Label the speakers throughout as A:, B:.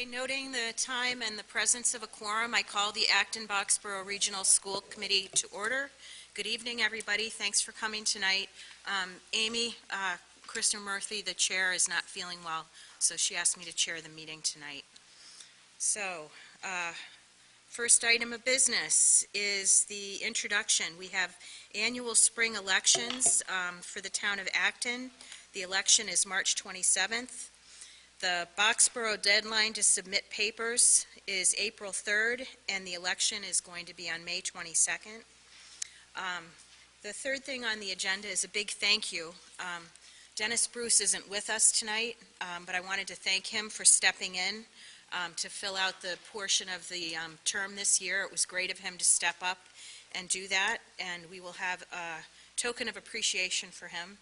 A: Okay, noting the time and the presence of a quorum, I call the Acton Boxborough Regional School Committee to order. Good evening, everybody. Thanks for coming tonight. Amy Krishnamurthy, the chair, is not feeling well, so she asked me to chair the meeting tonight. So, first item of business is the introduction. We have annual spring elections for the town of Acton. The election is March 27th. The Boxborough deadline to submit papers is April 3rd, and the election is going to be on May 22nd. The third thing on the agenda is a big thank you. Dennis Bruce isn't with us tonight, but I wanted to thank him for stepping in to fill out the portion of the term this year. It was great of him to step up and do that, and we will have a token of appreciation for him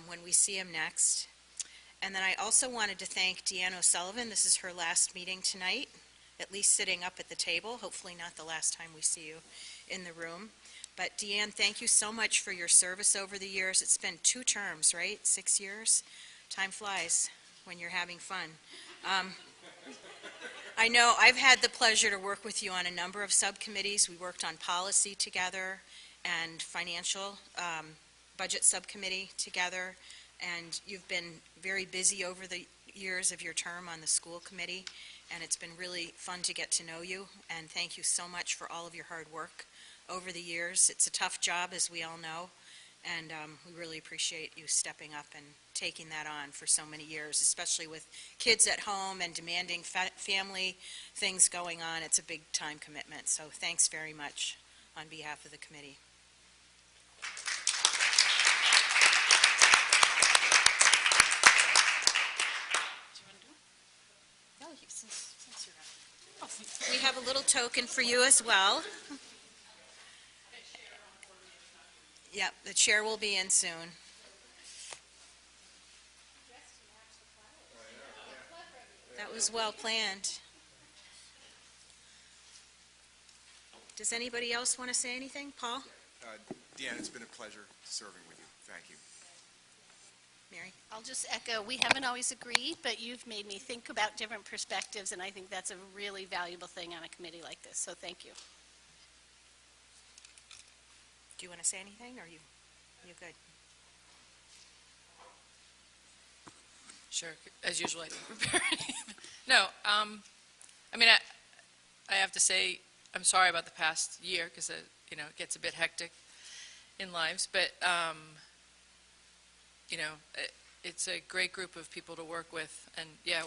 A: when we see him next. And then I also wanted to thank Deanne O'Sullivan. This is her last meeting tonight, at least sitting up at the table. Hopefully not the last time we see you in the room. But Deanne, thank you so much for your service over the years. It's been 2 terms, right? 6 years? Time flies when you're having fun. I know I've had the pleasure to work with you on a number of subcommittees. We worked on policy together and financial budget subcommittee together. And you've been very busy over the years of your term on the school committee, and it's been really fun to get to know you, and thank you so much for all of your hard work over the years. It's a tough job, as we all know, and we really appreciate you stepping up and taking that on for so many years, especially with kids at home and demanding family things going on. It's a big time commitment, so thanks very much on behalf of the committee. We have a little token for you as well. Yep, the chair will be in soon. That was well planned. Does anybody else want to say anything? Paul?
B: Deanne, it's been a pleasure serving with you. Thank you.
A: Mary?
C: I'll just echo, we haven't always agreed, but you've made me think about different perspectives, and I think that's a really valuable thing on a committee like this, so thank you.
A: Do you want to say anything, or are you good?
D: Sure, as usual, I didn't prepare anything. No, I mean, I have to say, I'm sorry about the past year, because it gets a bit hectic in lives, but it's a great group of people to work with, and yeah,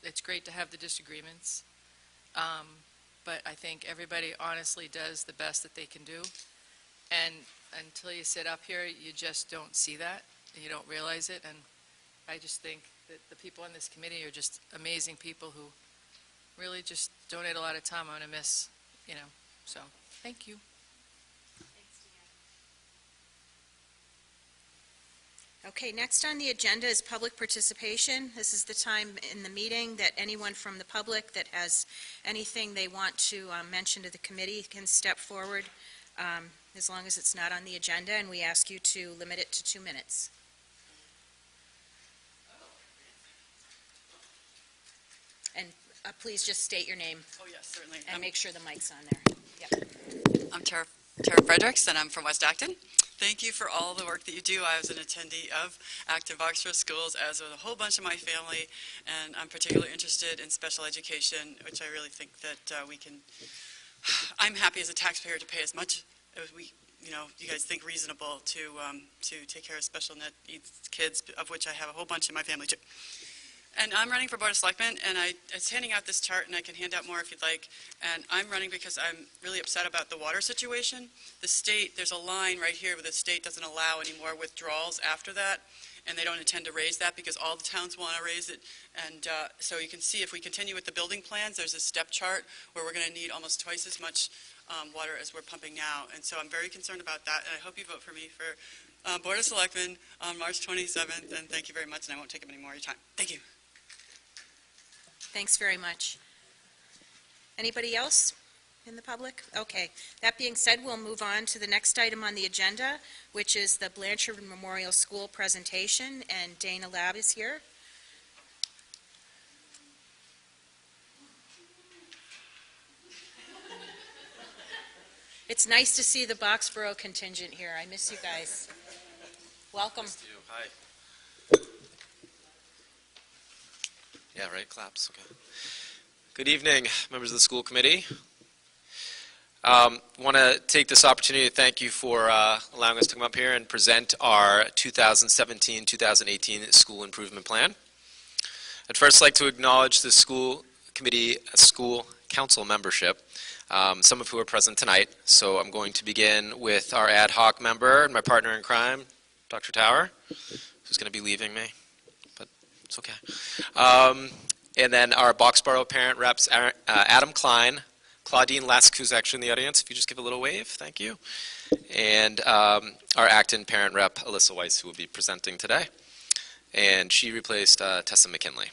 D: it's great to have the disagreements, but I think everybody honestly does the best that they can do, and until you sit up here, you just don't see that, and you don't realize it, and I just think that the people on this committee are just amazing people who really just donate a lot of time. I'm going to miss, so thank you.
A: Okay, next on the agenda is public participation. This is the time in the meeting that anyone from the public that has anything they want to mention to the committee can step forward, as long as it's not on the agenda, and we ask you to limit it to 2 minutes. And please just state your name.
E: Oh, yes, certainly.
A: And make sure the mic's on there. Yep.
E: I'm Tara Fredericks, and I'm from West Acton. Thank you for all the work that you do. I was an attendee of Acton Boxborough Schools, as was a whole bunch of my family, and I'm particularly interested in special education, which I really think that we can. I'm happy as a taxpayer to pay as much as you guys think reasonable to take care of special needs kids, of which I have a whole bunch in my family too. And I'm running for Board of Selectmen, and I was handing out this chart, and I can hand out more if you'd like. And I'm running because I'm really upset about the water situation. The state, there's a line right here where the state doesn't allow any more withdrawals after that, and they don't intend to raise that because all the towns want to raise it. And so you can see if we continue with the building plans, there's a step chart where we're going to need almost twice as much water as we're pumping now. And so I'm very concerned about that, and I hope you vote for me for Board of Selectmen on March 27th. And thank you very much, and I won't take up any more of your time. Thank you.
A: Thanks very much. Anybody else in the public? Okay. That being said, we'll move on to the next item on the agenda, which is the Blanchard Memorial School presentation, and Dana Lab is here. It's nice to see the Boxborough contingent here. I miss you guys. Welcome.
F: Hi. Yeah, right, claps, okay. Good evening, members of the school committee. Want to take this opportunity to thank you for allowing us to come up here and present our 2017-2018 school improvement plan. I'd first like to acknowledge the school committee, school council membership, some of who are present tonight. So I'm going to begin with our ad hoc member and my partner in crime, Dr. Tower, who's going to be leaving me, but it's okay. And then our Boxborough parent reps, Adam Klein, Claudine Lesk, who's actually in the audience, if you just give a little wave, thank you. And our Acton parent rep, Alyssa Weiss, who will be presenting today. And she replaced Tessa McKinley.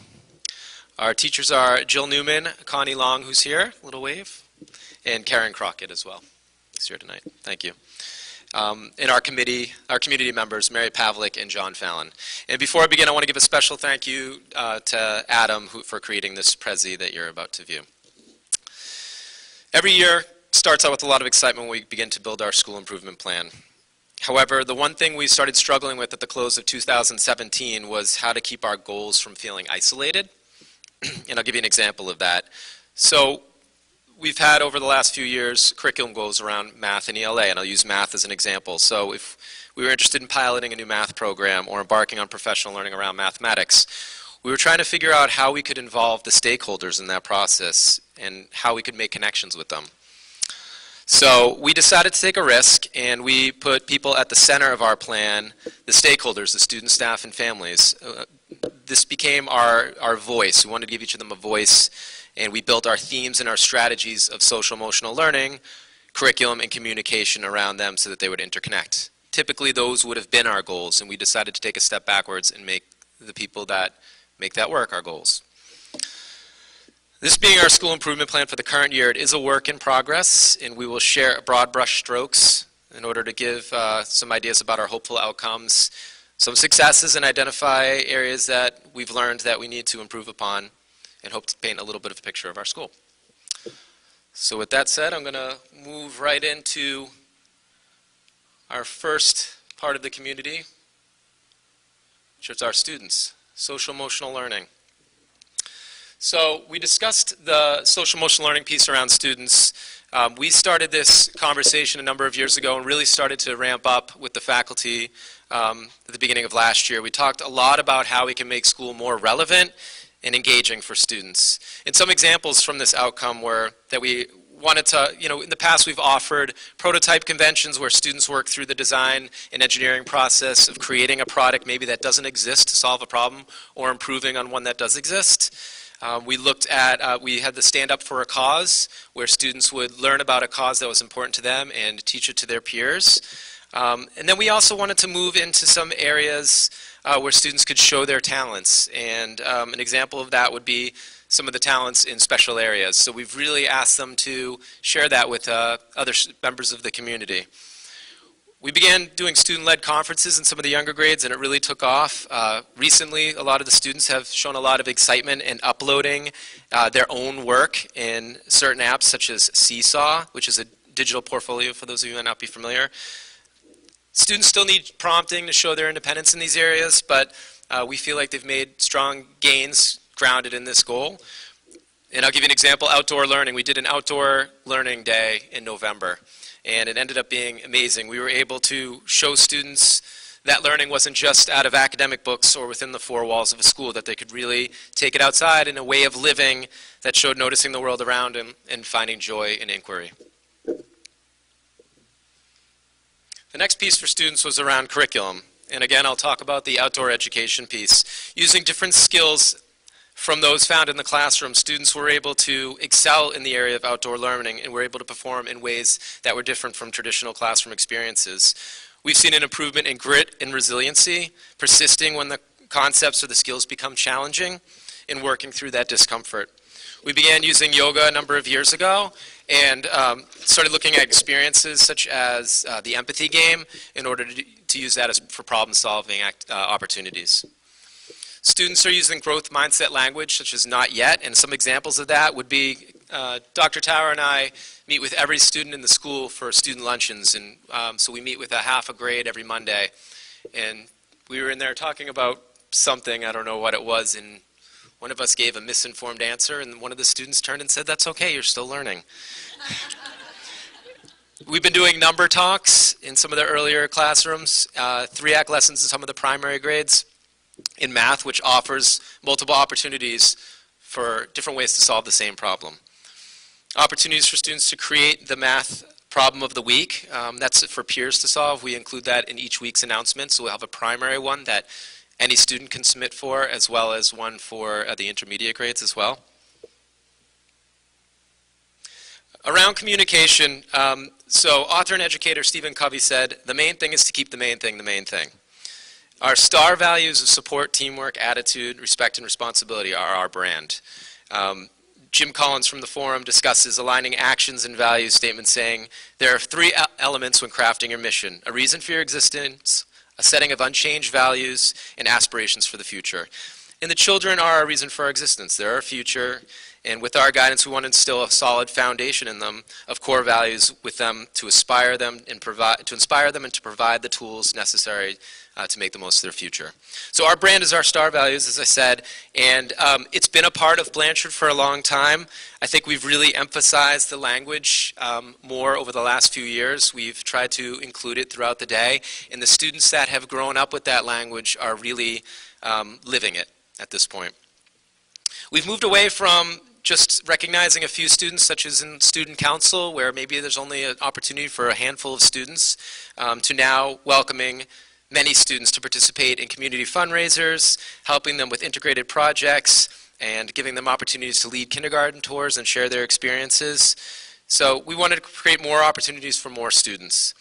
F: Our teachers are Jill Newman, Connie Long, who's here, little wave, and Karen Crockett as well, who's here tonight. Thank you. And our community members, Mary Pavlik and John Fallon. And before I begin, I want to give a special thank you to Adam for creating this Prezi that you're about to view. Every year starts out with a lot of excitement when we begin to build our school improvement plan. However, the one thing we started struggling with at the close of 2017 was how to keep our goals from feeling isolated. And I'll give you an example of that. So we've had over the last few years curriculum goals around math and ELA, and I'll use math as an example. So if we were interested in piloting a new math program or embarking on professional learning around mathematics, we were trying to figure out how we could involve the stakeholders in that process and how we could make connections with them. So we decided to take a risk, and we put people at the center of our plan, the stakeholders, the students, staff, and families. This became our voice. We wanted to give each of them a voice, and we built our themes and our strategies of social emotional learning, curriculum, and communication around them so that they would interconnect. Typically, those would have been our goals, and we decided to take a step backwards and make the people that make that work our goals. This being our school improvement plan for the current year, it is a work in progress, and we will share broad brush strokes in order to give some ideas about our hopeful outcomes, some successes, and identify areas that we've learned that we need to improve upon, and hope to paint a little bit of a picture of our school. So with that said, I'm going to move right into our first part of the community, which is our students, social emotional learning. So we discussed the social emotional learning piece around students. We started this conversation a number of years ago and really started to ramp up with the faculty at the beginning of last year. We talked a lot about how we can make school more relevant and engaging for students. And some examples from this outcome were that we wanted to, in the past we've offered prototype conventions where students work through the design and engineering process of creating a product maybe that doesn't exist to solve a problem or improving on one that does exist. We looked at, we had the Stand Up for a Cause, where students would learn about a cause that was important to them and teach it to their peers. And then we also wanted to move into some areas where students could show their talents. And an example of that would be some of the talents in special areas. So we've really asked them to share that with other members of the community. We began doing student-led conferences in some of the younger grades, and it really took off. Recently, a lot of the students have shown a lot of excitement in uploading their own work in certain apps, such as Seesaw, which is a digital portfolio for those of you who might not be familiar. Students still need prompting to show their independence in these areas, but we feel like they've made strong gains grounded in this goal. And I'll give you an example, outdoor learning. We did an outdoor learning day in November, and it ended up being amazing. We were able to show students that learning wasn't just out of academic books or within the four walls of a school, that they could really take it outside in a way of living that showed noticing the world around them and finding joy in inquiry. The next piece for students was around curriculum. And again, I'll talk about the outdoor education piece. Using different skills from those found in the classroom, students were able to excel in the area of outdoor learning and were able to perform in ways that were different from traditional classroom experiences. We've seen an improvement in grit and resiliency, persisting when the concepts or the skills become challenging, and working through that discomfort. We began using yoga a number of years ago and started looking at experiences such as the empathy game in order to use that for problem-solving opportunities. Students are using growth mindset language such as not yet, and some examples of that would be Dr. Tower and I meet with every student in the school for student luncheons, and so we meet with a half a grade every Monday. And we were in there talking about something, I don't know what it was, and one of us gave a misinformed answer, and one of the students turned and said, "That's okay, you're still learning." We've been doing number talks in some of the earlier classrooms, 3-act lessons in some of the primary grades in math, which offers multiple opportunities for different ways to solve the same problem. Opportunities for students to create the math problem of the week. That's for peers to solve. We include that in each week's announcement, so we'll have a primary one that any student can submit for, as well as one for the intermediate grades as well. Around communication, so author and educator Stephen Covey said, "The main thing is to keep the main thing the main thing." Our STAR values of support, teamwork, attitude, respect, and responsibility are our brand. Jim Collins from the forum discusses aligning actions and value statements, saying, "There are 3 elements when crafting your mission: a reason for your existence, a setting of unchanged values, and aspirations for the future." And the children are our reason for our existence. They're our future. And with our guidance, we want to instill a solid foundation in them of core values with them to inspire them and to provide the tools necessary to make the most of their future. So our brand is our STAR values, as I said, and it's been a part of Blanchard for a long time. I think we've really emphasized the language more over the last few years. We've tried to include it throughout the day, and the students that have grown up with that language are really living it at this point. We've moved away from just recognizing a few students, such as in student council, where maybe there's only an opportunity for a handful of students, to now welcoming many students to participate in community fundraisers, helping them with integrated projects, and giving them opportunities to lead kindergarten tours and share their experiences. So we wanted to create more opportunities for more students,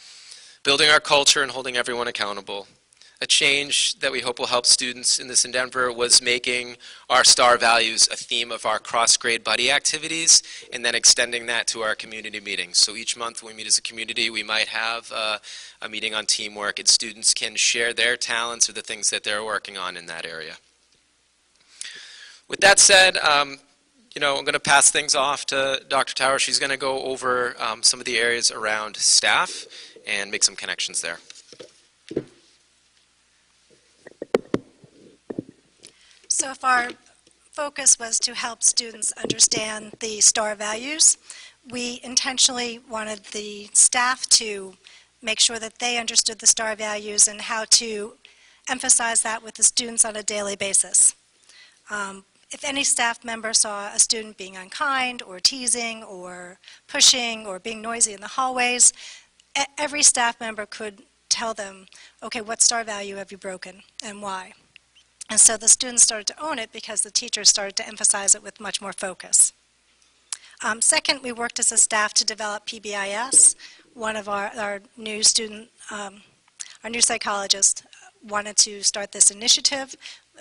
F: building our culture and holding everyone accountable. A change that we hope will help students in this endeavor was making our STAR values a theme of our cross-grade buddy activities, and then extending that to our community meetings. So each month when we meet as a community, we might have a meeting on teamwork, and students can share their talents or the things that they're working on in that area. With that said, I'm going to pass things off to Dr. Tower. She's going to go over some of the areas around staff and make some connections there.
G: So if our focus was to help students understand the STAR values, we intentionally wanted the staff to make sure that they understood the STAR values and how to emphasize that with the students on a daily basis. If any staff member saw a student being unkind or teasing or pushing or being noisy in the hallways, every staff member could tell them, okay, what STAR value have you broken and why? And so the students started to own it because the teachers started to emphasize it with much more focus. Second, we worked as a staff to develop PBIS. One of our new psychologist wanted to start this initiative,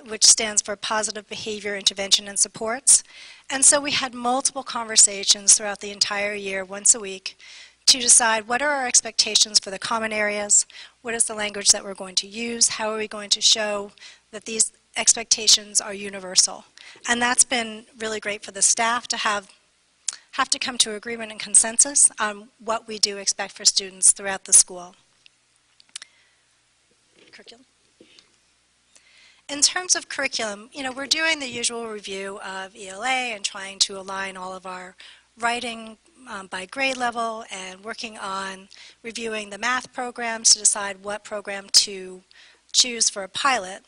G: which stands for Positive Behavior Intervention and Supports. And so we had multiple conversations throughout the entire year, once a week, to decide what are our expectations for the common areas, what is the language that we're going to use, how are we going to show that these expectations are universal. And that's been really great for the staff to have to come to agreement and consensus on what we do expect for students throughout the school. Curriculum. In terms of curriculum, we're doing the usual review of ELA and trying to align all of our writing by grade level and working on reviewing the math programs to decide what program to choose for a pilot.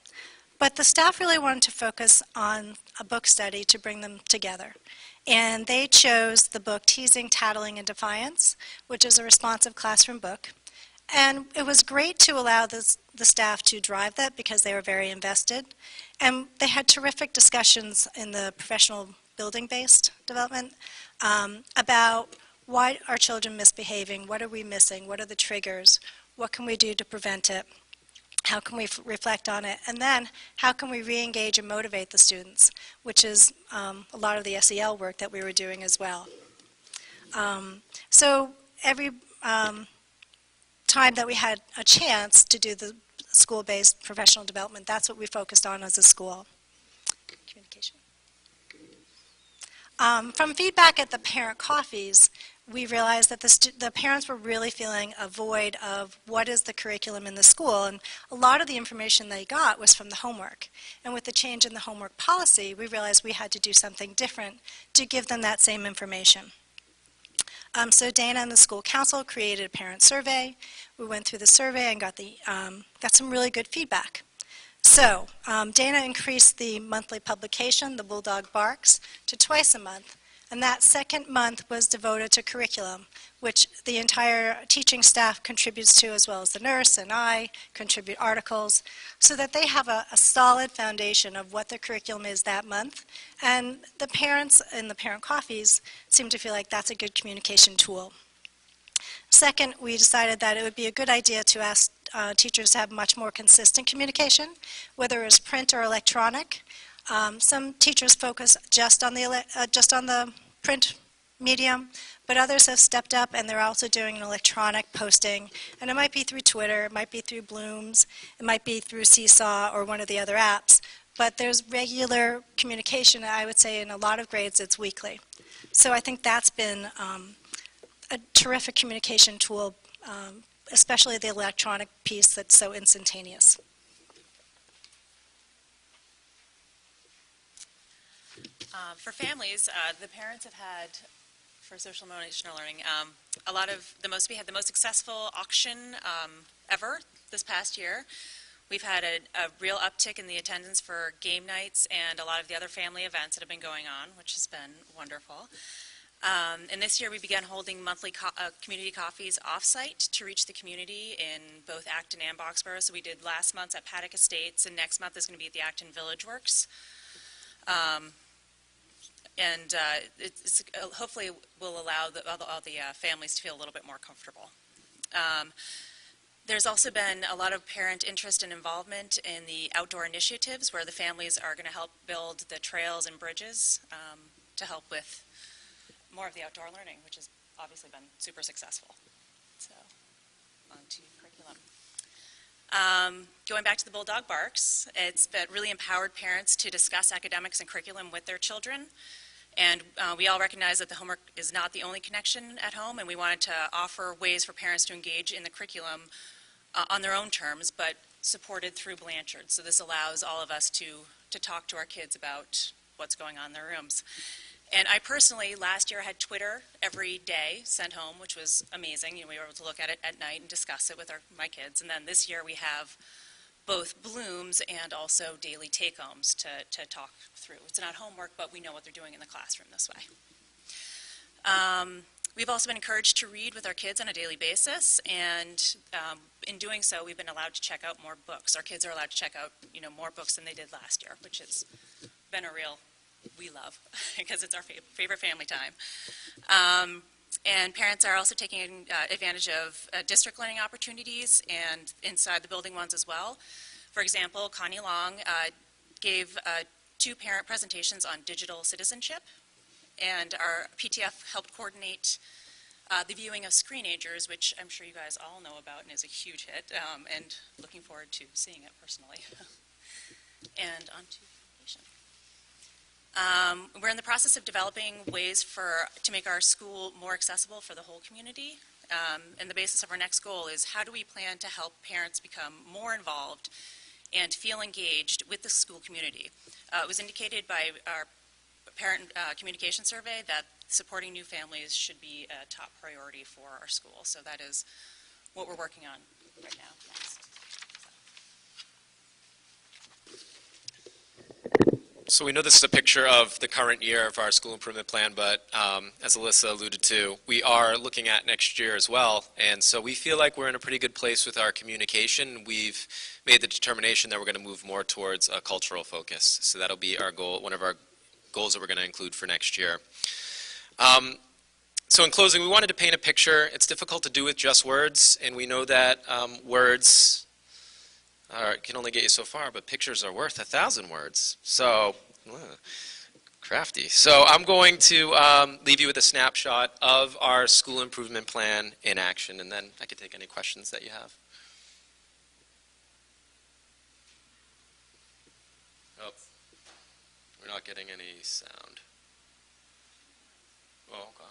G: But the staff really wanted to focus on a book study to bring them together. And they chose the book Teasing, Tattling, and Defiance, which is a responsive classroom book. And it was great to allow the staff to drive that because they were very invested. And they had terrific discussions in the professional building-based development about why are children misbehaving, what are we missing, what are the triggers, what can we do to prevent it. How can we reflect on it? And then how can we re-engage and motivate the students, which is a lot of the SEL work that we were doing as well. So every time that we had a chance to do the school-based professional development, that's what we focused on as a school. Communication. From feedback at the parent coffees, we realized that the parents were really feeling a void of what is the curriculum in the school, and a lot of the information they got was from the homework. And with the change in the homework policy, we realized we had to do something different to give them that same information. So Dana and the school council created a parent survey. We went through the survey and got some really good feedback. So Dana increased the monthly publication, The Bulldog Barks, to twice a month. And that second month was devoted to curriculum, which the entire teaching staff contributes to, as well as the nurse and I contribute articles, so that they have a solid foundation of what the curriculum is that month. And the parents in the parent coffees seem to feel like that's a good communication tool. Second, we decided that it would be a good idea to ask teachers to have much more consistent communication, whether it's print or electronic. Some teachers focus just on the print medium, but others have stepped up and they're also doing an electronic posting. And it might be through Twitter, it might be through Blooms, it might be through Seesaw or one of the other apps. But there's regular communication. I would say in a lot of grades it's weekly. So I think that's been a terrific communication tool, especially the electronic piece that's so instantaneous.
H: For families, the parents have had, for social emotional learning, we had the most successful auction ever this past year. We've had a real uptick in the attendance for game nights and a lot of the other family events that have been going on, which has been wonderful. And this year we began holding monthly community coffees off-site to reach the community in both Acton and Boxborough. So we did last month's at Paddock Estates, and next month is going to be at the Acton Village Works. Hopefully will allow all the families to feel a little bit more comfortable. There's also been a lot of parent interest and involvement in the outdoor initiatives where the families are going to help build the trails and bridges to help with more of the outdoor learning, which has obviously been super successful. So, on to curriculum. Going back to the Bulldog Barks, it's really empowered parents to discuss academics and curriculum with their children. And we all recognize that the homework is not the only connection at home, and we wanted to offer ways for parents to engage in the curriculum on their own terms, but supported through Blanchard. So this allows all of us to talk to our kids about what's going on in their rooms. And I personally, last year, had Twitter every day sent home, which was amazing. We were able to look at it at night and discuss it with my kids. And then this year we have both Blooms and also daily take-homes to talk through. It's not homework, but we know what they're doing in the classroom this way. We've also been encouraged to read with our kids on a daily basis, and in doing so, we've been allowed to check out more books. Our kids are allowed to check out, more books than they did last year, which has been a real we love because it's our favorite family time. And parents are also taking advantage of district learning opportunities and inside the building ones as well. For example, Connie Long gave 2 parent presentations on digital citizenship, and our PTF helped coordinate the viewing of Screenagers, which I'm sure you guys all know about and is a huge hit, and looking forward to seeing it personally. And on to education. We're in the process of developing ways to make our school more accessible for the whole community. And the basis of our next goal is how do we plan to help parents become more involved and feel engaged with the school community. It was indicated by our parent communication survey that supporting new families should be a top priority for our school. So that is what we're working on right now. Next.
F: So we know this is a picture of the current year of our school improvement plan, but as Alyssa alluded to, we are looking at next year as well. And so we feel like we're in a pretty good place with our communication. We've made the determination that we're going to move more towards a cultural focus. So that'll be our goal, one of our goals that we're going to include for next year. So in closing, we wanted to paint a picture. It's difficult to do with just words, and we know that words can only get you so far, but pictures are worth 1,000 words. So, crafty. So I'm going to leave you with a snapshot of our school improvement plan in action, and then I can take any questions that you have. Oh, we're not getting any sound. Oh, okay.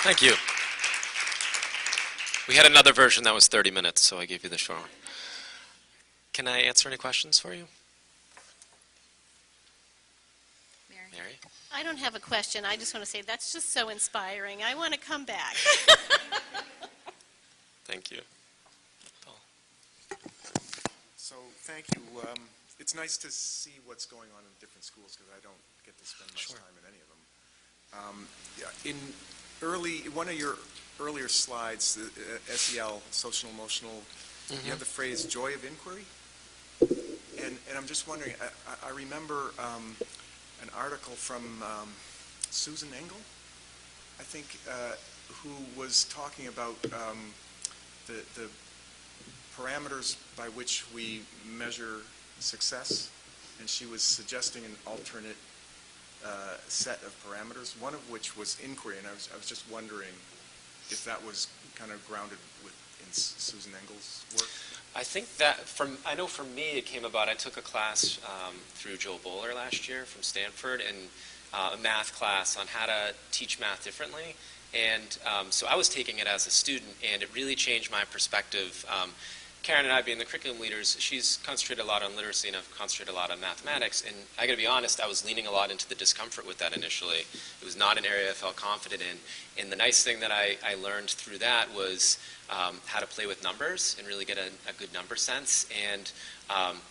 F: Thank you. We had another version that was 30 minutes, so I gave you the short one. Can I answer any questions for you? Mary?
C: I don't have a question. I just want to say that's just so inspiring. I want to come back.
F: Thank you.
B: So, thank you. It's nice to see what's going on in different schools because I don't get to spend much
F: Sure.
B: time in any of them. One of your earlier slides, the SEL, social emotional, you have the phrase joy of inquiry. And I'm just wondering, I remember an article from Susan Engel, I think, who was talking about the parameters by which we measure success, and she was suggesting an alternate set of parameters, one of which was inquiry, and I was just wondering if that was kind of grounded in Susan Engel's work.
F: I think that, I know for me it came about, I took a class through Joe Bowler last year from Stanford, and a math class on how to teach math differently. And so I was taking it as a student, and it really changed my perspective. Karen and I being the curriculum leaders, she's concentrated a lot on literacy and I've concentrated a lot on mathematics. And I got to be honest, I was leaning a lot into the discomfort with that initially. It was not an area I felt confident in. And the nice thing that I learned through that was how to play with numbers and really get a good number sense. And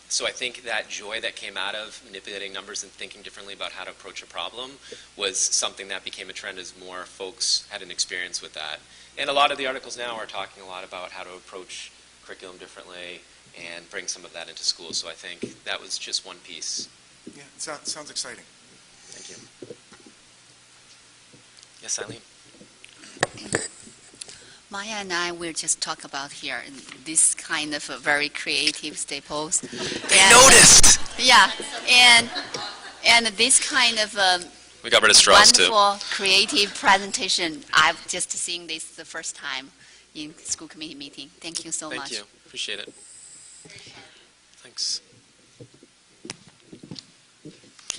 F: so I think that joy that came out of manipulating numbers and thinking differently about how to approach a problem was something that became a trend as more folks had an experience with that. And a lot of the articles now are talking a lot about how to approach curriculum differently and bring some of that into school. So I think that was just one piece.
B: Yeah, it sounds exciting.
F: Thank you. Yes, Eileen?
I: Maya and I will just talk about here this kind of very creative staples.
F: They noticed!
I: Yeah, and this kind of
F: We got rid of straws too.
I: wonderful creative presentation. I've just seen this the first time in school committee meeting. Thank you so much.
F: Thank you. Appreciate it. Thanks.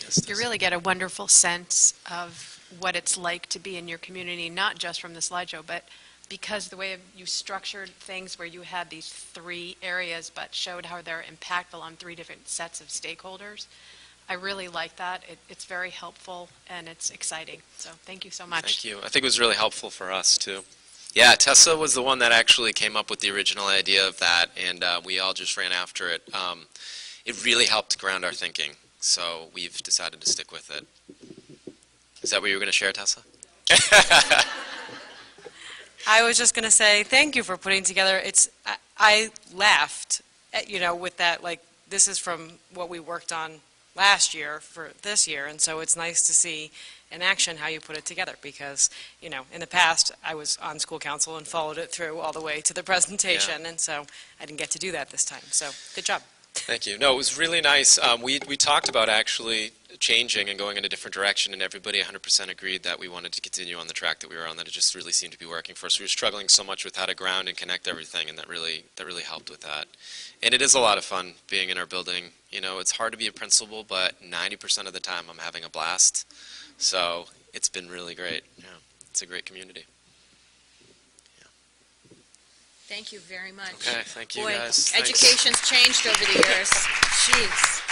F: Yes,
J: You really get a wonderful sense of what it's like to be in your community, not just from the slideshow, but because the way you structured things where you had these 3 areas but showed how they're impactful on 3 different sets of stakeholders. I really like that. It's very helpful and it's exciting. So thank you so much.
F: Thank you. I think it was really helpful for us too. Yeah, Tessa was the one that actually came up with the original idea of that, and we all just ran after it. It really helped ground our thinking, so we've decided to stick with it. Is that what you were going to share, Tessa?
K: I was just going to say thank you for putting together. I laughed, with that. Like, this is from what we worked on last year for this year, and so it's nice to see in action how you put it together. Because in the past I was on school council and followed it through all the way to the presentation, and so I didn't get to do that this time. So good job.
F: Thank you. No, it was really nice. We talked about actually changing and going in a different direction, and everybody 100% agreed that we wanted to continue on the track that we were on, that it just really seemed to be working for us. We were struggling so much with how to ground and connect everything, and that really helped with that. And it is a lot of fun being in our building. It's hard to be a principal, but 90% of the time I'm having a blast. So it's been really great. Yeah, it's a great community.
A: Thank you very much.
F: Okay, thank you
A: Boy,
F: guys. Thanks.
A: education's changed over the years. Jeez.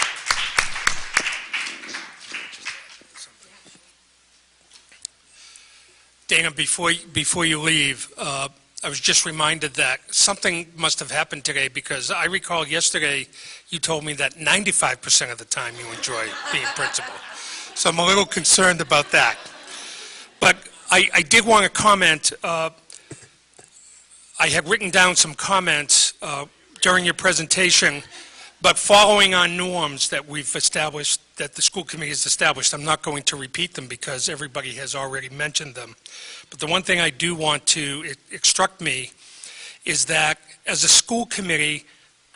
L: Dana, before you leave, I was just reminded that something must have happened today, because I recall yesterday you told me that 95% of the time you enjoy being principal. So I'm a little concerned about that. But I did want to comment. I had written down some comments during your presentation, but following on norms that we've established, that the school committee has established, I'm not going to repeat them because everybody has already mentioned them. But the one thing I do want to, it struck me, is that as a school committee,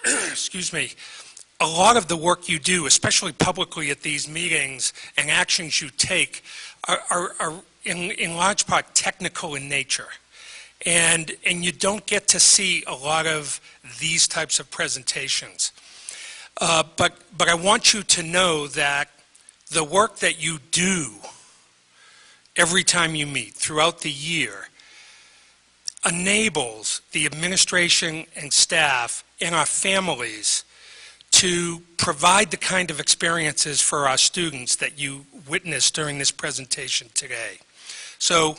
L: excuse me, a lot of the work you do, especially publicly at these meetings, and actions you take are in large part technical in nature. And you don't get to see a lot of these types of presentations. But I want you to know that the work that you do every time you meet throughout the year enables the administration and staff and our families to provide the kind of experiences for our students that you witnessed during this presentation today. So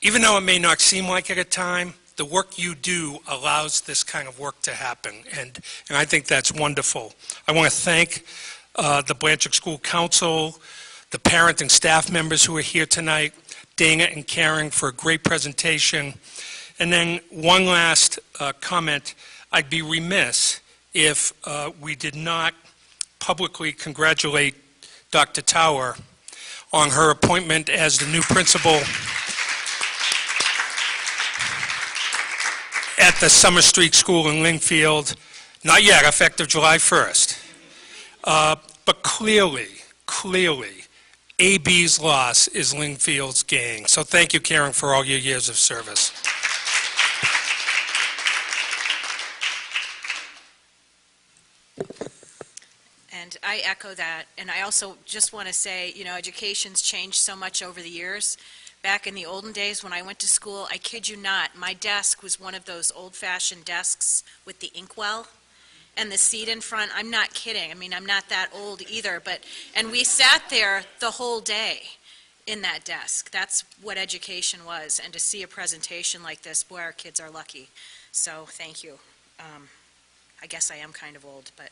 L: even though it may not seem like it at time, the work you do allows this kind of work to happen, and I think that's wonderful. I want to thank the Blanch School Council, the parent and staff members who are here tonight, Dana and Karen for a great presentation. And then one last comment. I'd be remiss if we did not publicly congratulate Dr. Tower on her appointment as the new principal at the Summer Street School in Lingfield. Not yet, effective July 1st. But clearly, AB's loss is Lingfield's gain. So thank you, Karen, for all your years of service.
A: And I echo that. And I also just want to say, education's changed so much over the years. back in the olden days when I went to school, I kid you not, my desk was one of those old-fashioned desks with the inkwell and the seat in front. I'm not kidding. I mean, I'm not that old either, and we sat there the whole day in that desk. That's what education was, and to see a presentation like this, boy, our kids are lucky. So, thank you. I guess I am kind of old, but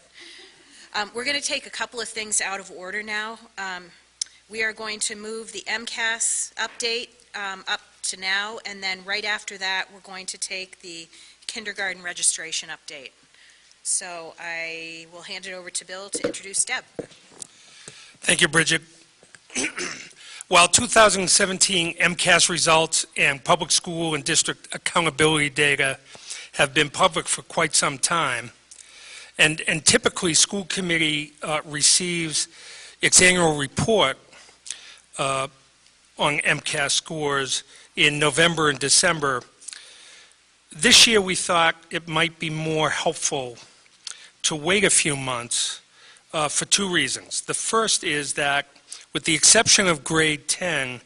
A: we're going to take a couple of things out of order now. We are going to move the MCAS update up to now, and then right after that, we're going to take the kindergarten registration update. So I will hand it over to Bill to introduce Deb.
L: Thank you, Bridget. While 2017 MCAS results and public school and district accountability data have been public for quite some time, and typically school committee receives its annual report on MCAS scores in November and December, this year we thought it might be more helpful to wait a few months for two reasons. The first is that, with the exception of grade 10,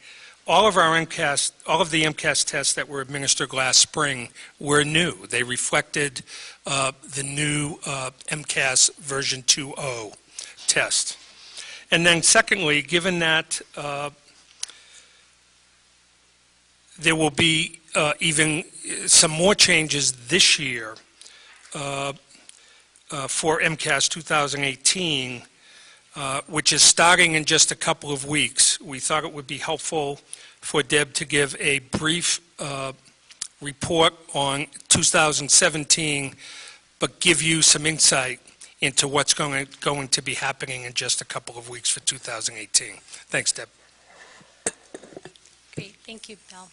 L: all of the MCAS tests that were administered last spring were new. They reflected the new MCAS version 2.0 test. And then secondly, given that there will be even some more changes this year for MCAS 2018, which is starting in just a couple of weeks, we thought it would be helpful for Deb to give a brief report on 2017, but give you some insight into what's going to be happening in just a couple of weeks for 2018. Thanks, Deb.
M: Great, thank you, Bill.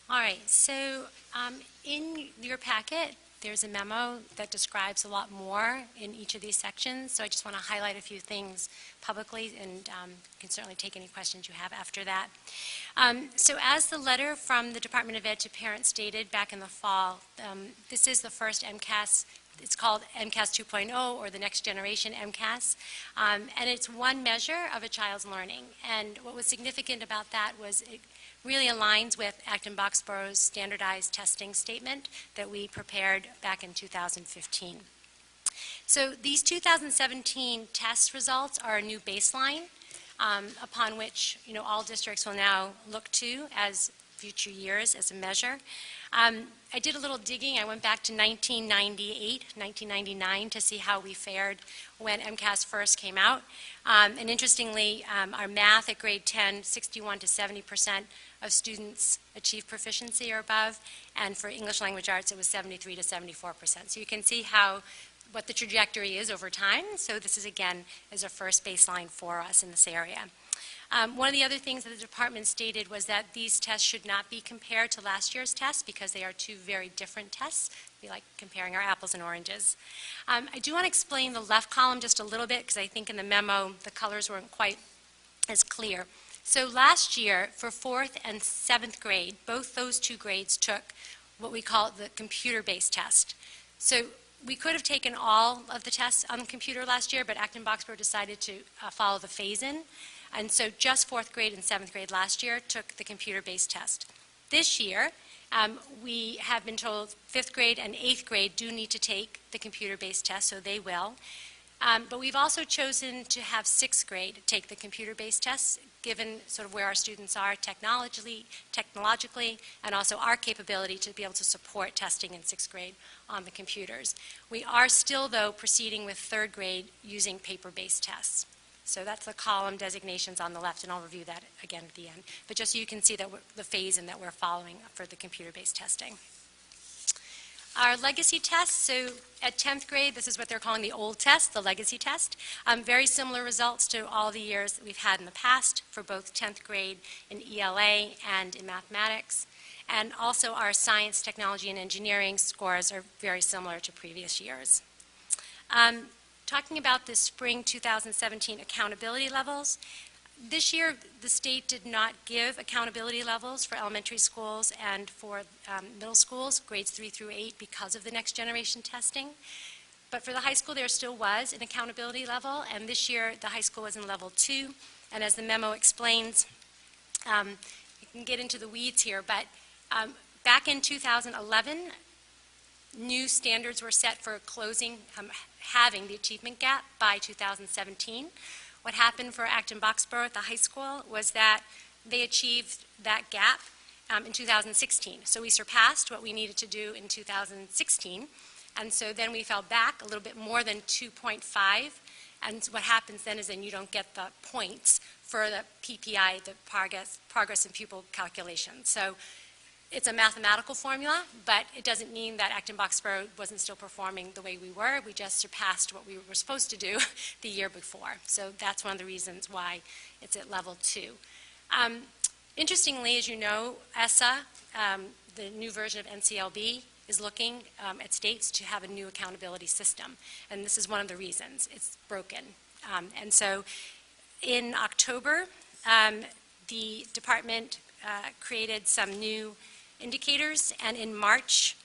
M: All right, so in your packet, there's a memo that describes a lot more in each of these sections, so I just want to highlight a few things publicly, and can certainly take any questions you have after that. So as the letter from the Department of Ed to parents stated back in the fall, this is the first MCAS. It's called MCAS 2.0, or the next generation MCAS, and it's one measure of a child's learning. And what was significant about that was it really aligns with Acton Boxborough's standardized testing statement that we prepared back in 2015. So these 2017 test results are a new baseline upon which all districts will now look to as future years as a measure. I did a little digging. I went back to 1998, 1999 to see how we fared when MCAS first came out. And interestingly, our math at grade 10, 61 to 70% of students achieved proficiency or above, and for English language arts, it was 73 to 74%. So you can see what the trajectory is over time. So this is, again, is a first baseline for us in this area. One of the other things that the department stated was that these tests should not be compared to last year's tests because they are two very different tests. It'd be like comparing our apples and oranges. I do want to explain the left column just a little bit because I think in the memo the colors weren't quite as clear. So last year, for 4th and 7th grade, both those two grades took what we call the computer-based test. So we could have taken all of the tests on the computer last year, but Acton Boxborough decided to follow the phase-in. And so just 4th grade and 7th grade last year took the computer-based test. This year, we have been told 5th grade and 8th grade do need to take the computer-based test, so they will. But we've also chosen to have 6th grade take the computer-based tests, given sort of where our students are technologically, and also our capability to be able to support testing in 6th grade on the computers. We are still, though, proceeding with 3rd grade using paper-based tests. So that's the column designations on the left, and I'll review that again at the end. But just so you can see that the phase-in that we're following for the computer-based testing. Our legacy tests, so at 10th grade, this is what they're calling the old test, the legacy test. Very similar results to all the years that we've had in the past for both 10th grade in ELA and in mathematics. And also our science, technology, and engineering scores are very similar to previous years. Talking about the spring 2017 accountability levels, this year the state did not give accountability levels for elementary schools and for middle schools, grades 3 through 8, because of the next generation testing. But for the high school there still was an accountability level, and this year the high school was in level 2, and as the memo explains, you can get into the weeds here, but back in 2011, new standards were set for having the achievement gap by 2017. What happened for Acton Boxborough at the high school was that they achieved that gap in 2016. So we surpassed what we needed to do in 2016, and so then we fell back a little bit more than 2.5, and what happens then is then you don't get the points for the PPI, the progress in pupil calculation. So it's a mathematical formula, but it doesn't mean that Acton Boxborough wasn't still performing the way we were. We just surpassed what we were supposed to do the year before. So that's one of the reasons why it's at level 2. Interestingly, as you know, ESSA, the new version of NCLB, is looking at states to have a new accountability system. And this is one of the reasons. It's broken. And so in October, the department created some new indicators, and in March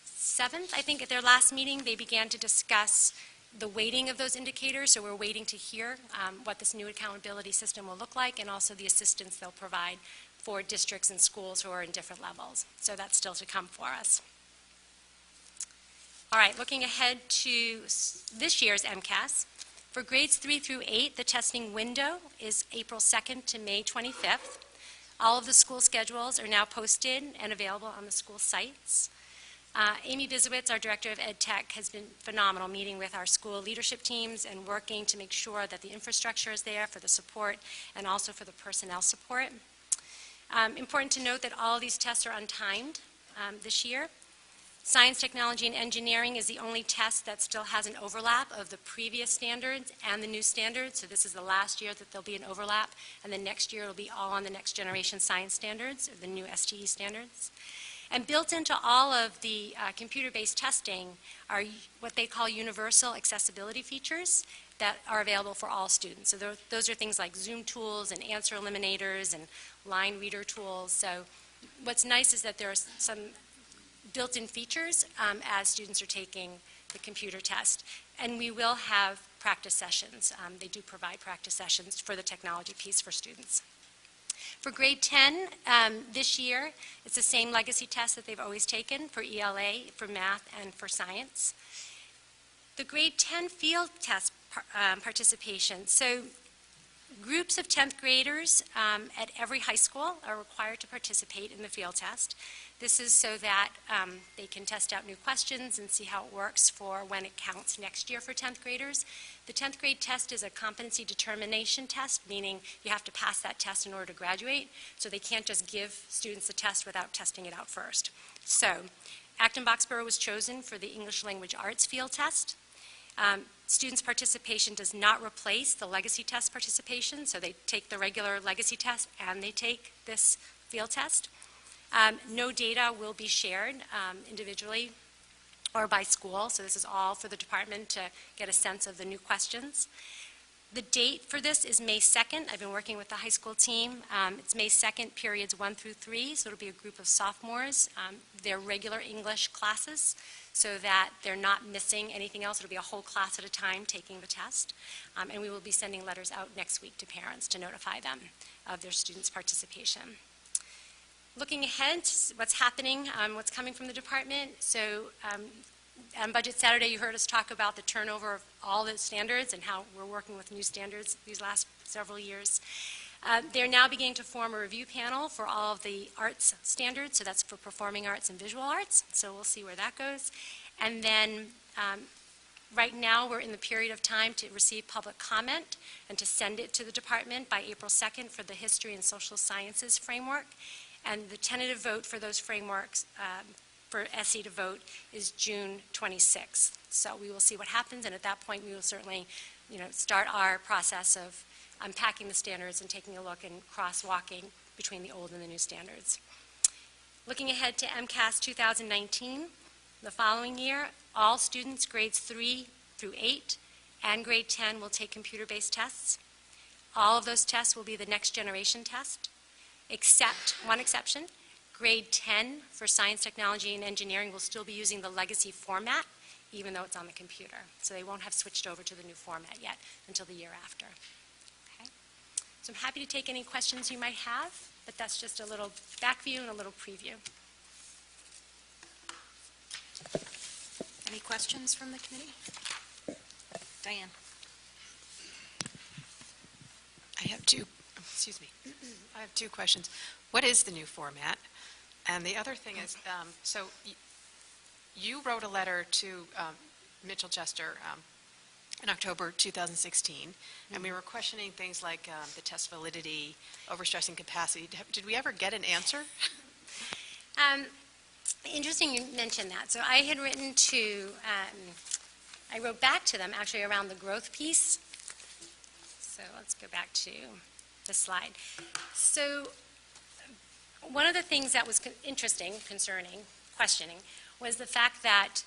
M: 7th, I think, at their last meeting, they began to discuss the weighting of those indicators. So we're waiting to hear what this new accountability system will look like, and also the assistance they'll provide for districts and schools who are in different levels. So that's still to come for us. All right, looking ahead to this year's MCAS. For grades 3 through 8, the testing window is April 2nd to May 25th. All of the school schedules are now posted and available on the school sites. Amy Bizowitz, our Director of Ed Tech, has been phenomenal meeting with our school leadership teams and working to make sure that the infrastructure is there for the support and also for the personnel support. Important to note that all of these tests are untimed this year. Science, technology, and engineering is the only test that still has an overlap of the previous standards and the new standards. So this is the last year that there'll be an overlap, and then next year it'll be all on the next generation science standards, or the new STE standards. And built into all of the computer-based testing are what they call universal accessibility features that are available for all students. So those are things like Zoom tools and answer eliminators and line reader tools. So what's nice is that there are some built-in features as students are taking the computer test. And we will have practice sessions. They do provide practice sessions for the technology piece for students. For grade 10, this year, it's the same legacy test that they've always taken for ELA, for math, and for science. The grade 10 field test participation. So groups of 10th graders at every high school are required to participate in the field test. This is so that they can test out new questions and see how it works for when it counts next year for 10th graders. The 10th grade test is a competency determination test, meaning you have to pass that test in order to graduate, so they can't just give students the test without testing it out first. So Acton Boxborough was chosen for the English Language Arts field test. Students' participation does not replace the legacy test participation, so they take the regular legacy test and they take this field test. No data will be shared individually or by school, so this is all for the department to get a sense of the new questions. The date for this is May 2nd. I've been working with the high school team. It's May 2nd, periods 1 through 3, so it'll be a group of sophomores. They're regular English classes, so that they're not missing anything else. It'll be a whole class at a time taking the test. And we will be sending letters out next week to parents to notify them of their students' participation. Looking ahead, what's happening, what's coming from the department. So on Budget Saturday, you heard us talk about the turnover of all the standards and how we're working with new standards these last several years. They're now beginning to form a review panel for all of the arts standards, so that's for performing arts and visual arts, so we'll see where that goes. And then right now we're in the period of time to receive public comment and to send it to the department by April 2nd for the history and social sciences framework. And the tentative vote for those frameworks for SE to vote is June 26th. So we will see what happens, and at that point we will certainly start our process of unpacking the standards and taking a look and crosswalking between the old and the new standards. Looking ahead to MCAS 2019, the following year, all students grades 3 through 8 and grade 10 will take computer-based tests. All of those tests will be the next generation test, except one exception. Grade 10 for science, technology, and engineering will still be using the legacy format, even though it's on the computer. So they won't have switched over to the new format yet until the year after. So I'm happy to take any questions you might have, but that's just a little back view and a little preview.
A: Any questions from the committee? Diane?
J: I have two, excuse me, I have two questions. What is the new format? And the other thing is, so you wrote a letter to Mitchell Chester in October 2016, and we were questioning things like the test validity, overstressing capacity. Did we ever get an answer?
M: Interesting you mentioned that. So I had written to, I wrote back to them actually around the growth piece. So let's go back to the slide. So one of the things that was interesting, concerning, questioning, was the fact that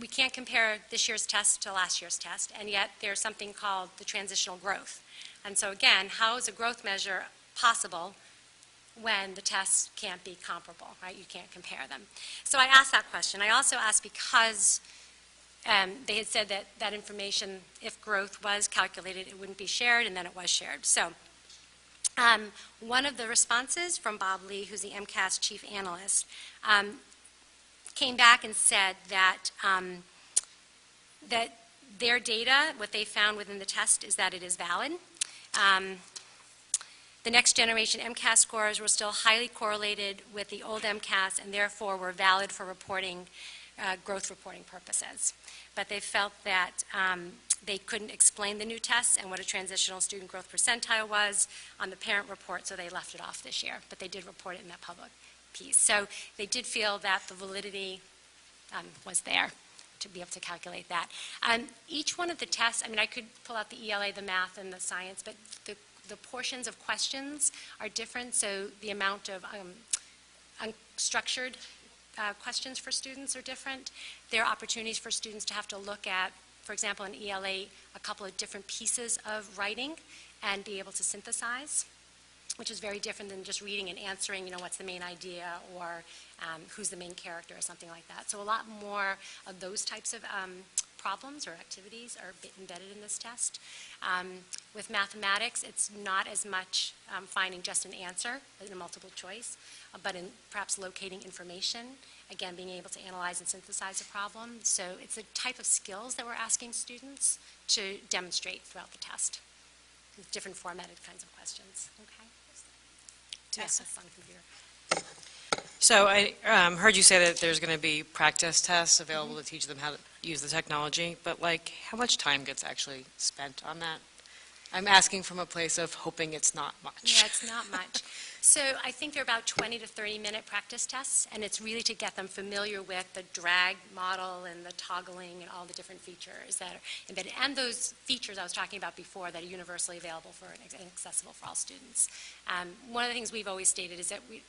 M: we can't compare this year's test to last year's test, and yet there's something called the transitional growth. And so again, how is a growth measure possible when the tests can't be comparable, right? You can't compare them. So I asked that question. I also asked because they had said that that information, if growth was calculated, it wouldn't be shared, and then it was shared. So one of the responses from Bob Lee, who's the MCAS chief analyst, came back and said that that their data, what they found within the test, is that it is valid. The next generation MCAS scores were still highly correlated with the old MCAS and therefore were valid for reporting, growth reporting purposes. But they felt that they couldn't explain the new tests and what a transitional student growth percentile was on the parent report, so they left it off this year. But they did report it in that public piece. So they did feel that the validity was there to be able to calculate that. Each one of the tests, I mean, I could pull out the ELA, the math, and the science, but the portions of questions are different, so the amount of unstructured questions for students are different. There are opportunities for students to have to look at, for example, in ELA, a couple of different pieces of writing and be able to synthesize, which is very different than just reading and answering, what's the main idea or who's the main character or something like that. So a lot more of those types of problems or activities are embedded in this test. With mathematics, it's not as much finding just an answer in a multiple choice, but in perhaps locating information, again, being able to analyze and synthesize a problem. So it's the type of skills that we're asking students to demonstrate throughout the test, with different formatted kinds of questions. Okay? Yes, that's on computer.
K: So I heard you say that there's going to be practice tests available to teach them how to use the technology, but how much time gets actually spent on that? I'm asking from a place of hoping it's not much.
M: Yeah, it's not much. So I think they're about 20 to 30-minute practice tests, and it's really to get them familiar with the drag model and the toggling and all the different features that are embedded, and those features I was talking about before that are universally available for and accessible for all students. One of the things we've always stated is that we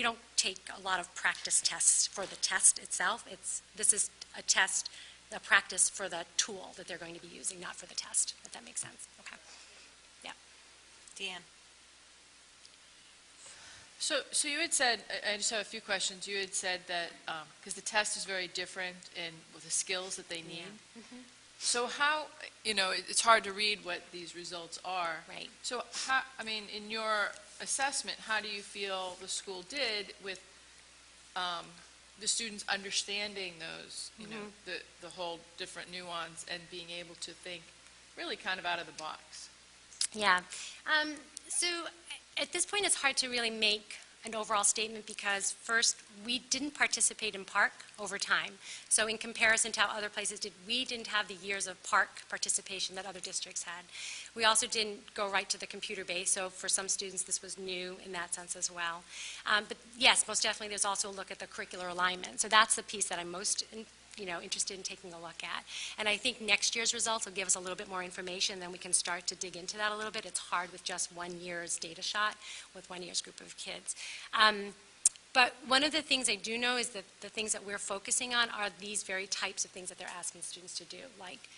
M: don't take a lot of practice tests for the test itself. This is a test, a practice for the tool that they're going to be using, not for the test, if that makes sense. Okay. Yeah.
A: Deanne?
D: So you had said, I just have a few questions. You had said that, because the test is very different with the skills that they need.
M: Yeah. Mm-hmm.
D: So how, it's hard to read what these results are.
M: Right.
D: So how, in your assessment, how do you feel the school did with the students understanding those, the whole different nuance and being able to think really kind of out of the box?
M: Yeah. So at this point, it's hard to really make an overall statement because, first, we didn't participate in Park over time. So in comparison to how other places did, we didn't have the years of Park participation that other districts had. We also didn't go right to the computer base, so for some students this was new in that sense as well. But yes, most definitely there's also a look at the curricular alignment. So that's the piece that I'm most interested in taking a look at. And I think next year's results will give us a little bit more information, then we can start to dig into that a little bit. It's hard with just 1 year's data shot with 1 year's group of kids. But one of the things I do know is that the things that we're focusing on are these very types of things that they're asking students to do, like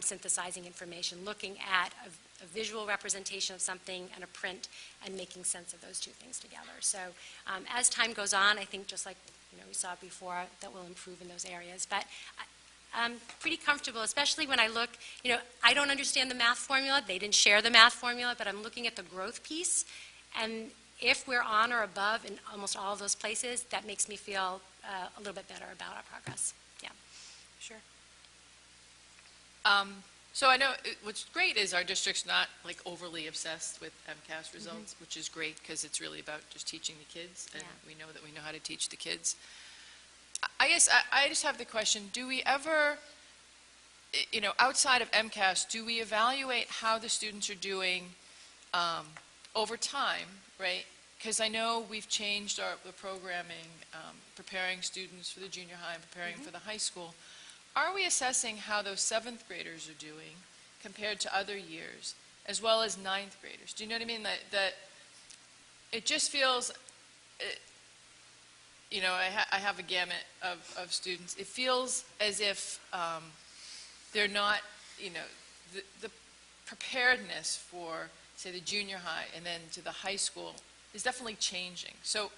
M: synthesizing information, looking at a visual representation of something and a print, and making sense of those two things together. So as time goes on, I think just like we saw before, that will improve in those areas. But pretty comfortable, especially when I look, I don't understand the math formula. They didn't share the math formula, but I'm looking at the growth piece. And if we're on or above in almost all of those places, that makes me feel a little bit better about our progress. Yeah.
D: Sure. So I know what's great is our district's not like overly obsessed with MCAS results, which is great because it's really about just teaching the kids, and we know that we know how to teach the kids. I guess I just have the question, do we ever, outside of MCAS, do we evaluate how the students are doing over time, right? Because I know we've changed the programming, preparing students for the junior high and preparing for the high school. Are we assessing how those 7th graders are doing compared to other years, as well as 9th graders? Do you know what I mean? That it just feels, I have a gamut of students. It feels as if they're not, the preparedness for, say, the junior high and then to the high school is definitely changing. So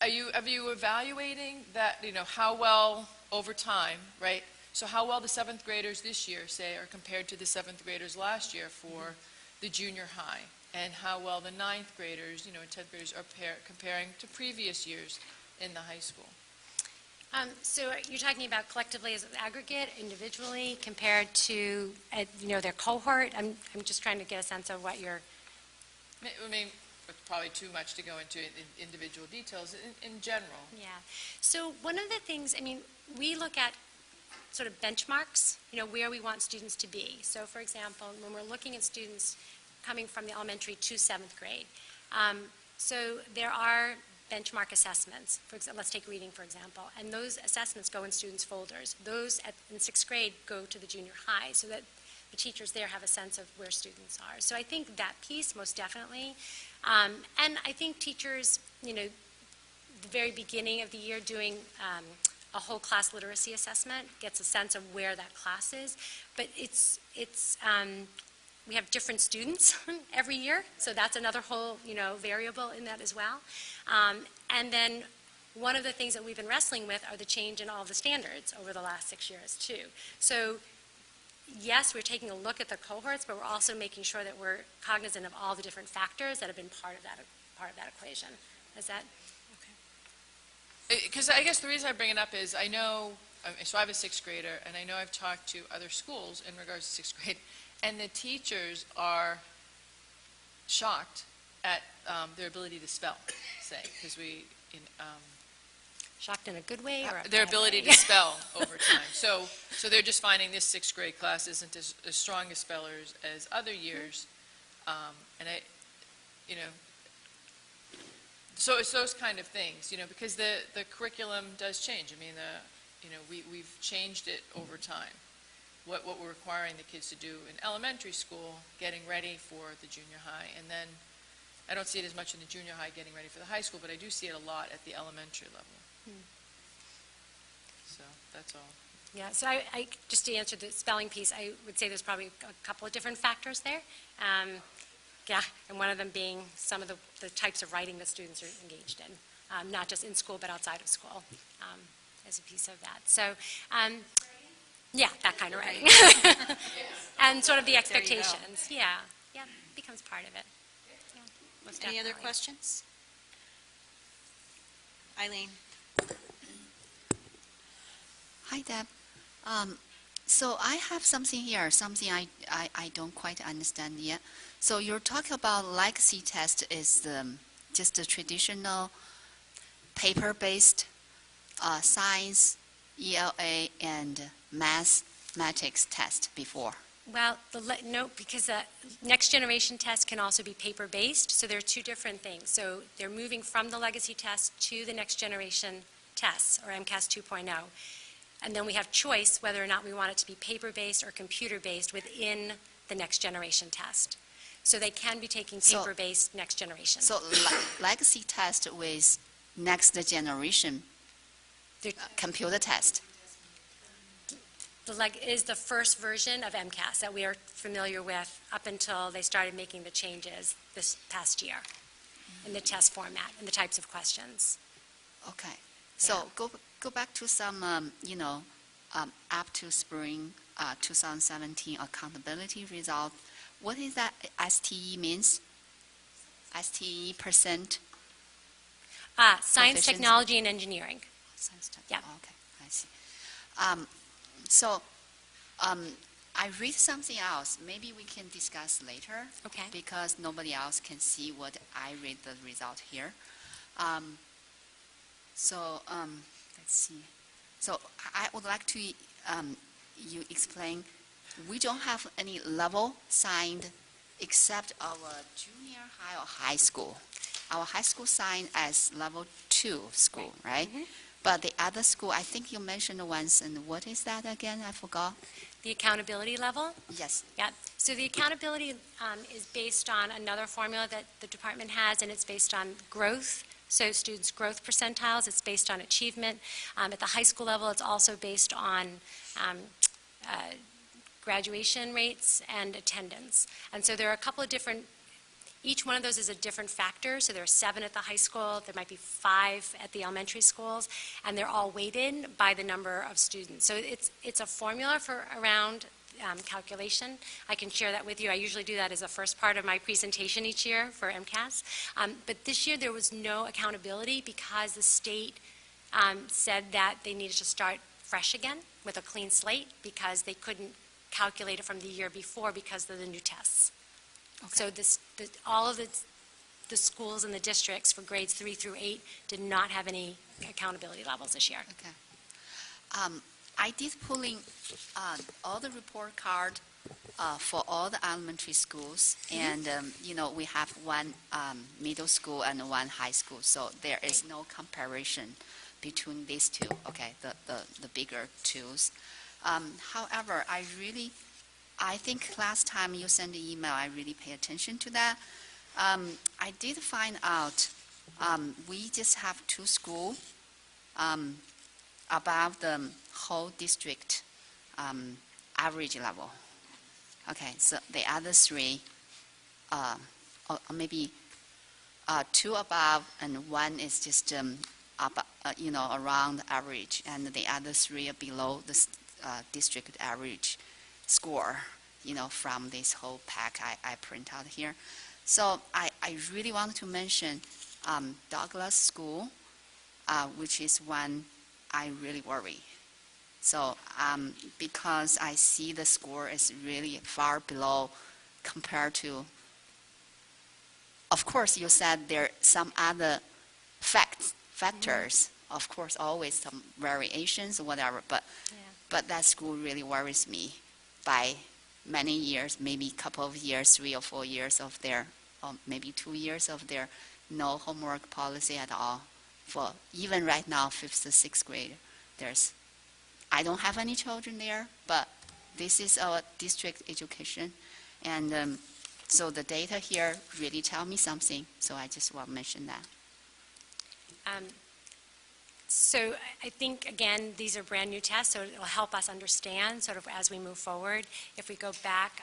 D: are you evaluating that, how well over time, right? So how well the 7th graders this year, say, are compared to the 7th graders last year for the junior high, and how well the 9th graders, and 10th graders are comparing to previous years in the high school?
M: So you're talking about collectively as an aggregate, individually, compared to, their cohort? I'm just trying to get a sense of what you're...
D: I mean, it's probably too much to go into individual details in general.
M: Yeah. So one of the things, we look at sort of benchmarks, where we want students to be. So for example, when we're looking at students coming from the elementary to 7th grade, so there are benchmark assessments. For example, let's take reading, for example, and those assessments go in students' folders. Those in 6th grade go to the junior high, so that the teachers there have a sense of where students are. So I think that piece, most definitely. And I think teachers, the very beginning of the year doing a whole class literacy assessment gets a sense of where that class is. But we have different students every year, so that's another whole, variable in that as well. And then one of the things that we've been wrestling with are the change in all the standards over the last 6 years, too. So yes, we're taking a look at the cohorts, but we're also making sure that we're cognizant of all the different factors that have been part of that equation. Is that okay?
D: Because I guess the reason I bring it up is I know, so I have a 6th grader, and I know I've talked to other schools in regards to 6th grade, and the teachers are shocked at their ability to spell, say, because
M: shocked in a good way or
D: their ability to spell over time. So they're just finding this 6th grade class isn't as strong as spellers as other years. And so it's those kind of things, because the curriculum does change. I mean, we've changed it over time. What we're requiring the kids to do in elementary school, getting ready for the junior high, and then I don't see it as much in the junior high getting ready for the high school, but I do see it a lot at the elementary level. So that's all.
M: Yeah, so I just to answer the spelling piece, I would say there's probably a couple of different factors there. And one of them being some of the types of writing that students are engaged in, not just in school but outside of school, as a piece of that. So, yeah, that kind of writing. And sort of the expectations. Yeah, becomes part of it. Yeah, most
A: Any other
M: definitely.
A: questions? Eileen?
I: Hi, Deb. So I have something here, something I don't quite understand yet. So you're talking about legacy test is just a traditional paper-based science, ELA, and mathematics test before.
M: Well, no, because the next generation test can also be paper-based, so there are two different things. So they're moving from the legacy test to the next generation tests, or MCAS 2.0. And then we have choice whether or not we want it to be paper-based or computer-based within the next generation test. So they can be taking paper-based next generation.
I: So legacy test with next generation computer test.
M: Is the first version of MCAS that we are familiar with up until they started making the changes this past year in the test format and the types of questions.
I: Okay. So go back to some, up to spring 2017 accountability result. What is that STE means? STE percent?
M: Science,
I: Proficiency.
M: technology, and engineering.
I: Science tech.
M: Yeah.
I: Okay, I see. I read something else. Maybe we can discuss later.
M: Okay.
I: Because nobody else can see what I read the result here. Let's see. So I would like to you explain. We don't have any level signed except our junior high or high school. Our high school signed as level 2 school, right?
M: Mm-hmm.
I: But the other school, I think you mentioned once, and what is that again? I forgot.
M: The accountability level.
I: Yes.
M: Yeah, so the accountability is based on another formula that the department has, and it's based on growth, so students' growth percentiles. It's based on achievement. At the high school level, it's also based on graduation rates and attendance. And so there are a couple of different, each one of those is a different factor. So there are 7 at the high school, there might be 5 at the elementary schools, and they're all weighted by the number of students. So it's a formula for around calculation. I can share that with you. I usually do that as a first part of my presentation each year for MCAS. But this year there was no accountability because the state said that they needed to start fresh again with a clean slate because they couldn't calculate it from the year before because of the new tests. Okay. So all of the schools and the districts for grades 3 through 8 did not have any accountability levels this year.
I: Okay. I did pulling all the report card for all the elementary schools, and we have one middle school and one high school, so there is no comparison between these two. Okay, the bigger twos. However, I think last time you sent the email, I really pay attention to that. I did find out we just have 2 schools above the whole district average level. Okay, so the other 3, or maybe 2 above, and 1 is just around average, and the other 3 are below the district average score, from this whole pack I print out here. So I really want to mention Douglas School, which is one I really worry. So because I see the score is really far below compared to, of course you said there are some other factors, of course always some variations or whatever, but that school really worries me by many years, maybe a couple of years, 3 or 4 years of their, or maybe 2 years of their no homework policy at all. For even right now, 5th to 6th grade, I don't have any children there, but this is our district education. And so the data here really tell me something, so I just want to mention that.
M: So I think, again, these are brand new tests, so it will help us understand sort of as we move forward. If we go back,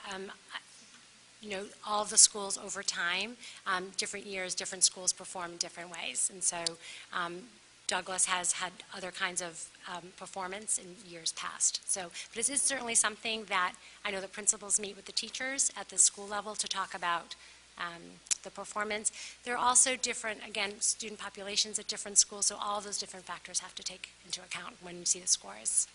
M: all of the schools over time, different years, different schools perform in different ways. And so Douglas has had other kinds of performance in years past. So, but it is certainly something that I know the principals meet with the teachers at the school level to talk about the performance. There are also different, again, student populations at different schools, so all of those different factors have to take into account when you see the scores.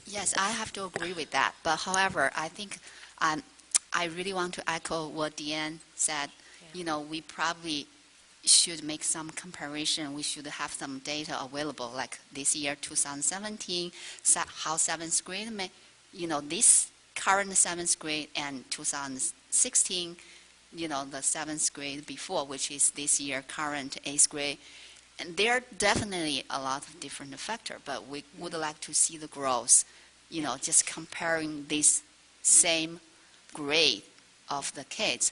I: Yes, I have to agree with that. But however, I think I really want to echo what Deanne said. Yeah. We probably should make some comparison. We should have some data available, like this year, 2017, how 7th grade, this current 7th grade and 2016, the 7th grade before, which is this year current 8th grade. And there are definitely a lot of different factors, but we would like to see the growth, just comparing this same grade of the kids.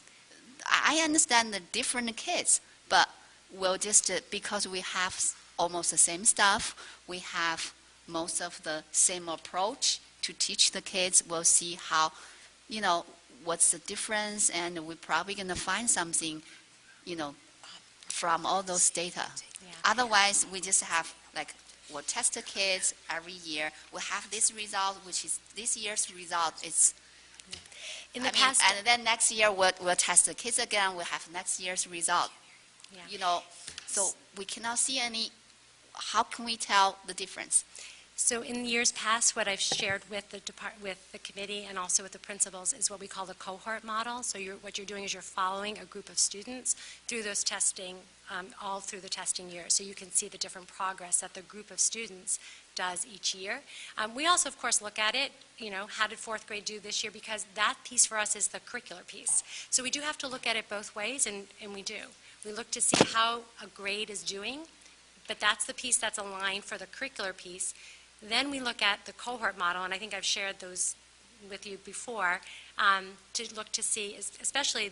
I: I understand the different kids, but we'll just, because we have almost the same stuff, we have most of the same approach to teach the kids, we'll see how, what's the difference, and we're probably going to find something, from all those data. Yeah. Otherwise, we just have like we'll test the kids every year. We'll have this result, which is this year's result. It's
M: In the
I: I mean,
M: past,
I: and then next year we'll test the kids again. We'll have next year's result.
M: Yeah.
I: You know, so we cannot see any. How can we tell the difference?
M: so in years past, what I've shared with the committee and also with the principals is what we call the cohort model. So what you're doing is you're following a group of students through those testing, all through the testing year. So you can see the different progress that the group of students does each year. We also, of course, look at it, how did fourth grade do this year? Because that piece for us is the curricular piece. So we do have to look at it both ways, and we do. We look to see how a grade is doing, but that's the piece that's aligned for the curricular piece. Then we look at the cohort model, and I think I've shared those with you before, to look to see, especially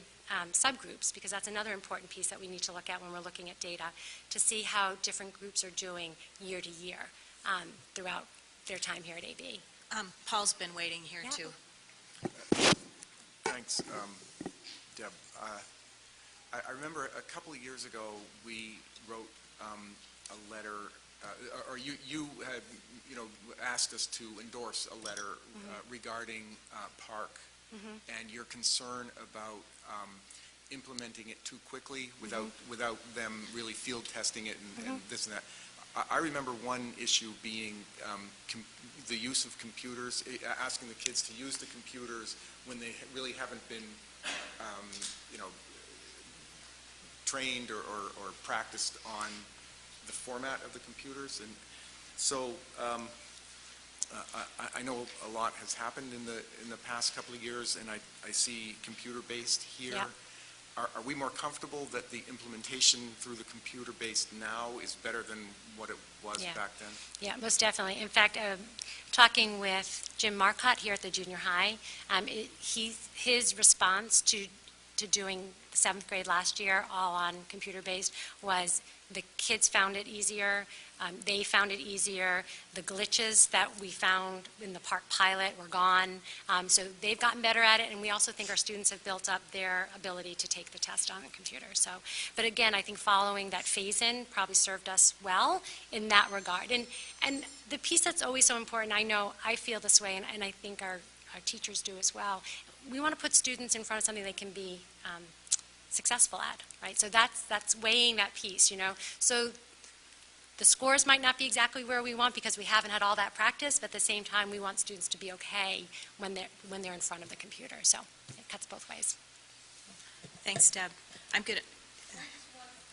M: subgroups, because that's another important piece that we need to look at when we're looking at data, to see how different groups are doing year to year throughout their time here at AB.
A: Paul's been waiting here,
M: Yeah.
A: too.
B: Thanks, Deb. I remember a couple of years ago, we wrote a letter, or you had, asked us to endorse a letter regarding Park and your concern about implementing it too quickly without them really field testing it and this and that. I remember one issue being the use of computers, asking the kids to use the computers when they really haven't been, trained or practiced on the format of the computers. And so I know a lot has happened in the past couple of years, and I see computer-based here.
M: Yeah.
B: Are we more comfortable that the implementation through the computer-based now is better than what it was
M: Yeah.
B: back then?
M: Yeah, most definitely. In fact, talking with Jim Marcotte here at the junior high, his response to doing the seventh grade last year, all on computer-based, was the kids found it easier. They found it easier. The glitches that we found in the Park pilot were gone. So they've gotten better at it, and we also think our students have built up their ability to take the test on a computer. So, but again, I think following that phase-in probably served us well in that regard. And the piece that's always so important, I know I feel this way, and I think our teachers do as well, we want to put students in front of something they can be successful at, right? So that's weighing that piece, So the scores might not be exactly where we want because we haven't had all that practice, but at the same time, we want students to be okay when they're in front of the computer. So it cuts both ways.
A: Thanks, Deb. I'm good.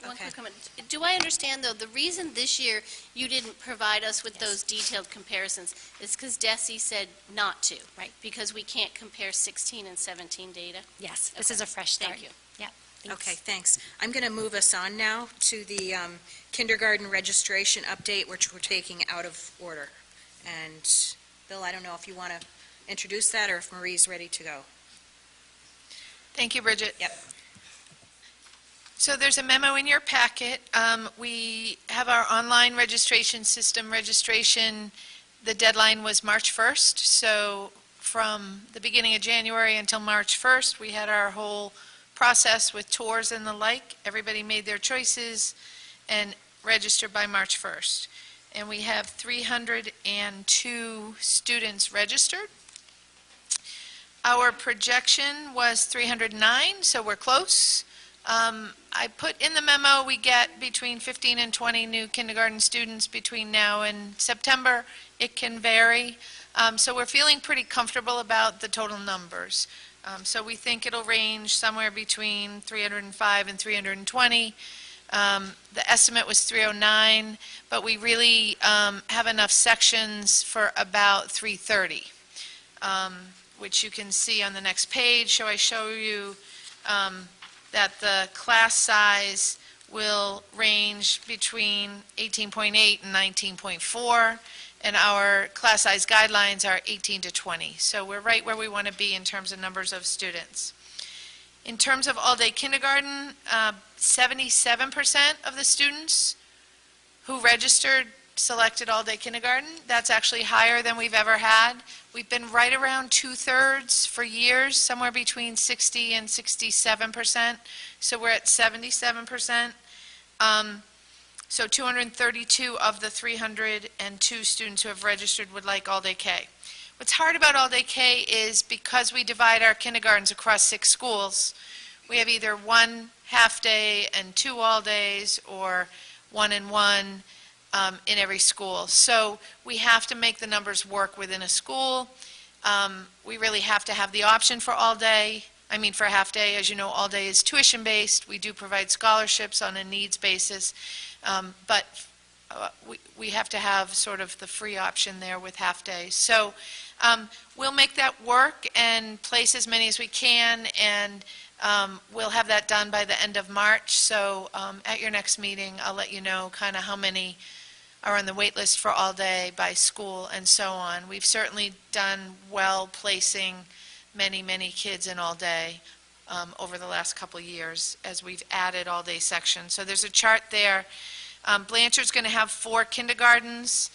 C: One
A: Okay.
C: quick comment. Do I understand, though, the reason this year you didn't provide us with those detailed comparisons is because DESE said not to?
M: Right.
C: Because we can't compare 16 and 17 data?
M: Yes, this is a fresh start.
C: Thank you.
M: Yeah. Thanks.
A: Okay, thanks. I'm going to move us on now to the kindergarten registration update, which we're taking out of order. And Bill, I don't know if you want to introduce that or if Marie's ready to go.
N: Thank you, Bridget.
A: Yep.
N: So there's a memo in your packet. We have our online registration system registration. The deadline was March 1st. So from the beginning of January until March 1st, we had our whole process with tours and the like. Everybody made their choices and registered by March 1st. And we have 302 students registered. Our projection was 309, so we're close. I put in the memo, we get between 15 and 20 new kindergarten students between now and September. It can vary. So we're feeling pretty comfortable about the total numbers. So we think it'll range somewhere between 305 and 320. The estimate was 309, but we really have enough sections for about 330, which you can see on the next page. So I show you that the class size will range between 18.8 and 19.4, and our class size guidelines are 18 to 20. So we're right where we want to be in terms of numbers of students. In terms of all-day kindergarten, 77% of the students who registered selected all-day kindergarten. That's actually higher than we've ever had. We've been right around 2/3 for years, somewhere between 60 and 67%. So we're at 77%. So 232 of the 302 students who have registered would like all-day K. What's hard about all-day K is because we divide our kindergartens across 6 schools, we have either 1 half-day and 2 all-days, or 1 and 1 in every school. So we have to make the numbers work within a school. We really have to have the option for all-day. For half-day. As you know, all-day is tuition-based. We do provide scholarships on a needs basis, but we have to have sort of the free option there with half-day. So we'll make that work and place as many as we can, and we'll have that done by the end of March. So at your next meeting, I'll let you know kind of how many are on the wait list for all-day by school and so on. We've certainly done well placing many kids in all-day over the last couple of years as we've added all-day sections. So there's a chart there. Blanchard's going to have 4 kindergartens.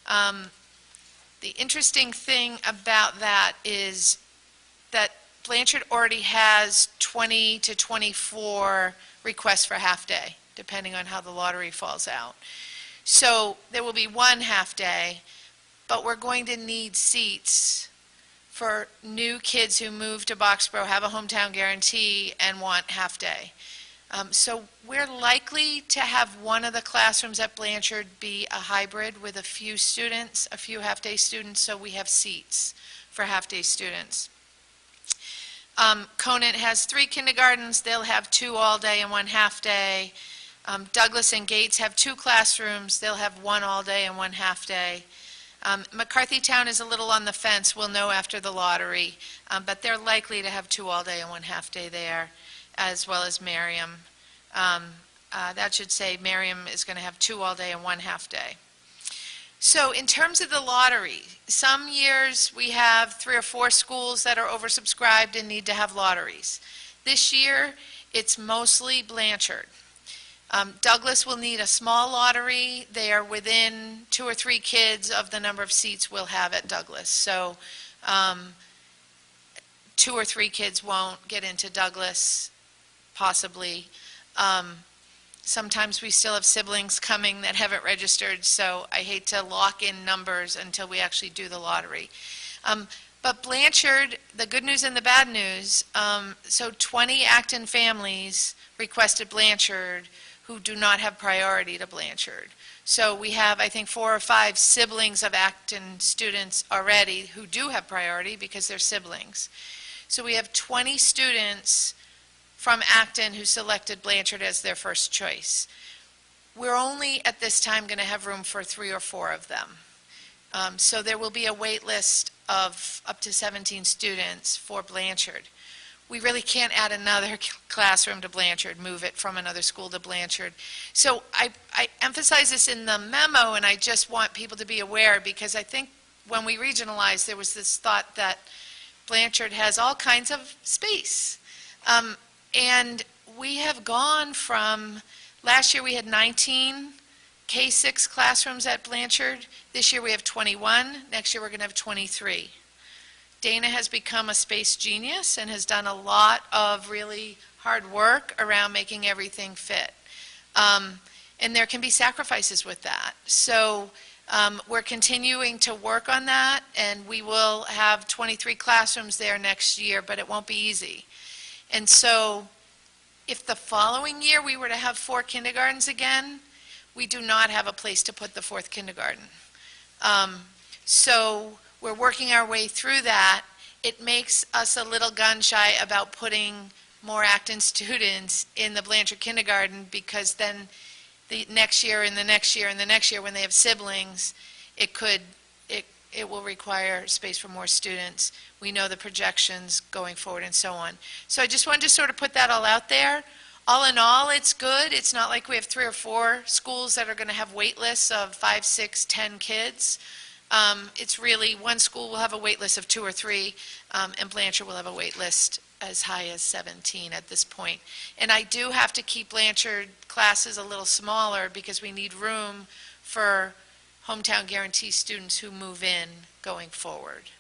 N: The interesting thing about that is that Blanchard already has 20 to 24 requests for half-day, depending on how the lottery falls out. So there will be 1 half-day, but we're going to need seats for new kids who move to Boxborough, have a hometown guarantee, and want half-day. So we're likely to have one of the classrooms at Blanchard be a hybrid with a few students, a few half-day students, so we have seats for half-day students. Conant has 3 kindergartens. They'll have 2 all-day and 1 half-day. Douglas and Gates have 2 classrooms. They'll have 1 all-day and 1 half-day. McCarthytown is a little on the fence. We'll know after the lottery, but they're likely to have 2 all-day and 1 half-day there, as well as Merriam. That should say Merriam is going to have 2 all-day and 1 half-day. So in terms of the lottery, some years we have 3 or 4 schools that are oversubscribed and need to have lotteries. This year, it's mostly Blanchard. Douglas will need a small lottery. They are within 2 or 3 kids of the number of seats we'll have at Douglas. So 2 or 3 kids won't get into Douglas, possibly. Sometimes we still have siblings coming that haven't registered, so I hate to lock in numbers until we actually do the lottery. But Blanchard, the good news and the bad news, so 20 Acton families requested Blanchard who do not have priority to Blanchard. So we have, I think, 4 or 5 siblings of Acton students already who do have priority because they're siblings. So we have 20 students from Acton who selected Blanchard as their first choice. We're only at this time going to have room for 3 or 4 of them. So there will be a wait list of up to 17 students for Blanchard. We really can't add another classroom to Blanchard, move it from another school to Blanchard. So I emphasize this in the memo, and I just want people to be aware, because I think when we regionalized, there was this thought that Blanchard has all kinds of space. And we have gone from, last year we had 19 K-6 classrooms at Blanchard. This year we have 21. Next year we're going to have 23. Dana has become a space genius and has done a lot of really hard work around making everything fit. And there can be sacrifices with that. So we're continuing to work on that, and we will have 23 classrooms there next year, but it won't be easy. And so if the following year we were to have 4 kindergartens again, we do not have a place to put the 4th kindergarten. So we're working our way through that. It makes us a little gun-shy about putting more Acton students in the Blanchard kindergarten, because then the next year and the next year and the next year, when they have siblings, it will require space for more students. We know the projections going forward and so on. So I just wanted to sort of put that all out there. All in all, it's good. It's not like we have 3 or 4 schools that are going to have wait lists of 5, 6, 10 kids. It's really, one school will have a wait list of 2 or 3, and Blanchard will have a wait list as high as 17 at this point. And I do have to keep Blanchard classes a little smaller because we need room for hometown guarantee students who move in going forward.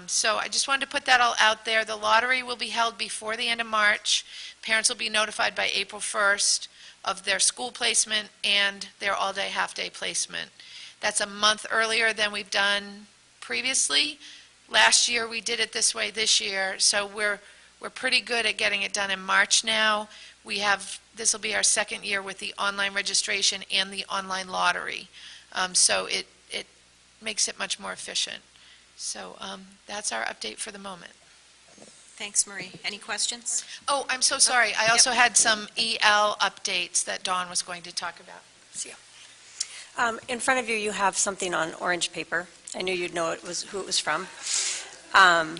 N: So I just wanted to put that all out there. The lottery will be held before the end of March. Parents will be notified by April 1st. of their school placement and their all-day, half-day placement. That's a month earlier than we've done previously. Last year, we did it this way this year, so we're pretty good at getting it done in March now. This will be our second year with the online registration and the online lottery. So it makes it much more efficient. So that's our update for the moment.
A: Thanks, Marie. Any questions?
N: Oh, I'm so sorry. I also had some EL updates that Dawn was going to talk about.
O: In front of you, you have something on orange paper. I knew you'd know who it was from. I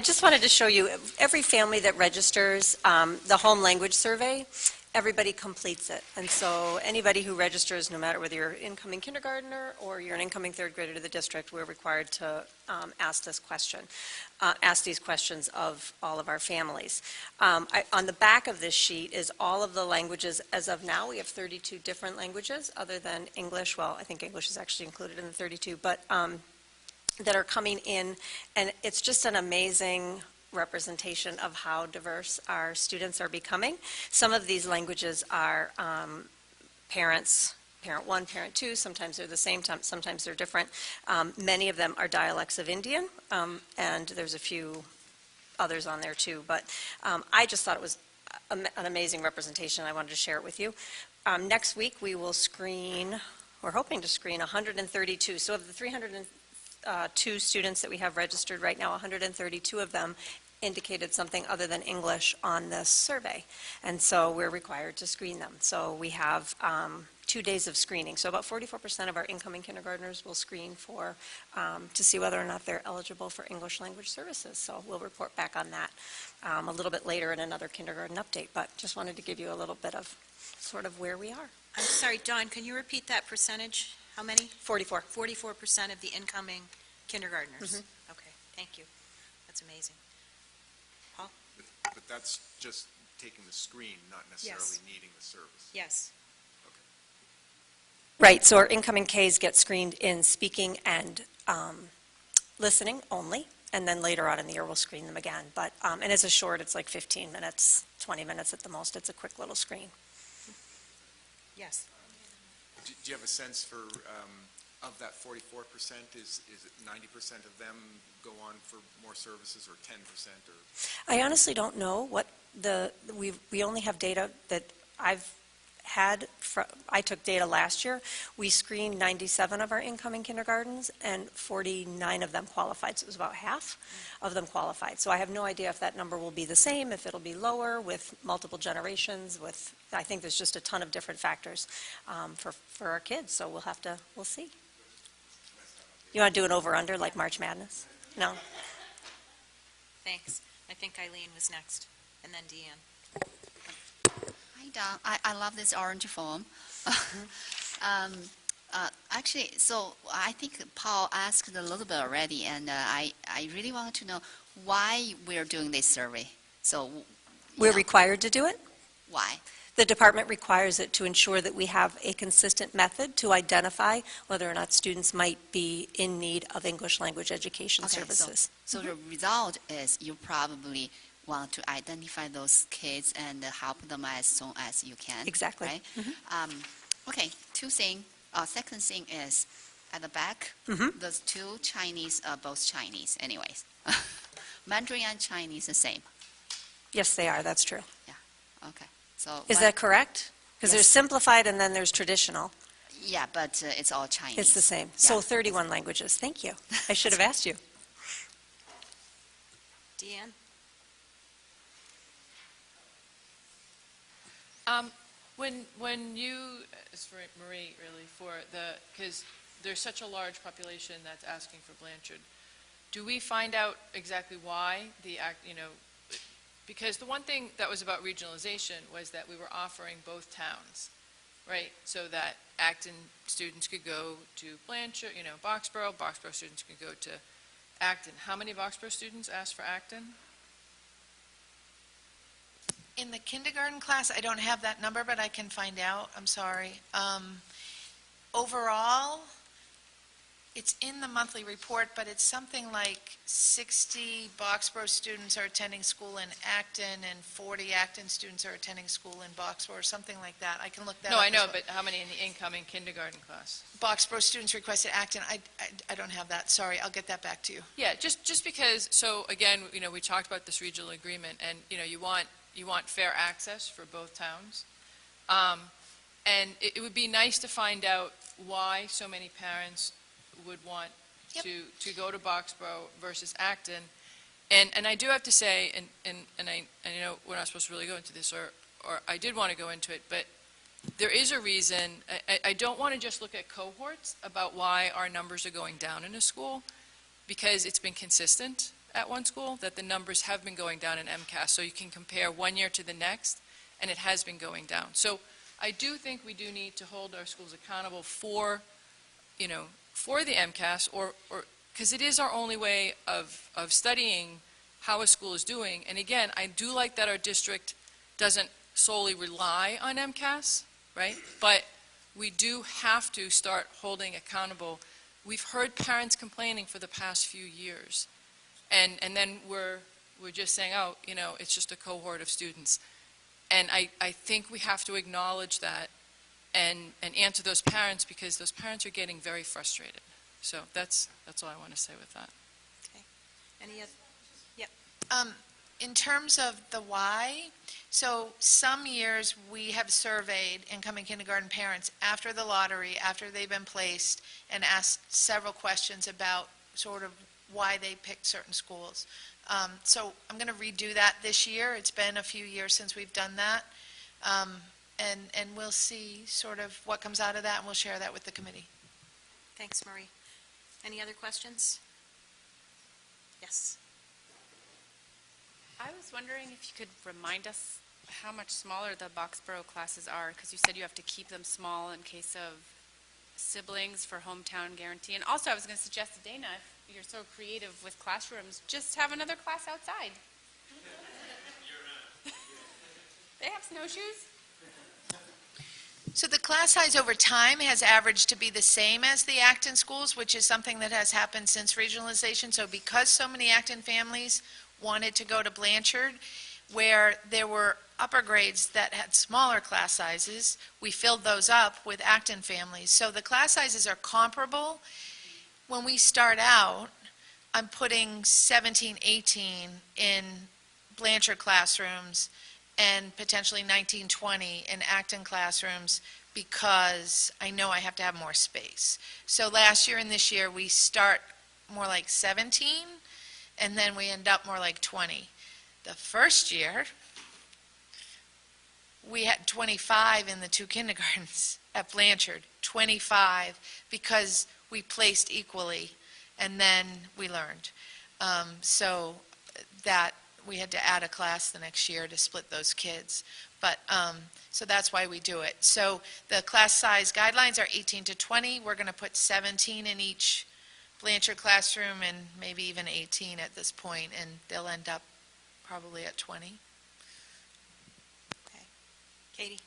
O: just wanted to show you, every family that registers the home language survey, everybody completes it. And so anybody who registers, no matter whether you're an incoming kindergartner or you're an incoming third grader to the district, we're required to ask these questions of all of our families. On the back of this sheet is all of the languages as of now. We have 32 different languages other than English. Well, I think English is actually included in the 32, but that are coming in, and it's just an amazing representation of how diverse our students are becoming. Some of these languages are parents, parent one, parent two, sometimes they're the same, sometimes they're different. Many of them are dialects of Indian, and there's a few others on there too, but I just thought it was an amazing representation. I wanted to share it with you. Next week we will screen, we're hoping to screen 132. So of the 302 students that we have registered right now, 132 of them indicated something other than English on this survey. And so we're required to screen them. So we have 2 days of screening. So about 44% of our incoming kindergartners will screen for, to see whether or not they're eligible for English language services. So we'll report back on that a little bit later in another kindergarten update. But just wanted to give you a little bit of sort of where we are.
A: I'm sorry, Dawn, can you repeat that percentage? How many?
O: 44.
A: 44% of the incoming kindergartners.
O: Mhm.
A: Okay, thank you. That's amazing. Paul?
B: But that's just taking the screen, not necessarily needing the service.
A: Yes.
O: Right, so our incoming Ks get screened in speaking and listening only, and then later on in the year we'll screen them again. But and it's a short, it's like 15 minutes, 20 minutes at the most. It's a quick little screen.
A: Yes.
B: Do you have a sense for, of that 44%, is it 90% of them go on for more services, or 10%? Or?
O: I honestly don't know what we only have data that I've had, I took data last year. We screened 97 of our incoming kindergartens, and 49 of them qualified, so it was about half of them qualified. So I have no idea if that number will be the same, if it'll be lower with multiple generations, I think there's just a ton of different factors for our kids, so we'll see. You want to do an over-under like March Madness? No?
A: Thanks. I think Eileen was next, and then Deanne.
I: Hi, Dawn. I love this orange form. Actually, so I think Paul asked a little bit already, and I really wanted to know why we're doing this survey. So
O: We're required to do it?
I: why?
O: The department requires it to ensure that we have a consistent method to identify whether or not students might be in need of English language education services.
I: So the result is you probably want to identify those kids and help them as soon as you can.
O: Exactly.
I: Right? Okay, two things. Second thing is at the back, those two Chinese are both Chinese anyways. Mandarin and Chinese the same.
O: Yes, they are. That's true.
I: Okay. So
O: Is that correct? Because there's simplified and then there's traditional.
I: Yeah, but it's all Chinese.
O: It's the same. So 31 languages. Thank you. I should have asked you.
A: Deanne?
D: When you, it's for Marie really, because there's such a large population that's asking for Blanchard, do we find out exactly why because the one thing that was about regionalization was that we were offering both towns, right? So that Acton students could go to Blanchard, Boxborough students could go to Acton. How many Boxborough students asked for Acton?
N: In the kindergarten class, I don't have that number, but I can find out. I'm sorry. Overall, It's in the monthly report, but it's something like 60 Boxborough students are attending school in Acton, and 40 Acton students are attending school in Boxborough, or something like that. I can look that up.
D: No, I
N: as
D: know,
N: well.
D: but how many in the incoming kindergarten class?
N: Boxborough students requested Acton. I don't have that. Sorry, I'll get that back to you.
D: Yeah, just because, so again, we talked about this regional agreement, and, you want fair access for both towns. And it would be nice to find out why so many parents would want
N: Yep.
D: to go to Boxborough versus Acton. And I do have to say, and I know we're not supposed to really go into this, or I did want to go into it, but there is a reason. I don't want to just look at cohorts about why our numbers are going down in a school, because it's been consistent at one school that the numbers have been going down in MCAS. So you can compare one year to the next, and it has been going down. So I do think we do need to hold our schools accountable for the MCAS, or because it is our only way of studying how a school is doing. And again, I do like that our district doesn't solely rely on MCAS, right? But we do have to start holding accountable. We've heard parents complaining for the past few years, and then we're just saying, oh, it's just a cohort of students. And I think we have to acknowledge that and answer those parents, because those parents are getting very frustrated. So that's all I want to say with that.
A: Okay. Any other? Yep.
N: In terms of the why, so some years we have surveyed incoming kindergarten parents after the lottery, after they've been placed, and asked several questions about sort of why they picked certain schools. So I'm going to redo that this year. It's been a few years since we've done that. And we'll see sort of what comes out of that, and we'll share that with the committee.
A: Thanks, Marie. Any other questions? Yes.
P: I was wondering if you could remind us how much smaller the Boxborough classes are, because you said you have to keep them small in case of siblings for hometown guarantee. And also, I was going to suggest to Dana, if you're so creative with classrooms, just have another class outside. They have snowshoes.
N: So the class size over time has averaged to be the same as the Acton schools, which is something that has happened since regionalization. So because so many Acton families wanted to go to Blanchard, where there were upper grades that had smaller class sizes, we filled those up with Acton families. So the class sizes are comparable. When we start out, I'm putting 17, 18 in Blanchard classrooms and potentially 19, 20 in Acton classrooms, because I know I have to have more space. So last year and this year, we start more like 17, and then we end up more like 20. The first year, we had 25 in the two kindergartens at Blanchard, 25, because we placed equally, and then we learned. So that we had to add a class the next year to split those kids. But, so that's why we do it. So the class size guidelines are 18 to 20. We're going to put 17 in each Blanchard classroom, and maybe even 18 at this point, and they'll end up probably at 20.
A: Okay. Katie?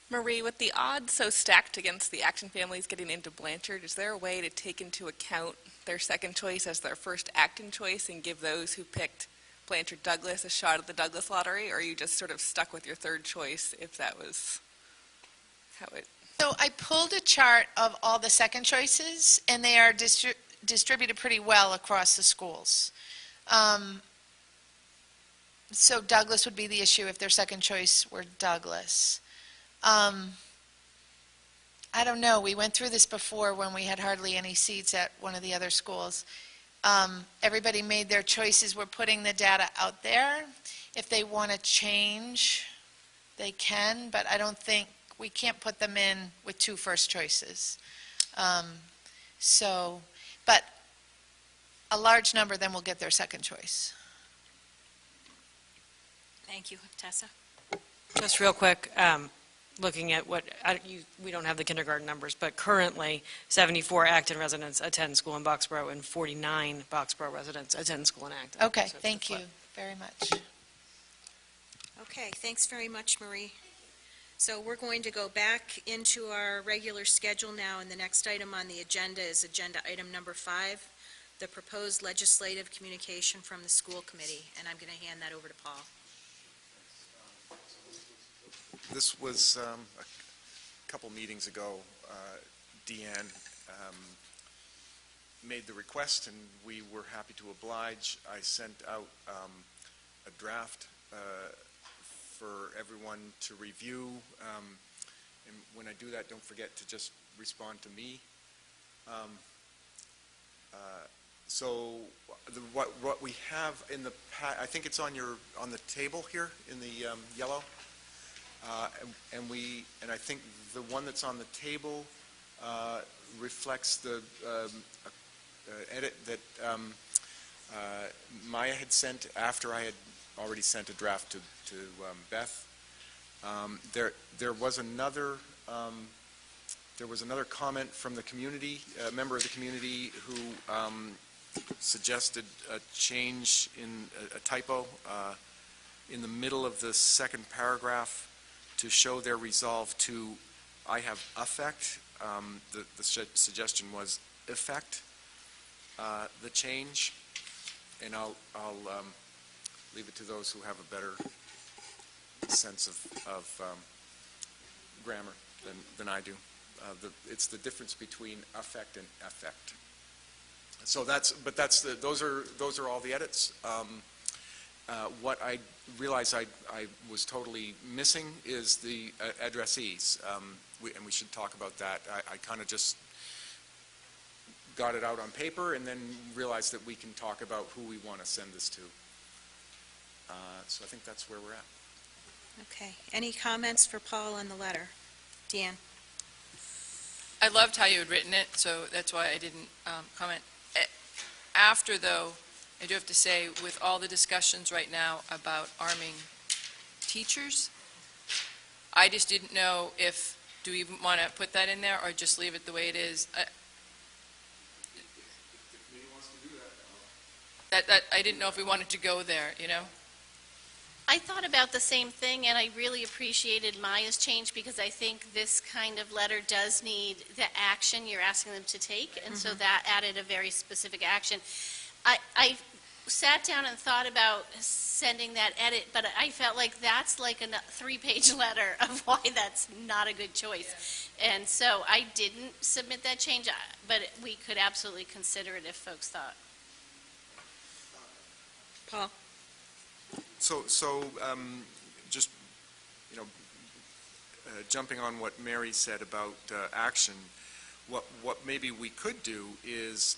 Q: Marie, with the odds so stacked against the Acton families getting into Blanchard, is there a way to take into account their second choice as their first Acton choice and give those who picked Blanchard Douglas a shot at the Douglas lottery, or are you just sort of stuck with your third choice if that was how it...
N: So I pulled a chart of all the second choices, and they are distributed pretty well across the schools. So Douglas would be the issue if their second choice were Douglas. I don't know. We went through this before when we had hardly any seats at one of the other schools. Everybody made their choices. We're putting the data out there. If they want to change, they can, but I don't think, we can't put them in with two first choices. But a large number then will get their second choice.
A: Thank you. Tessa?
K: Just real quick, looking at what, we don't have the kindergarten numbers, but currently 74 Acton residents attend school in Boxborough and 49 Boxborough residents attend school in Acton.
N: Okay,
K: So
N: thank you very much.
A: Okay, thanks very much, Marie. So we're going to go back into our regular schedule now, and the next item on the agenda is agenda item number 5, the proposed legislative communication from the school committee, and I'm going to hand that over to Paul.
B: This was a couple meetings ago. Deanne made the request, and we were happy to oblige. I sent out a draft for everyone to review. And when I do that, don't forget to just respond to me. So what we have in the I think it's on the table here in the yellow, and I think the one that's on the table reflects the edit that Maya had sent after I had already sent a draft to Beth. There was another comment from the community, a member of the community who suggested a change in a typo in the middle of the second paragraph to show their resolve to "I have affect." The suggestion was effect the change, and I'll leave it to those who have a better sense of grammar than I do. It's the difference between affect and effect. So those are all the edits. What I realized I was totally missing is the addressees, and we should talk about that. I kind of just got it out on paper and then realized that we can talk about who we want to send this to. So I think that's where we're at.
A: Okay. Any comments for Paul on the letter? Deanne?
D: I loved how you had written it, so that's why I didn't comment. After, though, I do have to say, with all the discussions right now about arming teachers, I just didn't know if, do we even want to put that in there or just leave it the way it is? I didn't know if we wanted to go there, you know?
C: I thought about the same thing, and I really appreciated Maya's change because I think this kind of letter does need the action you're asking them to take, and so that added a very specific action. I sat down and thought about sending that edit, but I felt like that's like a 3-page letter of why that's not a good choice. Yeah. And so I didn't submit that change, but we could absolutely consider it if folks thought.
A: Paul?
B: So just, jumping on what Mary said about action, what maybe we could do is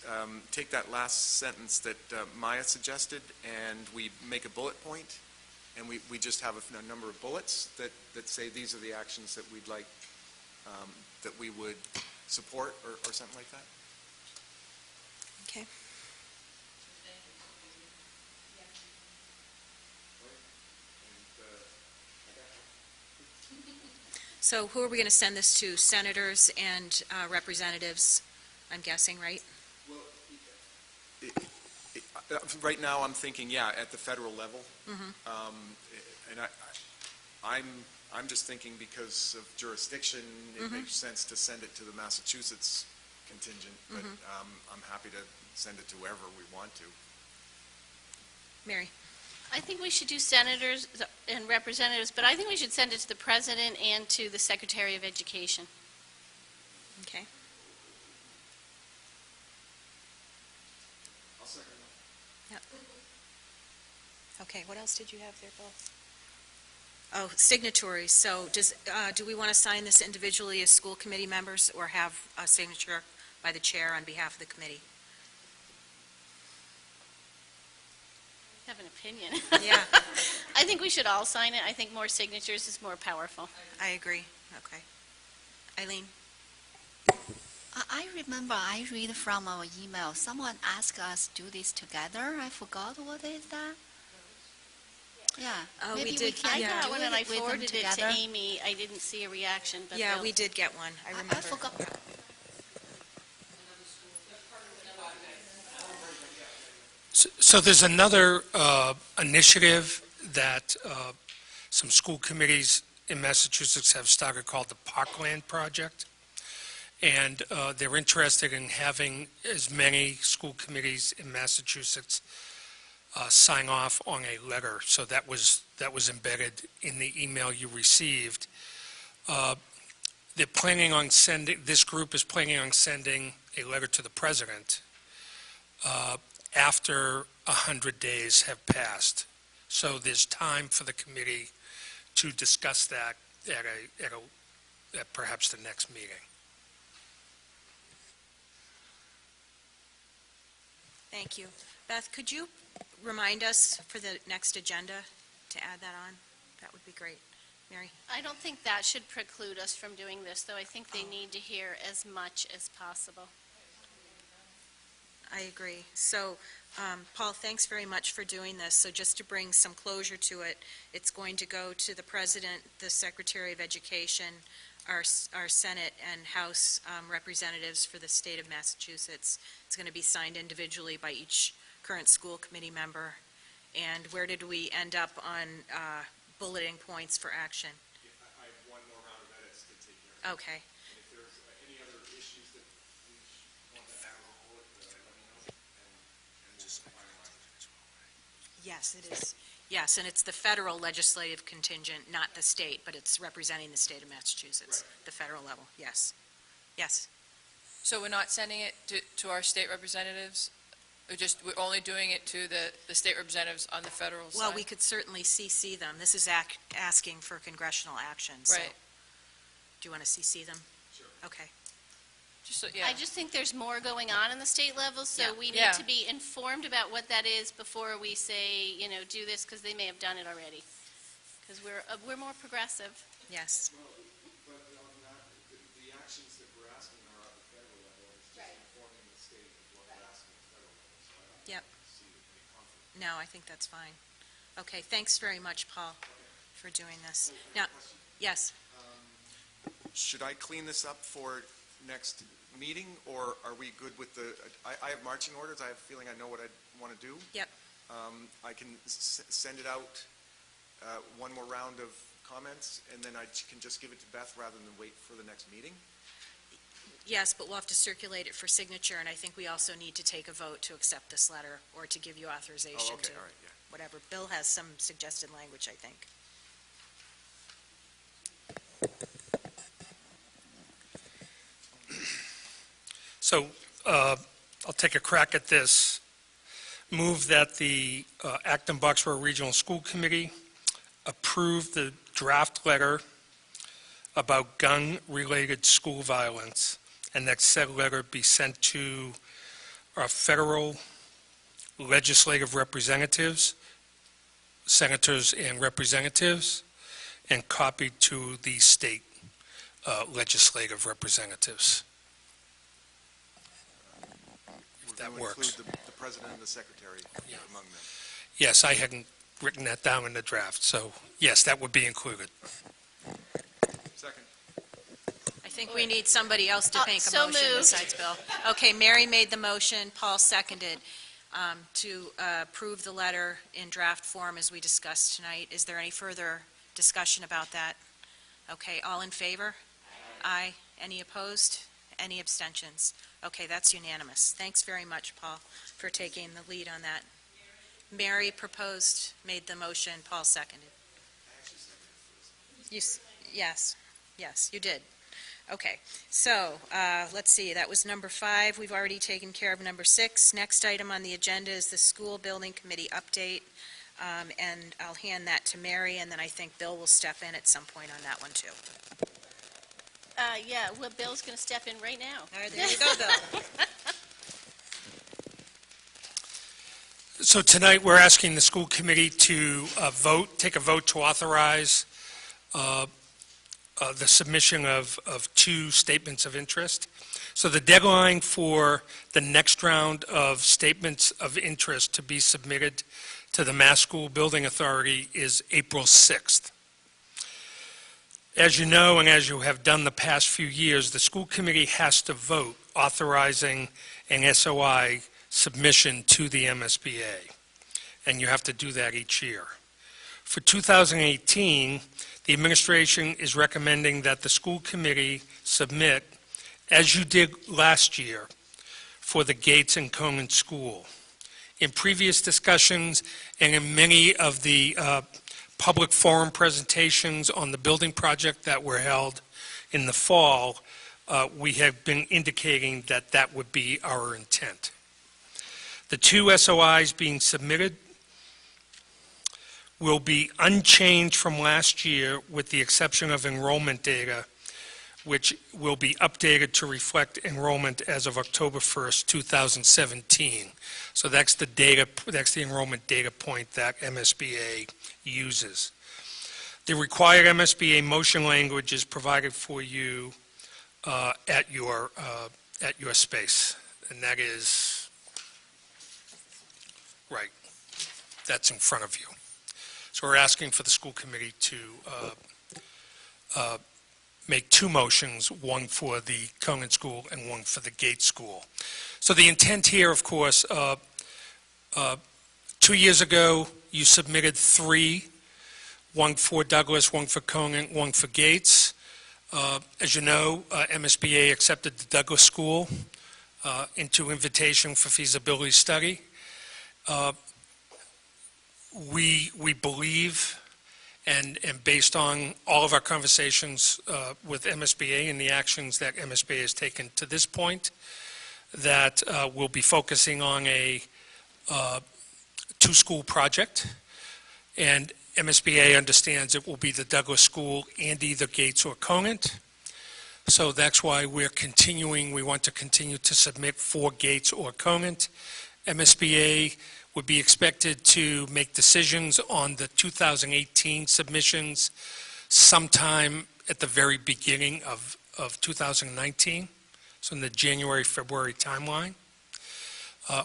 B: take that last sentence that Maya suggested, and we make a bullet point, and we just have a number of bullets that say these are the actions that we'd like, that we would support, or something like that.
A: Okay. So who are we going to send this to? Senators and representatives, I'm guessing, right?
B: Well, right now I'm thinking, at the federal level. And I'm just thinking because of jurisdiction, it makes sense to send it to the Massachusetts contingent, but I'm happy to send it to wherever we want to.
A: Mary?
C: I think we should do senators and representatives, but I think we should send it to the president and to the Secretary of Education.
A: Okay.
B: I'll second that.
A: Yep. Okay, what else did you have there, Bill? Oh, signatories. So do we want to sign this individually as school committee members or have a signature by the chair on behalf of the committee?
C: I have an opinion.
A: Yeah.
C: I think we should all sign it. I think more signatures is more powerful.
A: I agree. Okay. Eileen?
I: I remember I read from our email, someone asked us to do this together. I forgot what is that? Yeah.
A: Oh,
I: Maybe
A: we did.
C: I
I: can
C: got
I: do
C: one and I
I: with them
C: forwarded it to
I: together.
C: Amy. I didn't see a reaction, but
A: Yeah,
C: they'll-
A: we did get one. I remember.
I: I forgot.
L: So there's another initiative that some school committees in Massachusetts have started called the Parkland Project. And they're interested in having as many school committees in Massachusetts sign off on a letter. So that was embedded in the email you received. They're planning on sending, this group is planning on sending a letter to the president after 100 days have passed. So there's time for the committee to discuss that at perhaps the next meeting.
A: Thank you. Beth, could you remind us for the next agenda to add that on? That would be great. Mary?
C: I don't think that should preclude us from doing this, though. I think they need to hear as much as possible.
A: I agree. So, Paul, thanks very much for doing this. So just to bring some closure to it, it's going to go to the President, the Secretary of Education, our Senate and House representatives for the state of Massachusetts. It's going to be signed individually by each current school committee member. And where did we end up on bulleting points for action?
B: I have one more round of edits to take care of.
A: Okay.
B: And if there's any other issues that we want to add on bullet, let me know, and just finalize it.
A: Yes, it is. Yes, and it's the federal legislative contingent, not the state, but it's representing the state of Massachusetts, the federal level, yes. Yes.
D: So we're not sending it to our state representatives? We're only doing it to the state representatives on the federal side?
A: Well, we could certainly CC them. This is asking for congressional action, so.
D: Right.
A: Do you want to CC them?
B: Sure.
A: Okay.
C: I just think there's more going on in the state level, so
A: Yeah.
C: we need to be informed about what that is before we say, do this, because they may have done it already. Because we're more progressive.
A: Yes.
B: Well, but on that, the actions that we're asking are at the federal level, and it's just informing the state of what we're asking at the federal level. So I
A: Yep.
B: don't see any conflict.
A: No, I think that's fine. Okay, thanks very much, Paul, for doing this. Now, yes,
B: Should I clean this up for next meeting, or are we good with I have marching orders, I have a feeling I know what I want to do.
A: Yep.
B: I can send it out, one more round of comments, and then I can just give it to Beth rather than wait for the next meeting?
A: yes, but we'll have to circulate it for signature, and I think we also need to take a vote to accept this letter or to give you authorization
B: Oh, okay,
A: to
B: all right, yeah.
A: whatever. Bill has some suggested language, I think.
L: So I'll take a crack at this. Move that the Acton-Boxborough Regional School Committee approve the draft letter about gun-related school violence, and that said letter be sent to our federal legislative representatives, senators and representatives, and copied to the state legislative representatives. That
B: We're going to
L: works.
B: include the president and the secretary among them.
L: Yes, I hadn't written that down in the draft, so yes, that would be included.
B: Second.
A: I think we need somebody else to make a
C: So
A: motion
C: moved.
A: besides Bill. Okay, Mary made the motion, Paul seconded to approve the letter in draft form as we discussed tonight. Is there any further discussion about that? Okay, all in favor? Aye. Any opposed? Any abstentions? Okay, that's unanimous. Thanks very much, Paul, for taking the lead on that. Mary proposed, made the motion, Paul seconded. Yes, you did. Okay, so, let's see, that was number 5. We've already taken care of number 6. Next item on the agenda is the school building committee update, and I'll hand that to Mary, and then I think Bill will step in at some point on that one, too.
C: Yeah, well, Bill's going to step in right now.
A: All right, there you go, Bill.
L: So tonight, we're asking the school committee to take a vote to authorize the submission of 2 statements of interest. So the deadline for the next round of statements of interest to be submitted to the Mass School Building Authority is April 6th. As you know, and as you have done the past few years, the school committee has to vote authorizing an SOI submission to the MSBA, and you have to do that each year. For 2018, The administration is recommending that the school committee submit, as you did last year, for the Gates and Conan School. In previous discussions and in many of the public forum presentations on the building project that were held in the fall, we have been indicating that that would be our intent. The two SOIs being submitted will be unchanged from last year with the exception of enrollment data, which will be updated to reflect enrollment as of October 1st, 2017. So that's the data, that's the enrollment data point that MSBA uses. The required MSBA motion language is provided for you at your space, and that is right. That's in front of you. So we're asking for the school committee to make two motions, one for the Conan School and one for the Gates School. So the intent here, of course, 2 years ago, you submitted three, one for Douglas, one for Conan, one for Gates. As you know, MSBA accepted the Douglas School into invitation for feasibility study. We believe, and based on all of our conversations with MSBA and the actions that MSBA has taken to this point, that we'll be focusing on a two-school project, and MSBA understands it will be the Douglas School and either Gates or Conant. So that's why we're continuing, we want to continue to submit for Gates or Conant. MSBA would be expected to make decisions on the 2018 submissions sometime at the very beginning of 2019, so in the January-February timeline.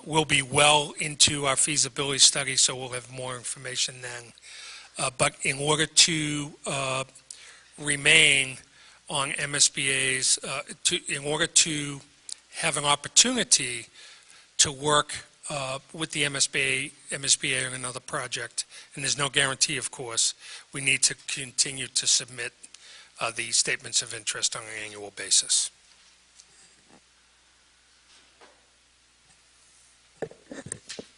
L: We'll be well into our feasibility study, so we'll have more information then. But in order to remain on MSBA's, in order to have an opportunity to work with the MSBA on another project, and there's no guarantee, of course, we need to continue to submit the statements of interest on an annual basis.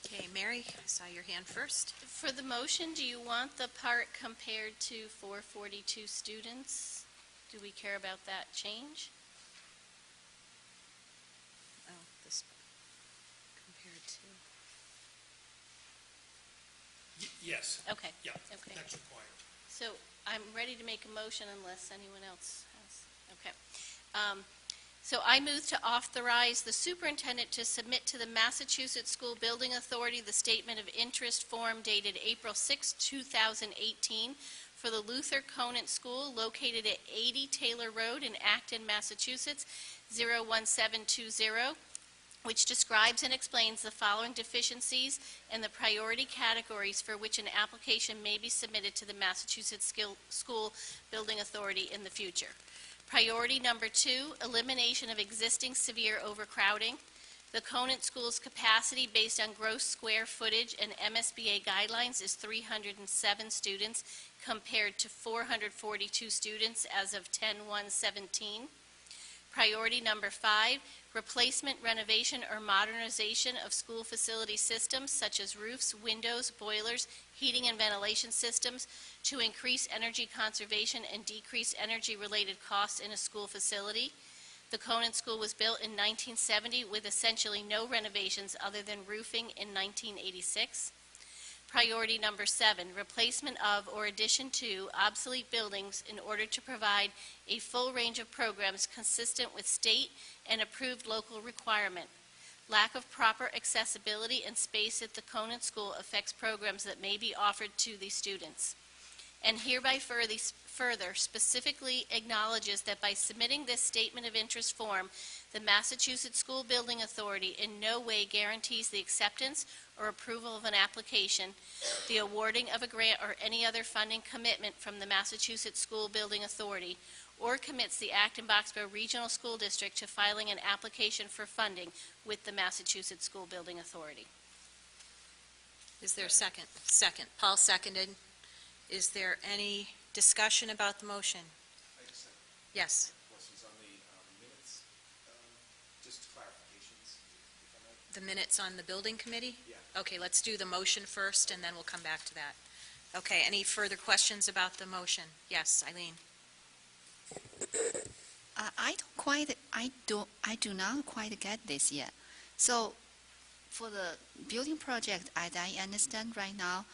A: Okay, Mary, I saw your hand first.
C: For the motion, do you want the part compared to 442 students? Do we care about that change?
A: Oh, this compared to.
L: Yes.
C: Okay.
L: Yeah,
C: Okay.
L: that's required.
C: So I'm ready to make a motion unless anyone else has. Okay. So I move to authorize the superintendent to submit to the Massachusetts School Building Authority the statement of interest form dated April 6, 2018 for the Luther Conant School located at 80 Taylor Road in Acton, Massachusetts, 01720, which describes and explains the following deficiencies and the priority categories for which an application may be submitted to the Massachusetts School Building Authority in the future. Priority number 2, elimination of existing severe overcrowding. The Conant School's capacity based on gross square footage and MSBA guidelines is 307 students compared to 442 students as of 10/1/17. Priority number 5, replacement, renovation, or modernization of school facility systems such as roofs, windows, boilers, heating and ventilation systems to increase energy conservation and decrease energy-related costs in a school facility. The Conant School was built in 1970 with essentially no renovations other than roofing in 1986. Priority number 7, replacement of or addition to obsolete buildings in order to provide a full range of programs consistent with state and approved local requirement. Lack of proper accessibility and space at the Conant School affects programs that may be offered to these students. And hereby further specifically acknowledges that by submitting this statement of interest form, the Massachusetts School Building Authority in no way guarantees the acceptance or approval of an application, the awarding of a grant or any other funding commitment from the Massachusetts School Building Authority, or commits the Acton-Boxborough Regional School District to filing an application for funding with the Massachusetts School Building Authority.
A: Is there a second? Second. Paul seconded. Is there any Discussion about the motion? Yes.
B: Questions on the minutes, just clarifications, if I might?
A: The minutes on the building committee?
B: Yeah.
A: Okay, let's do the motion first, and then we'll come back to that. Okay, any further questions about the motion? Yes, Eileen?
I: I do not quite get this yet. So, for the building project, as I understand right now,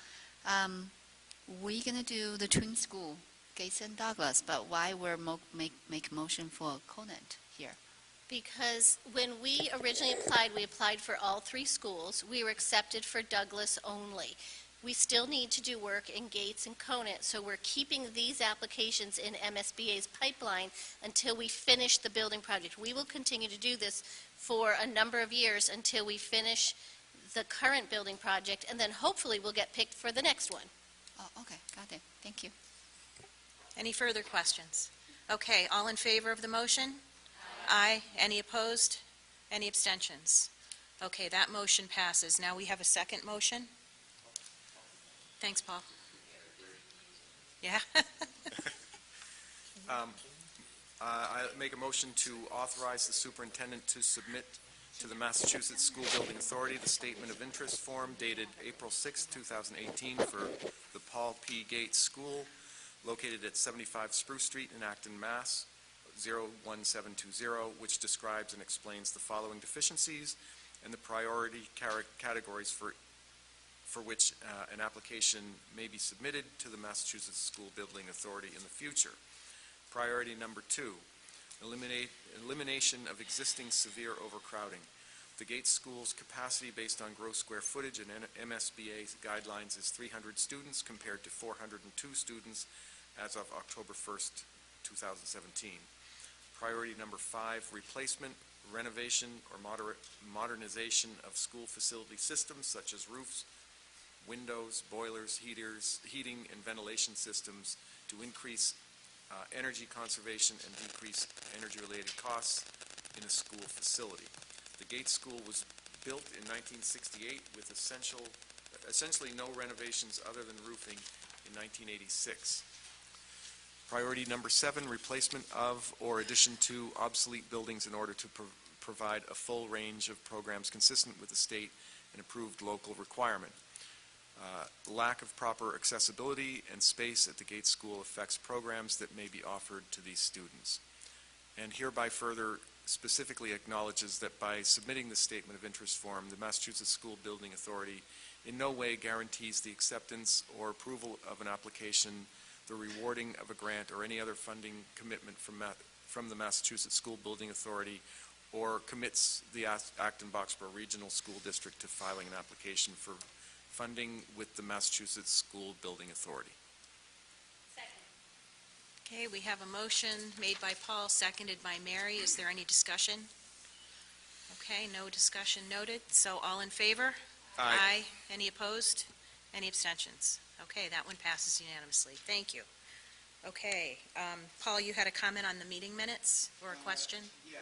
I: we're gonna do the twin school, Gates and Douglas, but why we're make motion for Conant here?
C: Because when we originally applied, we applied for all three schools. We were accepted for Douglas only. We still need to do work in Gates and Conant, so we're keeping these applications in MSBA's pipeline until we finish the building project. We will continue to do this for a number of years until we finish the current building project, and then hopefully we'll get picked for the next one.
I: Oh, okay, got it. Thank you.
A: Any further questions? Okay, all in favor of the motion? Aye. Any opposed? Any abstentions? Okay, that motion passes. Now we have a second motion. Thanks, Paul. Yeah?
B: I make a motion to authorize the superintendent to submit to the Massachusetts School Building Authority the statement of interest form dated April 6, 2018 for the Paul P. Gates School located at 75 Spruce Street in Acton, Mass. 01720, which describes and explains the following deficiencies and the priority categories for which an application may be submitted to the Massachusetts School Building Authority in the future. Priority number 2, elimination of existing severe overcrowding. The Gates School's capacity based on gross square footage and MSBA guidelines is 300 students compared to 402 students as of October 1st, 2017. Priority number 5, replacement, renovation, or modernization of school facility systems such as roofs, windows, boilers, heating, and ventilation systems to increase energy conservation and decrease energy-related costs in a school facility. The Gates School was built in 1968 with essentially no renovations other than roofing in 1986. Priority number 7, replacement of or addition to obsolete buildings in order to provide a full range of programs consistent with the state and approved local requirement. Lack of proper accessibility and space at the Gates School affects programs that may be offered to these students. And hereby further specifically acknowledges that by submitting the statement of interest form, the Massachusetts School Building Authority in no way guarantees the acceptance or approval of an application, the rewarding of a grant, or any other funding commitment from the Massachusetts School Building Authority, or commits the Acton-Boxborough Regional School District to filing an application for funding with the Massachusetts School Building Authority.
A: Okay, we have a motion made by Paul, seconded by Mary. Is there any discussion? Okay, no discussion noted. So all in favor?
B: Aye.
A: Any opposed? Any abstentions? Okay, that one passes unanimously. Thank you. Okay, Paul, you had a comment on the meeting minutes or a question?
B: Yeah,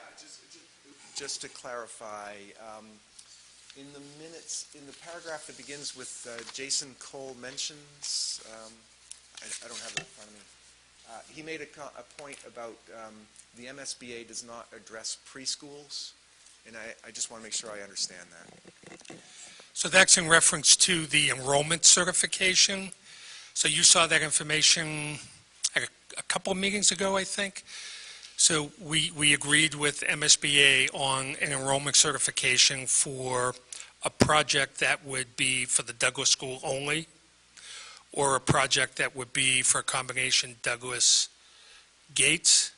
B: just to clarify, in the minutes, in the paragraph that begins with Jason Cole mentions, I don't have it in front of me, he made a point about the MSBA does not address preschools, and I just want to make sure I understand that.
L: So that's in reference to the enrollment certification. So you saw that information a couple of meetings ago, I think. So we agreed with MSBA on an enrollment certification for a project that would be for the Douglas School only, or a project that would be for a combination Douglas-Gates,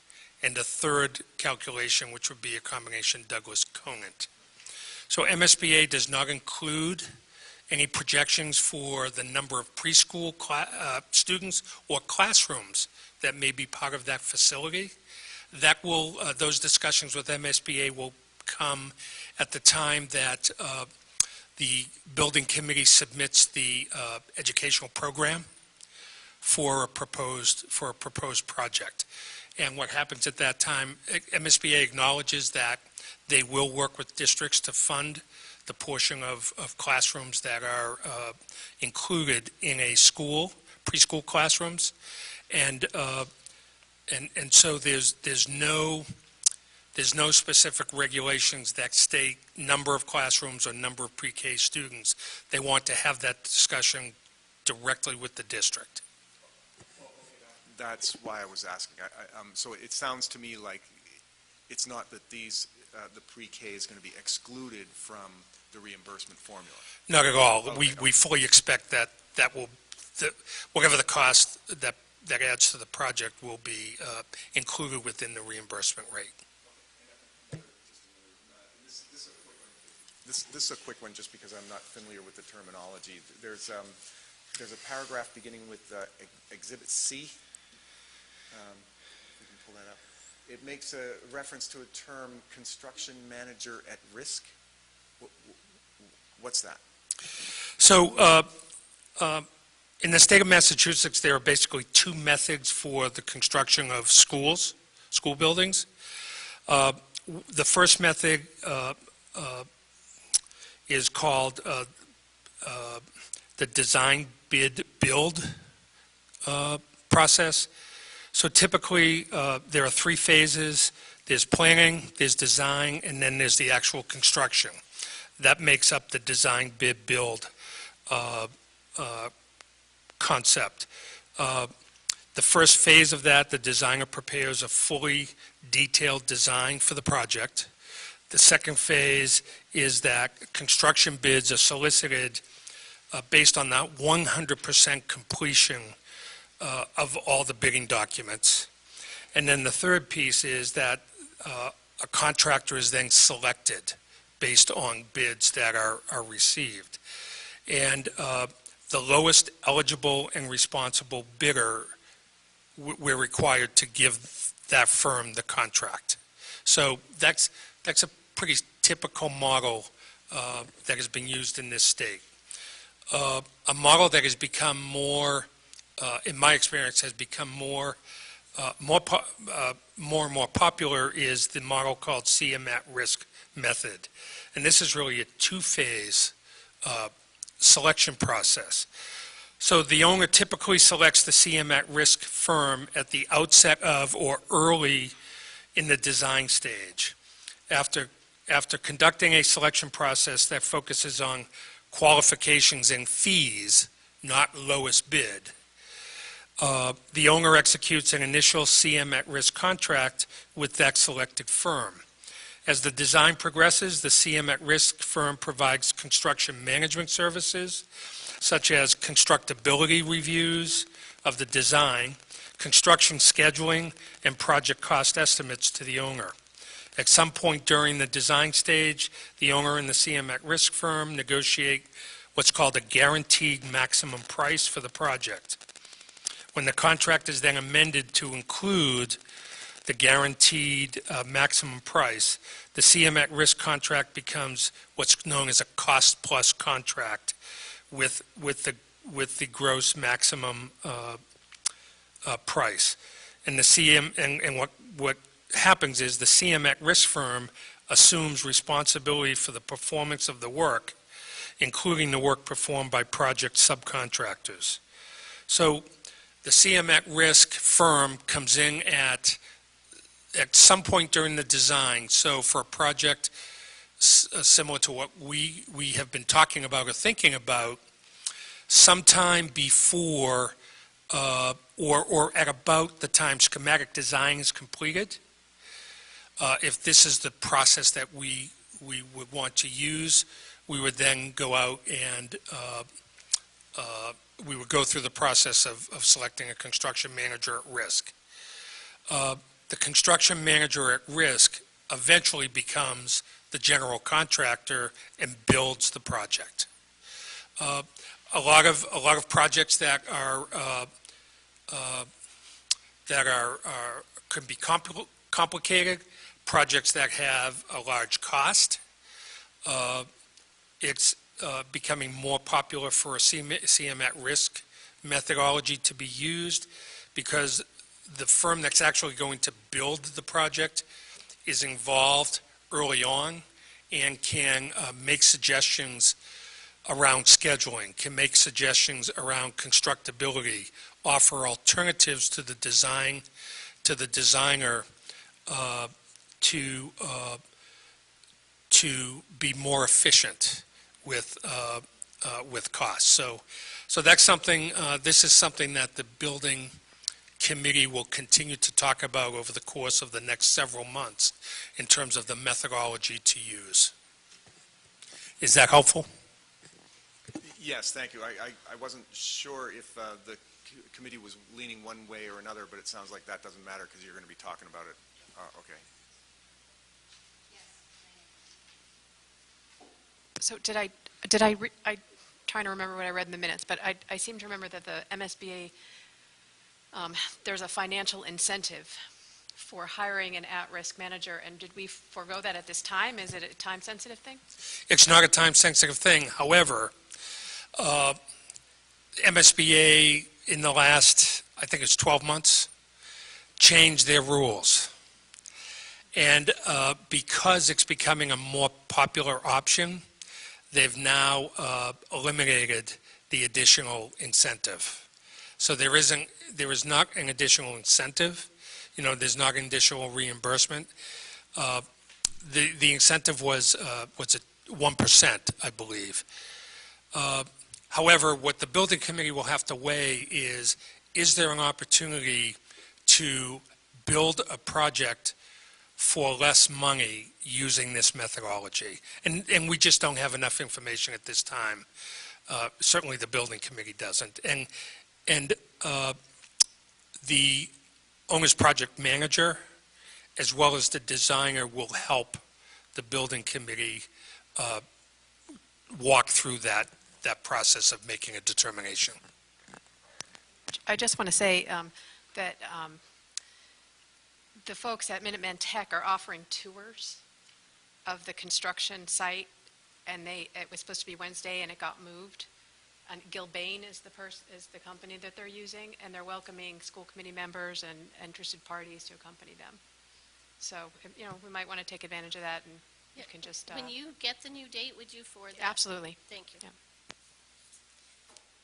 L: and a third calculation, which would be a combination Douglas-Conant. So MSBA does not include any projections for the number of preschool students or classrooms that may be part of that facility. That will, those discussions with MSBA will come at the time that the building committee submits the educational program for a proposed project. And what happens at that time, MSBA acknowledges that they will work with districts to fund the portion of classrooms that are included in a school, preschool classrooms, And so there's no specific regulations that state number of classrooms or number of pre-K students. They want to have that discussion directly with the district.
B: That's why I was asking. So it sounds to me like it's not that the pre-K is going to be excluded from the reimbursement formula.
L: Not at all.
B: Okay.
L: We fully expect that whatever the cost that adds to the project will be included within the reimbursement rate.
B: This is a quick one, just because I'm not familiar with the terminology. There's a paragraph beginning with Exhibit C. If we can pull that up. It makes a reference to a term, construction manager at risk. What's that?
L: So in the state of Massachusetts, there are basically two methods for the construction of school buildings. The first method is called the design bid build process. So typically there are three phases. There's planning, there's design, and then there's the actual construction. That makes up the design bid build concept. The first phase of that, the designer prepares a fully detailed design for the project. The second phase is that construction bids are solicited based on that 100% completion of all the bidding documents. And then the third piece is that a contractor is then selected based on bids that are received. And the lowest eligible and responsible bidder, we're required to give that firm the contract. So that's a pretty typical model that has been used in this state. A model that has become more, in my experience, has become more and more popular is the model called CM at risk method. And this is really a two-phase selection process. So the owner typically selects the CM at risk firm at the outset of or early in the design stage. After conducting a selection process that focuses on qualifications and fees, not lowest bid, the owner executes an initial CM at risk contract with that selected firm. As the design progresses, the CM at risk firm provides construction management services, such as constructability reviews of the design, construction scheduling, and project cost estimates to the owner. At some point during the design stage, the owner and the CM at risk firm negotiate what's called a guaranteed maximum price for the project. When the contract is then amended to include the guaranteed maximum price, the CM at risk contract becomes what's known as a cost plus contract with the gross maximum price. And the CM and what happens is the CM at risk firm assumes responsibility for the performance of the work, including the work performed by project subcontractors. So the CM at risk firm comes in at some point during the design. So for a project similar to what we have been talking about or thinking about, sometime before or at about the time schematic design is completed, if this is the process that we would want to use, we would then go out and we would go through the process of selecting a construction manager at risk. The construction manager at risk eventually becomes the general contractor and builds the project. A lot of projects that can be complicated, projects that have a large cost. It's becoming more popular for a CM at risk methodology to be used because the firm that's actually going to build the project is involved early on and can make suggestions around scheduling, can make suggestions around constructability offer alternatives to the designer to be more efficient with costs. So that's something, this is something that the building committee will continue to talk about over the course of the next several months in terms of the methodology to use. Is that helpful?
B: Yes, thank you. I wasn't sure if the committee was leaning one way or another, but it sounds like that doesn't matter because you're going to be talking about it. Okay.
J: So I'm trying to remember what I read in the minutes, but I seem to remember that the MSBA, there's a financial incentive for hiring an at-risk manager, and did we forego that at this time? Is it a time-sensitive thing?
L: It's not a time-sensitive thing. However, MSBA in the last, I think it's 12 months, changed their rules. And because it's becoming a more popular option, they've now eliminated the additional incentive. So there is not an additional incentive. There's not an additional reimbursement. The incentive was 1%, I believe. However, what the building committee will have to weigh is there an opportunity to build a project for less money using this methodology? And we just don't have enough information at this time. Certainly the building committee doesn't. And the owner's project manager, as well as the designer, will help the building committee walk through that process of making a determination.
J: I just want to say that the folks at Minuteman Tech are offering tours of the construction site, and it was supposed to be Wednesday, and it got moved. And Gilbane is the company that they're using, and they're welcoming school committee members and interested parties to accompany them. So, we might want to take advantage of that, and you can just...
C: When you get the new date, would you forward that?
J: Absolutely.
C: Thank you.
J: Yeah.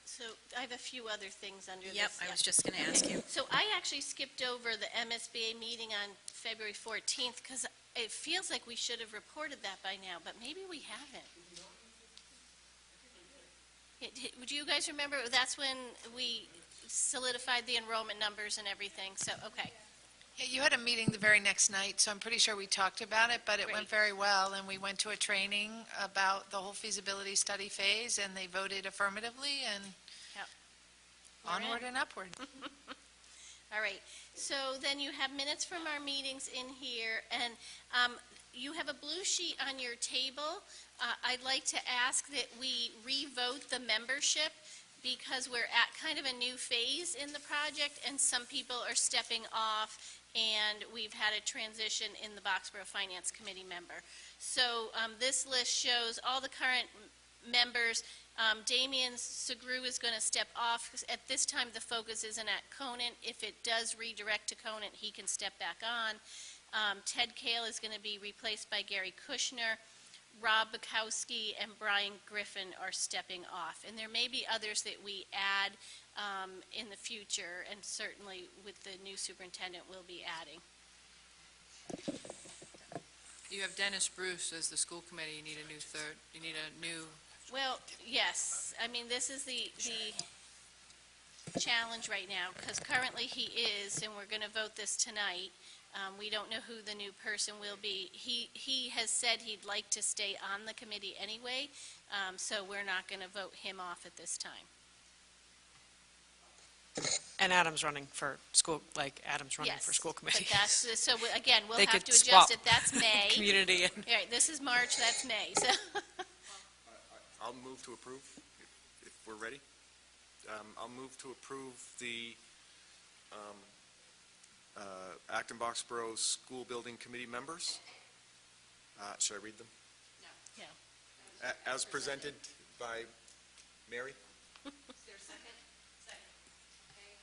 C: So I have a few other things under this.
A: Yep, I was just going to ask you.
C: So I actually skipped over the MSBA meeting on February 14th because it feels like we should have reported that by now, but maybe we haven't. Would you guys remember? That's when we solidified the enrollment numbers and everything, so, okay.
N: Yeah, you had a meeting the very next night, so I'm pretty sure we talked about it, but it went very well, and we went to a training about the whole feasibility study phase, and they voted affirmatively, and onward and upward.
C: All right, so then you have minutes from our meetings in here, and you have a blue sheet on your table. I'd like to ask that we re-vote the membership because we're at kind of a new phase in the project, and some people are stepping off, and we've had a transition in the Boxborough Finance Committee member. So this list shows all the current members. Damian Segru is going to step off. At this time, the focus isn't at Conant. If it does redirect to Conant, he can step back on. Ted Kale is going to be replaced by Gary Kushner. Rob Bukowski and Brian Griffin are stepping off. And there may be others that we add in the future, and certainly with the new superintendent we'll be adding.
D: You have Dennis Bruce as the school committee. You need a new third. You need a new...
C: Well, yes. I mean, this is the challenge right now, because currently he is, and we're going to vote this tonight. We don't know who the new person will be. He has said he'd like to stay on the committee anyway, so we're not going to vote him off at this time.
K: And Adam's running for school, Adam's running for school committee.
C: But that's, so again, we'll
K: They
C: have
K: could
C: to adjust
K: swap
C: it. That's May.
K: community and...
C: All right, this is March, that's May. So
B: I'll move to approve, if we're ready. I'll move to approve the Acton Boxborough School Building Committee members. Should I read them?
C: No.
B: As presented by Mary?
A: Is there a second? Second. Okay.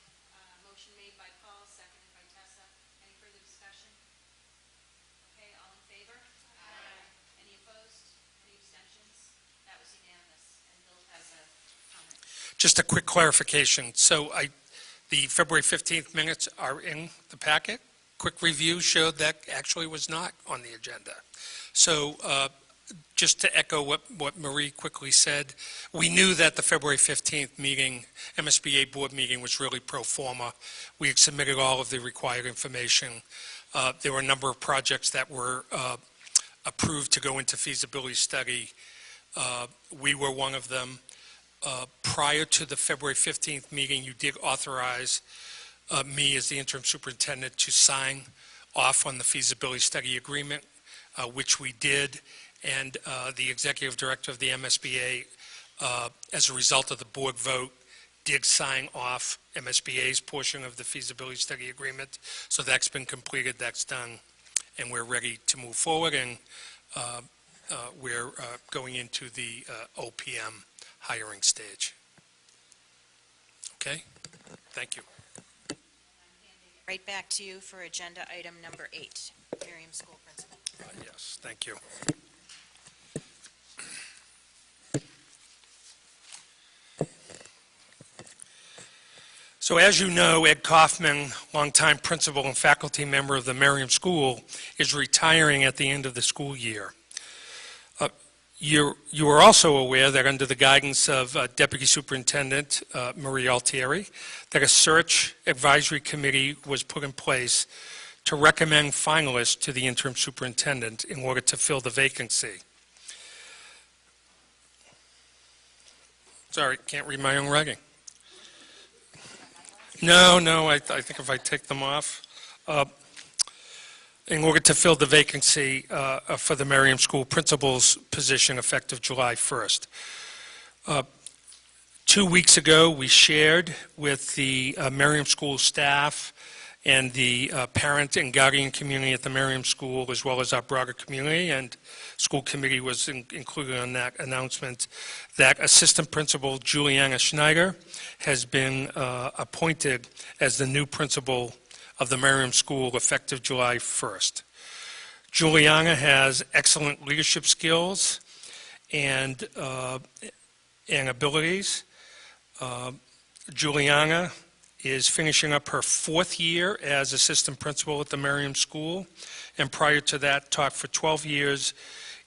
A: Motion made by Paul, seconded by Tessa. Any further discussion? Okay, all in favor? Aye. Any opposed? Any abstentions? That was unanimous. And Bill has a comment.
L: Just a quick clarification. So The February 15th minutes are in the packet. Quick review showed that actually was not on the agenda. So just to echo what Marie quickly said, we knew that the February 15th meeting, MSBA board meeting, was really pro forma. We had submitted all of the required information. There were a number of projects that were approved to go into feasibility study. We were one of them. Prior to the February 15th meeting, you did authorize me as the interim superintendent to sign off on the feasibility study agreement, which we did, and the executive director of the MSBA, as a result of the board vote, did sign off MSBA's portion of the feasibility study agreement. So that's been completed, that's done, and we're ready to move forward, and we're going into the OPM hiring stage. Okay? Thank you.
A: Right back to you for agenda item number 8, Miriam School Principal.
L: Yes, thank you. So as you know, Ed Kaufman, longtime principal and faculty member of the Merriam School, is retiring at the end of the school year. You are also aware that under the guidance of Deputy Superintendent Marie Altieri, that a search advisory committee was put in place to recommend finalists to the interim superintendent in order to fill the vacancy. Sorry, can't read my own writing. No, I think if I take them off. In order to fill the vacancy for the Merriam School principal's position effective July 1st. 2 weeks ago, we shared with the Merriam School staff and the parent and guardian community at the Merriam School, as well as our broader community, and school committee was included on that announcement, that Assistant Principal Juliana Schneider has been appointed as the new principal of the Merriam School effective July 1st. Juliana has excellent leadership skills and abilities. Juliana is finishing up her 4th year as assistant principal at the Merriam School, and prior to that taught for 12 years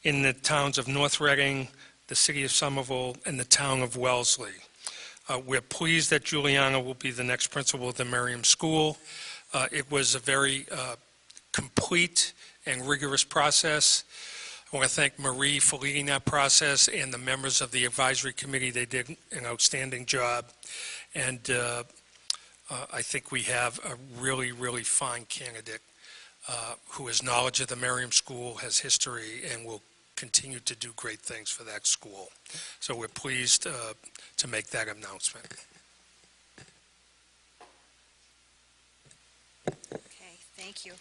L: in the towns of North Reading, the city of Somerville, and the town of Wellesley. We're pleased that Juliana will be the next principal of the Merriam School. It was a very complete and rigorous process. I want to thank Marie for leading that process and the members of the advisory committee. They did an outstanding job. And I think we have a really, really fine candidate who has knowledge of the Merriam School, has history, and will continue to do great things for that school. So we're pleased to make that announcement.
A: Okay, thank you.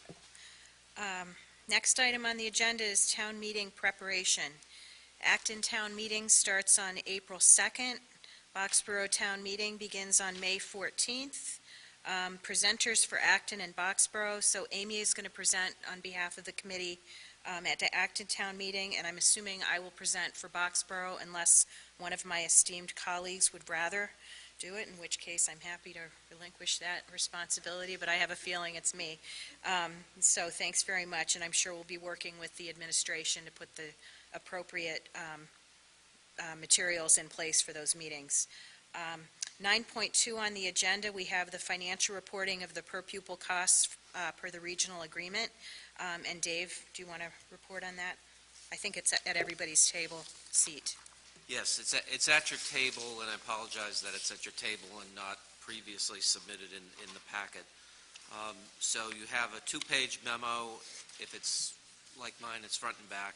A: Next item on the agenda is town meeting preparation. Acton Town Meeting starts on April 2nd. Boxborough Town Meeting begins on May 14th. Presenters for Acton and Boxborough. So Amy is going to present on behalf of the committee at the Acton Town Meeting, and I'm assuming I will present for Boxborough unless one of my esteemed colleagues would rather do it, in which case I'm happy to relinquish that responsibility, but I have a feeling it's me. So thanks very much, and I'm sure we'll be working with the administration to put the appropriate materials in place for those meetings. 9.2 on the agenda, we have the financial reporting of the per pupil costs per the regional agreement. And Dave, do you want to report on that? I think it's at everybody's table seat.
R: Yes, it's at your table, and I apologize that it's at your table and not previously submitted in the packet. So you have a 2-page memo. If it's like mine, it's front and back.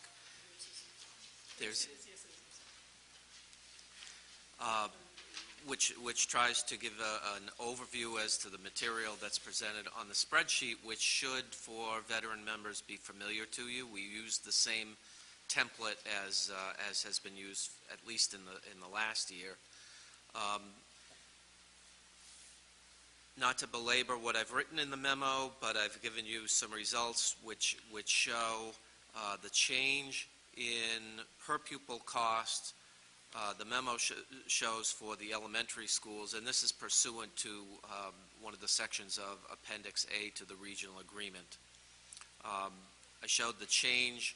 R: There's which tries to give an overview as to the material that's presented on the spreadsheet, which should, for veteran members, be familiar to you. We use the same template as has been used at least in the last year. Not to belabor what I've written in the memo, but I've given you some results which show the change in per pupil cost The memo shows for the elementary schools, and this is pursuant to one of the sections of Appendix A to the regional agreement. I showed the change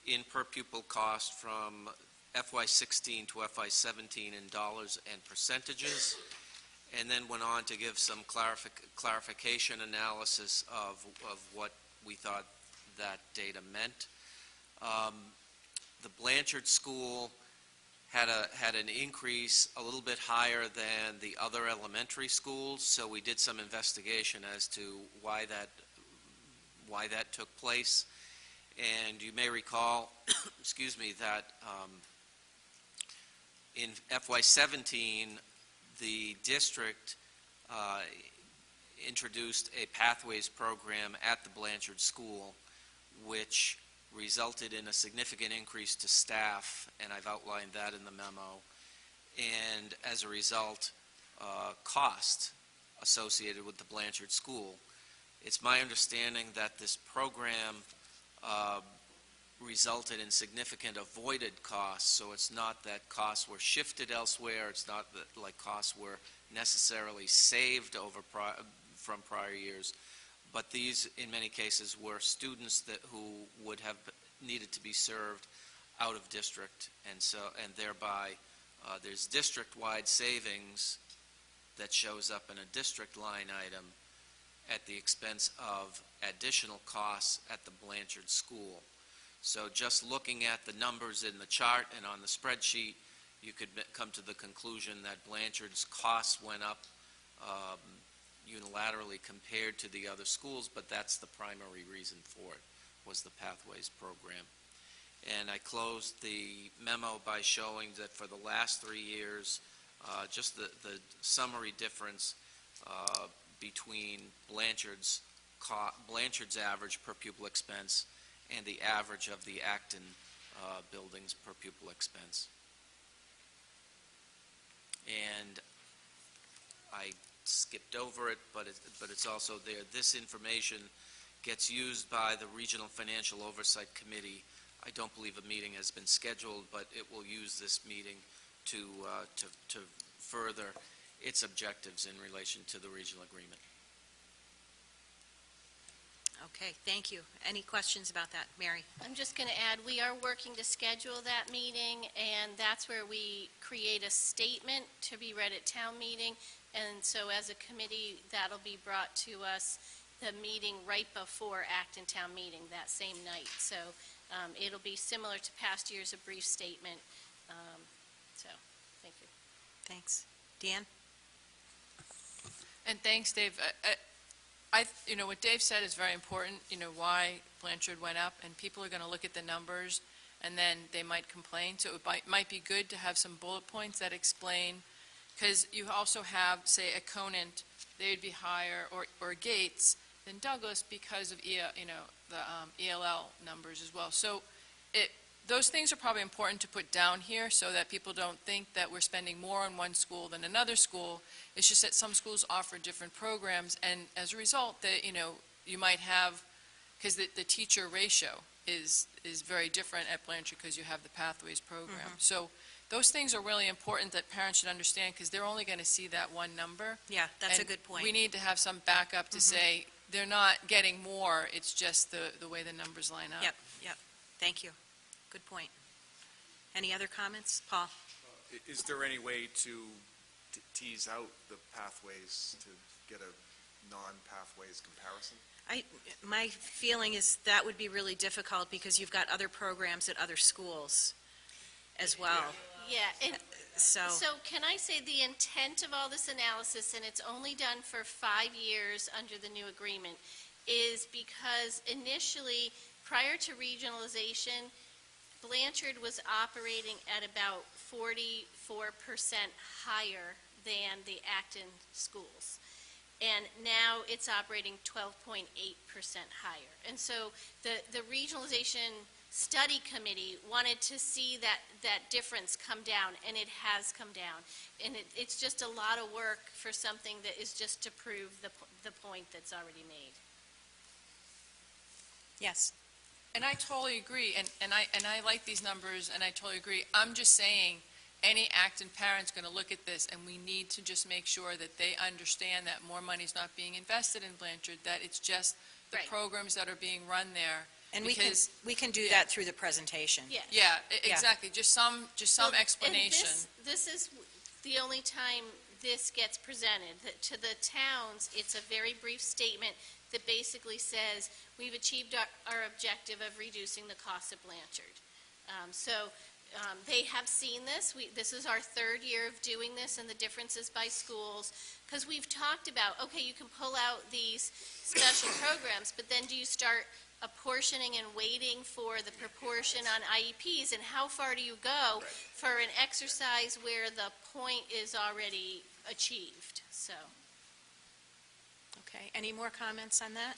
R: in per pupil cost from FY16 to FY17 in dollars and percentages, and then went on to give some clarification analysis of what we thought that data meant. The Blanchard School had an increase a little bit higher than the other elementary schools, so we did some investigation as to why that took place. And you may recall, excuse me, that in FY17, the district introduced a pathways program at the Blanchard School, which resulted in a significant increase to staff, and I've outlined that in the memo, and as a result, cost associated with the Blanchard School. It's my understanding that this program resulted in significant avoided costs, so it's not that costs were shifted elsewhere, it's not that like costs were necessarily saved from prior years, but these, in many cases, were students who would have needed to be served out of district, and thereby there's district-wide savings that shows up in a district line item at the expense of additional costs at the Blanchard School. So just looking at the numbers in the chart and on the spreadsheet, you could come to the conclusion that Blanchard's costs went up unilaterally compared to the other schools, but that's the primary reason for it, was the Pathways program. And I closed the memo by showing that for the last 3 years, just the summary difference between Blanchard's average per pupil expense and the average of the Acton buildings per pupil expense. And I skipped over it, but it's also there. This information gets used by the Regional Financial Oversight Committee. I don't believe a meeting has been scheduled, but it will use this meeting to further its objectives in relation to the regional agreement.
A: Okay, thank you. Any questions about that? Mary?
C: I'm just going to add, we are working to schedule that meeting, and that's where we create a statement to be read at town meeting. And so as a committee, that'll be brought to us the meeting right before Acton Town Meeting that same night. So it'll be similar to past years, a brief statement. So, thank you.
A: Thanks. Dan?
D: And thanks, Dave. What Dave said is very important, why Blanchard went up, and people are going to look at the numbers, and then they might complain. So it might be good to have some bullet points that explain, because you also have, say, a Conant, they'd be higher, or Gates than Douglas because of the ELL numbers as well. So those things are probably important to put down here so that people don't think that we're spending more on one school than another school. It's just that some schools offer different programs, and as a result, that you might have, because the teacher ratio is very different at Blanchard because you have the Pathways program.
A: Mm-hmm.
D: So those things are really important that parents should understand, because they're only going to see that one number.
A: Yeah, that's
D: And
A: a good point.
D: we need to have some backup to say they're not getting more, it's just the way the numbers line up.
A: Yep. Thank you. Good point. Any other comments? Paul?
B: Is there any way to tease out the pathways to get a non-pathways comparison?
A: My feeling is that would be really difficult because you've got other programs at other schools as well.
C: Yeah.
A: So
C: can I say the intent of all this analysis, and it's only done for 5 years under the new agreement, is because initially, prior to regionalization, Blanchard was operating at about 44% higher than the Acton schools. And now it's operating 12.8% higher. And so the regionalization study committee wanted to see that difference come down, and it has come down. And it's just a lot of work for something that is just to prove the point that's already made.
A: Yes.
D: And I totally agree, and I like these numbers, and I totally agree. I'm just saying any Acton parent's going to look at this, and we need to just make sure that they understand that more money's not being invested in Blanchard, that it's just the
A: Right.
D: programs that are being run there.
A: And
D: Because-
A: we can do that through the presentation.
C: Yeah.
D: Yeah, exactly, just some
C: Well,
D: explanation.
C: And this is the only time this gets presented. To the towns, it's a very brief statement that basically says, we've achieved our objective of reducing the cost of Blanchard. They have seen this. This is our third year of doing this and the differences by schools. Because we've talked about, okay, you can pull out these special programs, but then do you start apportioning and waiting for the proportion on IEPs? And how far do you go for an exercise where the point is already achieved? So.
A: Okay, any more comments on that?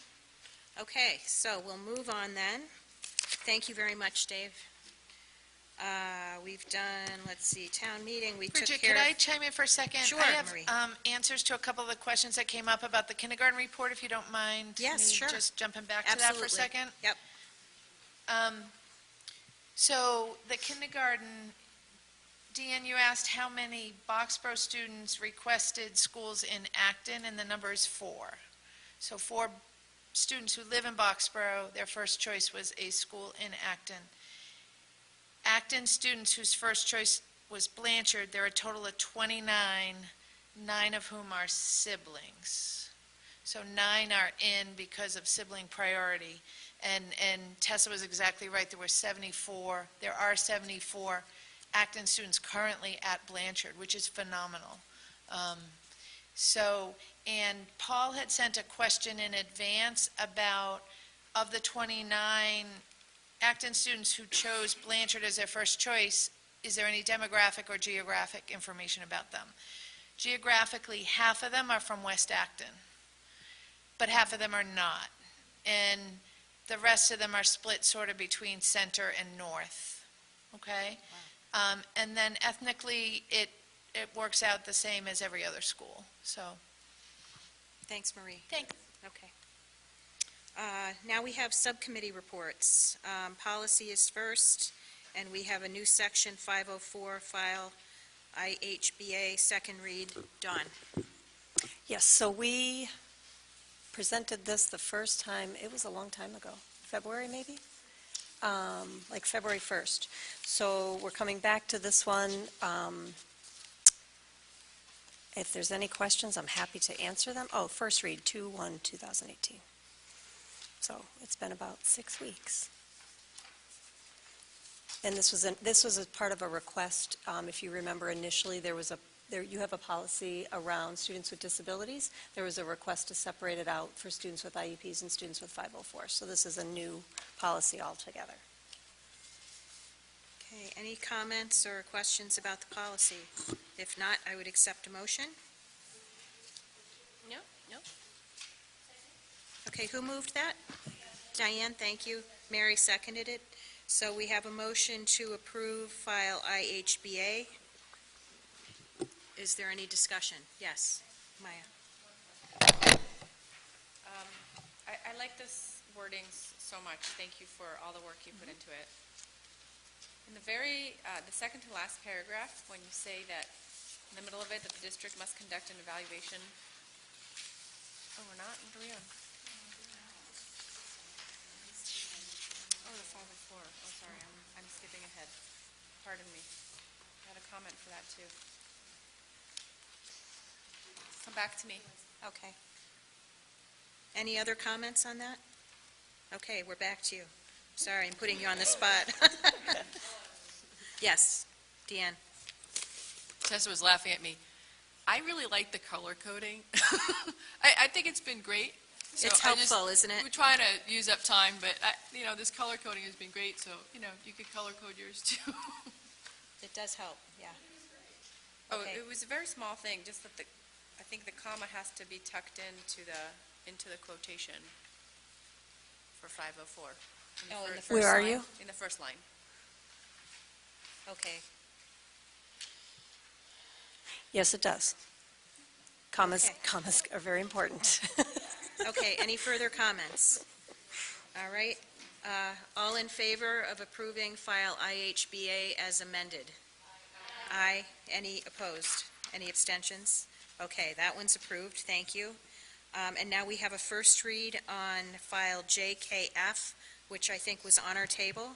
A: Okay, so we'll move on then. Thank you very much, Dave. We've done, let's see, town meeting, we took
N: Bridget,
A: care
N: could
A: of...
N: I chime in for a second?
A: Sure,
N: I have
A: Marie.
N: answers to a couple of the questions that came up about the kindergarten report, if you don't mind.
A: Yes,
N: me
A: sure.
N: Just jumping back to that for a
A: Absolutely.
N: second.
A: Yep.
N: So the kindergarten, Deanne, you asked how many Boxborough students requested schools in Acton, and the number is 4. So 4 students who live in Boxborough, their first choice was a school in Acton. Acton students whose first choice was Blanchard, there are a total of 29, 9 of whom are siblings. So 9 are in because of sibling priority. And Tessa was exactly right, there are 74 Acton students currently at Blanchard, which is phenomenal. And Paul had sent a question in advance about, of the 29 Acton students who chose Blanchard as their first choice, is there any demographic or geographic information about them? Geographically, half of them are from West Acton, but half of them are not. And the rest of them are split sort of between center and north, okay? Wow. And then ethnically, it works out the same as every other school, so.
A: Thanks, Marie.
C: Thanks.
A: Okay. Now we have subcommittee reports. Policy is first, and we have a new section 504, file IHBA, second read. Dawn.
O: Yes, so we presented this the first time, it was a long time ago, February maybe? Like February 1st. So we're coming back to this one. If there's any questions, I'm happy to answer them. Oh, first read, 2/1/2018. So it's been about 6 weeks. And this was a part of a request. If you remember initially, you have a policy around students with disabilities. There was a request to separate it out for students with IEPs and students with 504. So this is a new policy altogether.
A: Okay, any comments or questions about the policy? If not, I would accept a motion.
C: No.
A: Okay, who moved that? Diane, thank you. Mary seconded it. So we have a motion to approve file IHBA. Is there any discussion? Yes, Maya.
P: I like this wording so much. Thank you for all the work you put into it. In the second to last paragraph, when you say that, in the middle of it, that the district must conduct an evaluation. Oh, we're not? What are we on? Oh, the 504. Oh, sorry, I'm skipping ahead. Pardon me. I had a comment for that, too. Come back to me.
A: Okay. Any other comments on that? Okay, we're back to you. Sorry, I'm putting you on the spot. Yes, Deanne.
D: Tessa was laughing at me. I really like the color coding. I think it's been great. So
A: It's helpful, isn't it?
D: We're trying to use up time, but, this color coding has been great, so, you could color code yours too.
A: It does help, yeah.
P: Oh,
A: Okay.
P: it was a very small thing, just that I think the comma has to be tucked into the quotation for 504.
A: Oh, in the
O: Where
A: first
O: are
A: line?
O: you?
P: In the first line.
A: Okay.
O: Yes, it does. Commas
A: Okay.
O: are very important.
A: Okay, any further comments? All right, all in favor of approving file IHBA as amended? Aye. Any opposed? Any abstentions? Okay, that one's approved, thank you. And now we have a first read on file JKF, which I think was on our table.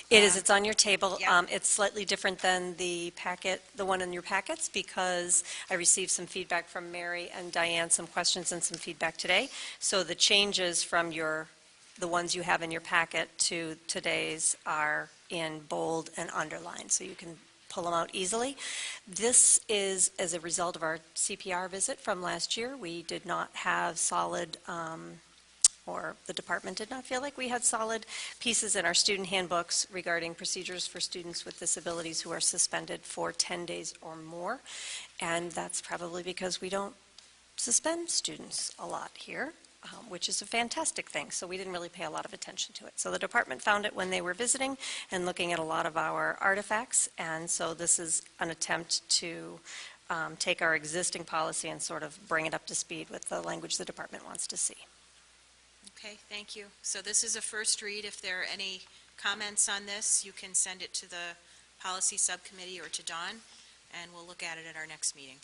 O: It is, it's on your table.
A: Yeah.
O: It's slightly different than the packet, the one in your packets, because I received some feedback from Mary and Diane, some questions and some feedback today. So the changes from the ones you have in your packet to today's are in bold and underlined, so you can pull them out easily. This is as a result of our CPR visit from last year. We did not have solid, or the department did not feel like we had solid pieces in our student handbooks regarding procedures for students with disabilities who are suspended for 10 days or more. And that's probably because we don't suspend students a lot here, which is a fantastic thing. So we didn't really pay a lot of attention to it. So the department found it when they were visiting and looking at a lot of our artifacts. And so this is an attempt to take our existing policy and sort of bring it up to speed with the language the department wants to see.
A: Okay, thank you. So this is a first read. If there are any comments on this, you can send it to the policy subcommittee or to Dawn, and we'll look at it at our next meeting.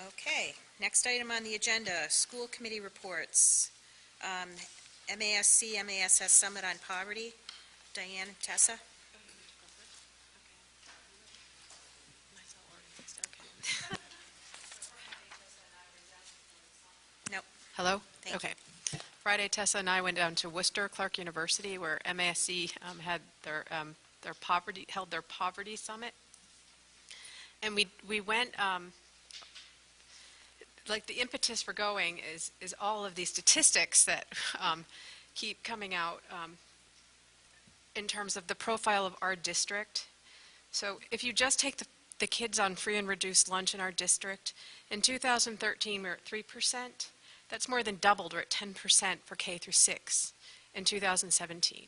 A: Okay, next item on the agenda, school committee reports. MASC, MASS Summit on Poverty. Diane and Tessa? Nope.
J: Hello?
A: Thank
J: Okay. Friday, Tessa and I went down to Worcester Clark University, where MASC had their poverty summit. And we went, like the impetus for going is all of these statistics that keep coming out in terms of the profile of our district. So if you just take the kids on free and reduced lunch in our district, in 2013 we were at 3%. That's more than doubled. We're at 10% for K through 6 in 2017.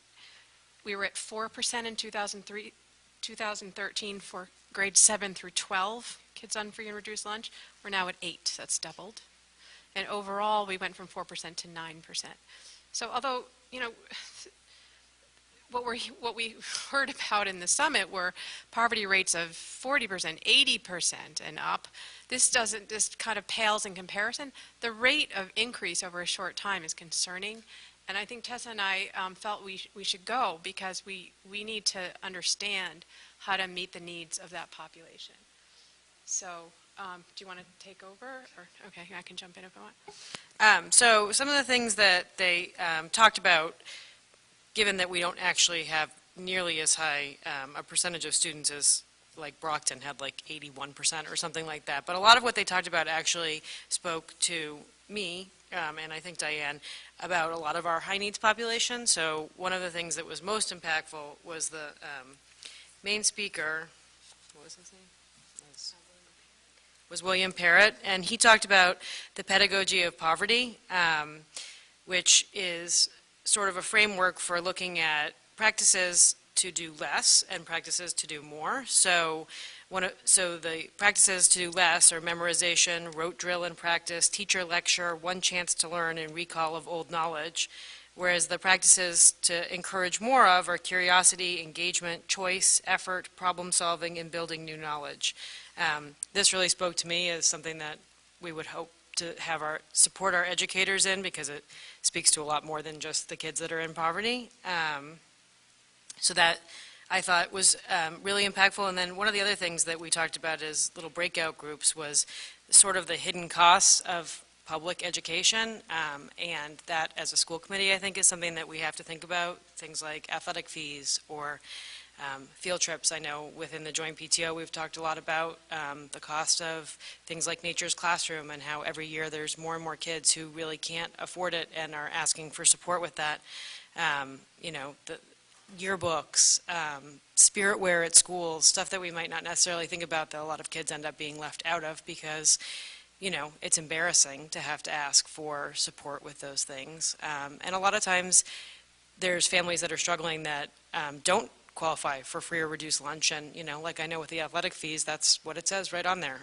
J: We were at 4% in 2013 for grades 7 through 12, kids on free and reduced lunch. We're now at 8, that's doubled. And overall, we went from 4% to 9%. So although, you know, what we heard about in the summit were poverty rates of 40%, 80% and up. This kind of pales in comparison. The rate of increase over a short time is concerning. And I think Tessa and I felt we should go because we need to understand how to meet the needs of that population. So do you want to take over? Or, okay, I can jump in if I want.
K: So some of the things that they talked about, given that we don't actually have nearly as high a percentage of students as like Brockton had, like 81% or something like that. But a lot of what they talked about actually spoke to me, and I think Diane, about a lot of our high needs population. So one of the things that was most impactful was the main speaker, what was his name? Was William Parrott, and he talked about the Pedagogy of Poverty, which is sort of a framework for looking at practices to do less and practices to do more. So the practices to do less are memorization, rote drill and practice, teacher lecture, one chance to learn, and recall of old knowledge. Whereas the practices to encourage more of are curiosity, engagement, choice, effort, problem solving, and building new knowledge. This really spoke to me as something that we would hope to have support our educators in, because it speaks to a lot more than just the kids that are in poverty. So that I thought was really impactful. And then one of the other things that we talked about as little breakout groups was sort of the hidden costs of public education, and that as a school committee I think is something that we have to think about, things like athletic fees or field trips. I know within the joint PTO we've talked a lot about the cost of things like Nature's Classroom and how every year there's more and more kids who really can't afford it and are asking for support with that. You know, the yearbooks, spirit wear at schools, stuff that we might not necessarily think about that a lot of kids end up being left out of because, you know, it's embarrassing to have to ask for support with those things. And a lot of times there's families that are struggling that don't qualify for free or reduced lunch. And, like I know with the athletic fees, that's what it says right on there.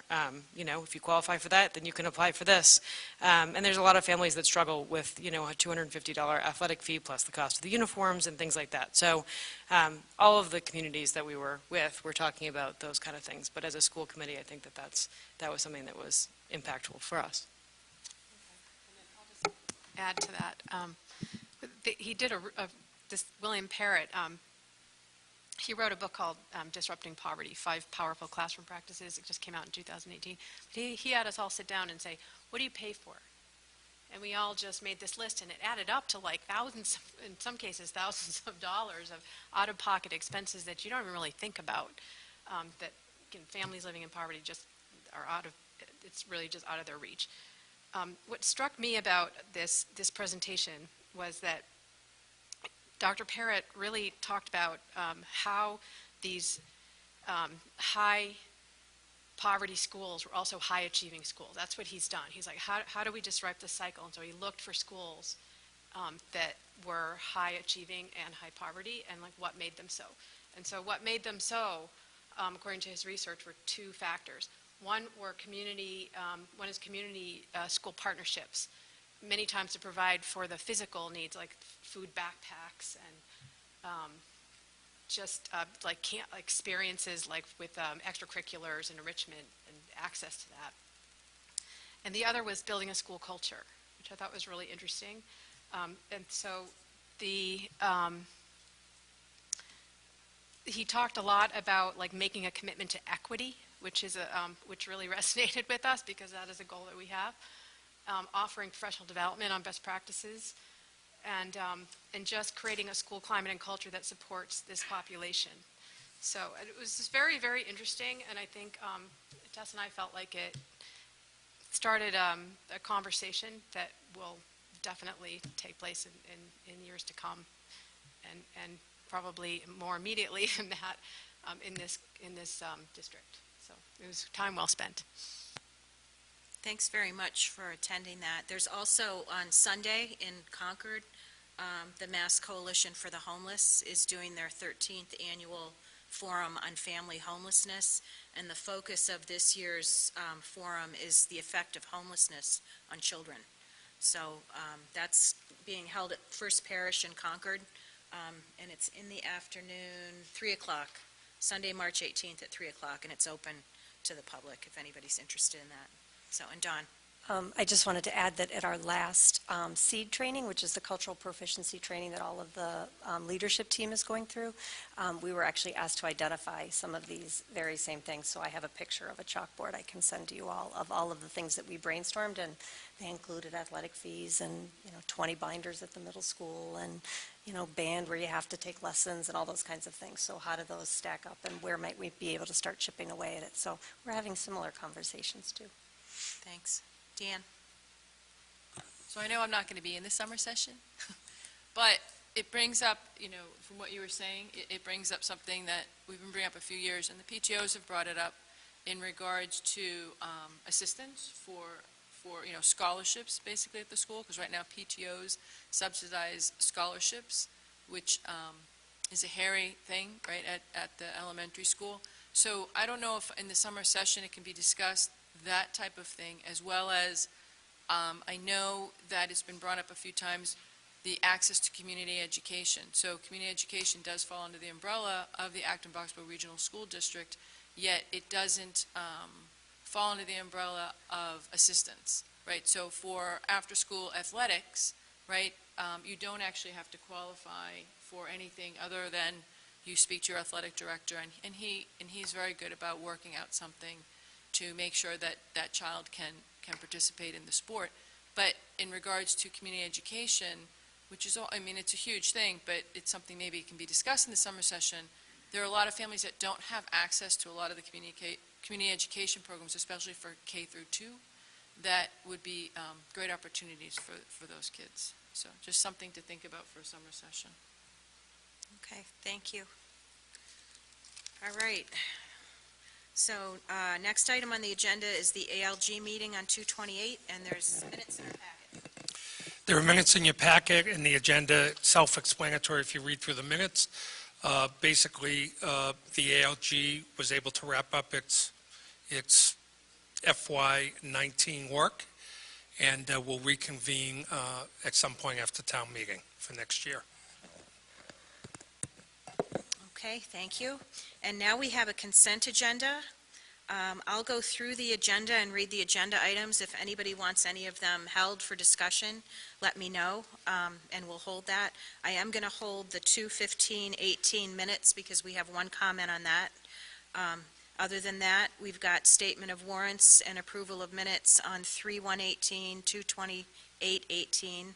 K: If you qualify for that, then you can apply for this. And there's a lot of families that struggle with, a $250 athletic fee plus the cost of the uniforms and things like that. So all of the communities that we were with were talking about those kind of things. But as a school committee, I think that was something that was impactful for us.
J: Add to that. He did this William Parrott, he wrote a book called Disrupting Poverty, 5 Powerful Classroom Practices. It just came out in 2018. He had us all sit down and say, what do you pay for? And we all just made this list, and it added up to like thousands, in some cases, thousands of dollars of out-of-pocket expenses that you don't even really think about, that families living in poverty just are it's really just out of their reach. What struck me about this presentation was that Dr. Parrott really talked about how these high poverty schools were also high achieving schools. That's what he's done. He's like, how do we disrupt the cycle? And so he looked for schools that were high achieving and high poverty, and like what made them so. And so what made them so, according to his research, were 2 factors. One is community school partnerships, many times to provide for the physical needs like food backpacks and experiences like with extracurriculars and enrichment and access to that. And the other was building a school culture, which I thought was really interesting. And so he talked a lot about like making a commitment to equity, which really resonated with us because that is a goal that we have. Offering professional development on best practices, and just creating a school climate and culture that supports this population. So it was just very, very interesting, and I think Tess and I felt like it started a conversation that will definitely take place in years to come, and probably more immediately than that in this district. So it was time well spent.
A: Thanks very much for attending that. There's also on Sunday in Concord, the Mass Coalition for the Homeless is doing their 13th annual forum on family homelessness, and the focus of this year's forum is the effect of homelessness on children. So that's being held at First Parish in Concord, and it's in the afternoon, 3 o'clock, Sunday, March 18th at 3 o'clock, and it's open to the public if anybody's interested in that. So, and Dawn.
O: I just wanted to add that at our last SEED training, which is the cultural proficiency training that all of the leadership team is going through, we were actually asked to identify some of these very same things. So I have a picture of a chalkboard I can send to you all of the things that we brainstormed, and they included athletic fees and 20 binders at the middle school, and band where you have to take lessons and all those kinds of things. So how do those stack up, and where might we be able to start chipping away at it? So we're having similar conversations too.
A: Thanks. Dan?
D: So I know I'm not going to be in the summer session, but it brings up, from what you were saying, it brings up something that we've been bringing up a few years, and the PTOs have brought it up in regards to assistance for scholarships, basically, at the school, because right now PTOs subsidize scholarships, which is a hairy thing, right, at the elementary school. So I don't know if in the summer session it can be discussed, that type of thing, as well as I know that it's been brought up a few times, the access to community education. So community education does fall under the umbrella of the Acton-Boxborough Regional School District, yet it doesn't fall under the umbrella of assistance, right? So for after-school athletics, right, you don't actually have to qualify for anything other than you speak to your athletic director, and he's very good about working out something to make sure that that child can participate in the sport. But in regards to community education, which is, it's a huge thing, but it's something maybe can be discussed in the summer session. There are a lot of families that don't have access to a lot of the community education programs, especially for K through 2, that would be great opportunities for those kids. So just something to think about for a summer session.
A: Okay, thank you. All right. So next item on the agenda is the ALG meeting on 2/28, and there's minutes in our packet.
L: There are minutes in your packet, and the agenda self-explanatory if you read through the minutes. Basically, the ALG was able to wrap up its FY19 work, and will reconvene at some point after town meeting for next year.
A: Okay, thank you. And now we have a consent agenda. I'll go through the agenda and read the agenda items. If anybody wants any of them held for discussion, let me know, and we'll hold that. I am going to hold the 2:15:18 minutes because we have one comment on that. Other than that, we've got statement of warrants and approval of minutes on 3/1/18, 2/28/18.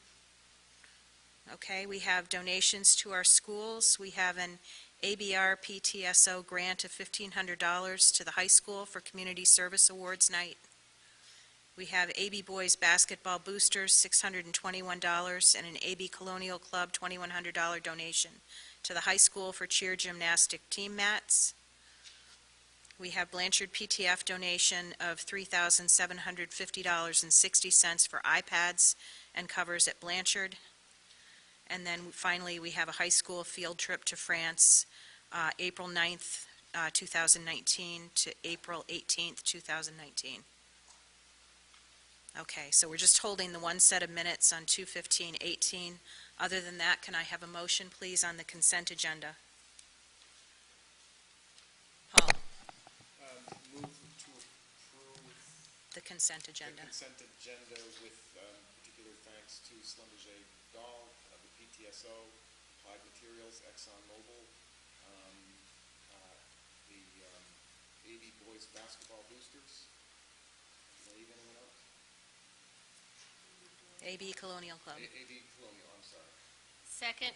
A: Okay, we have donations to our schools. We have an ABR PTSO grant of $1,500 to the high school for Community Service Awards Night. We have AB Boys Basketball Boosters, $621, and an AB Colonial Club $2,100 donation to the high school for cheer gymnastic team mats. We have Blanchard PTF donation of $3,750.60 for iPads and covers at Blanchard. And then finally, we have a high school field trip to France, April 9th, 2019 to April 18th, 2019. Okay, so we're just holding the one set of minutes on 2:15:18. Other than that, can I have a motion, please, on the consent agenda? Paul?
B: Move to approve
A: The consent agenda.
B: the consent agenda with particular thanks to Schlumberger Dahl, the PTSO, Applied Materials, ExxonMobil, the AB Boys Basketball Boosters. Did I leave anyone else?
A: AB Colonial Club.
B: AB Colonial, I'm sorry.
C: Second.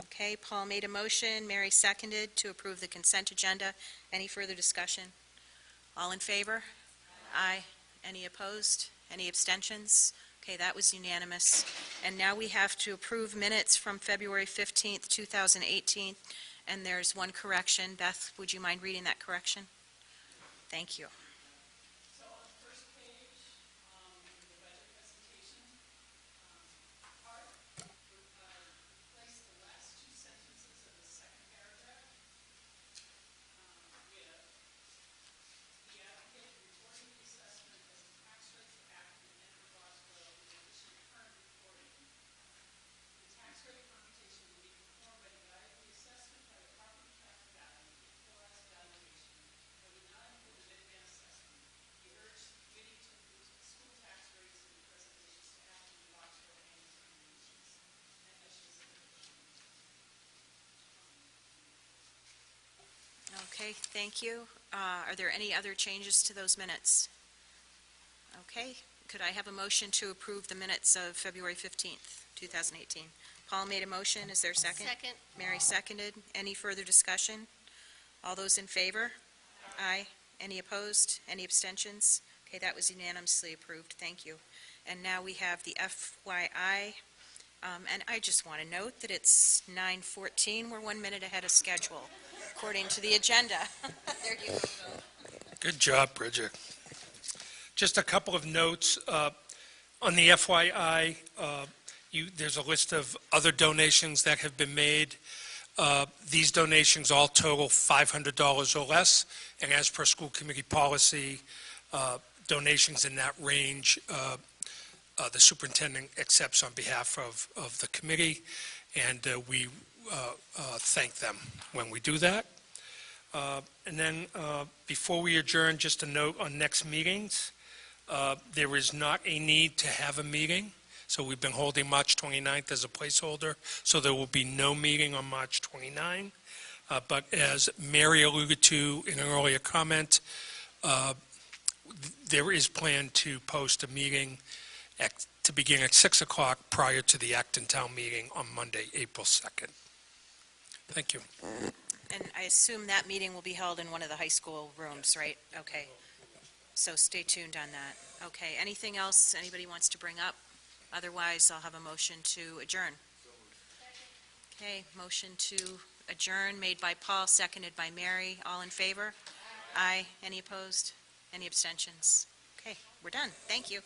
A: Okay, Paul made a motion, Mary seconded to approve the consent agenda. Any further discussion? All in favor? Aye. Any opposed? Any abstentions? Okay, that was unanimous. And now we have to approve minutes from February 15th, 2018, and there's one correction. Beth, would you mind reading that correction? Thank you.
S: So on the first page, the budget presentation part, replace the last two sentences of the second paragraph with the applicant reporting the assessment as a tax rate for Acton and for Boxborough in addition to current reporting. The tax rate computation will be performed by dividing the assessment by the property tax value, equalized valuation, but would not include the Minuteman assessment. We urge the committee to include school tax rates in the presentations to Acton and Boxborough and its recommendations. And that's just
A: Okay, thank you. Are there any other changes to those minutes? Okay, could I have a motion to approve the minutes of February 15th, 2018? Paul made a motion, is there a second?
C: Second.
A: Mary seconded. Any further discussion? All those in favor? Aye. Any opposed? Any abstentions? Okay, that was unanimously approved, thank you. And now we have the FYI, and I just want to note that it's 9:14, we're 1 minute ahead of schedule, according to the agenda. There you go.
L: Good job, Bridget. Just a couple of notes. On the FYI, there's a list of other donations that have been made. These donations all total $500 or less, and as per school committee policy, donations in that range, the superintendent accepts on behalf of the committee, and we thank them when we do that. And then before we adjourn, just a note on next meetings. There is not a need to have a meeting, so we've been holding March 29th as a placeholder, so there will be no meeting on March 29. But as Mary alluded to in an earlier comment, there is planned to post a meeting to begin at 6 o'clock prior to the Acton Town meeting on Monday, April 2nd. Thank you.
A: And I assume that meeting will be held in one of the high school rooms, right? Okay. So stay tuned on that. Okay, anything else anybody wants to bring up? Otherwise, I'll have a motion to adjourn. Okay, motion to adjourn made by Paul, seconded by Mary. All in favor? Aye. Any opposed? Any abstentions? Okay, we're done. Thank you.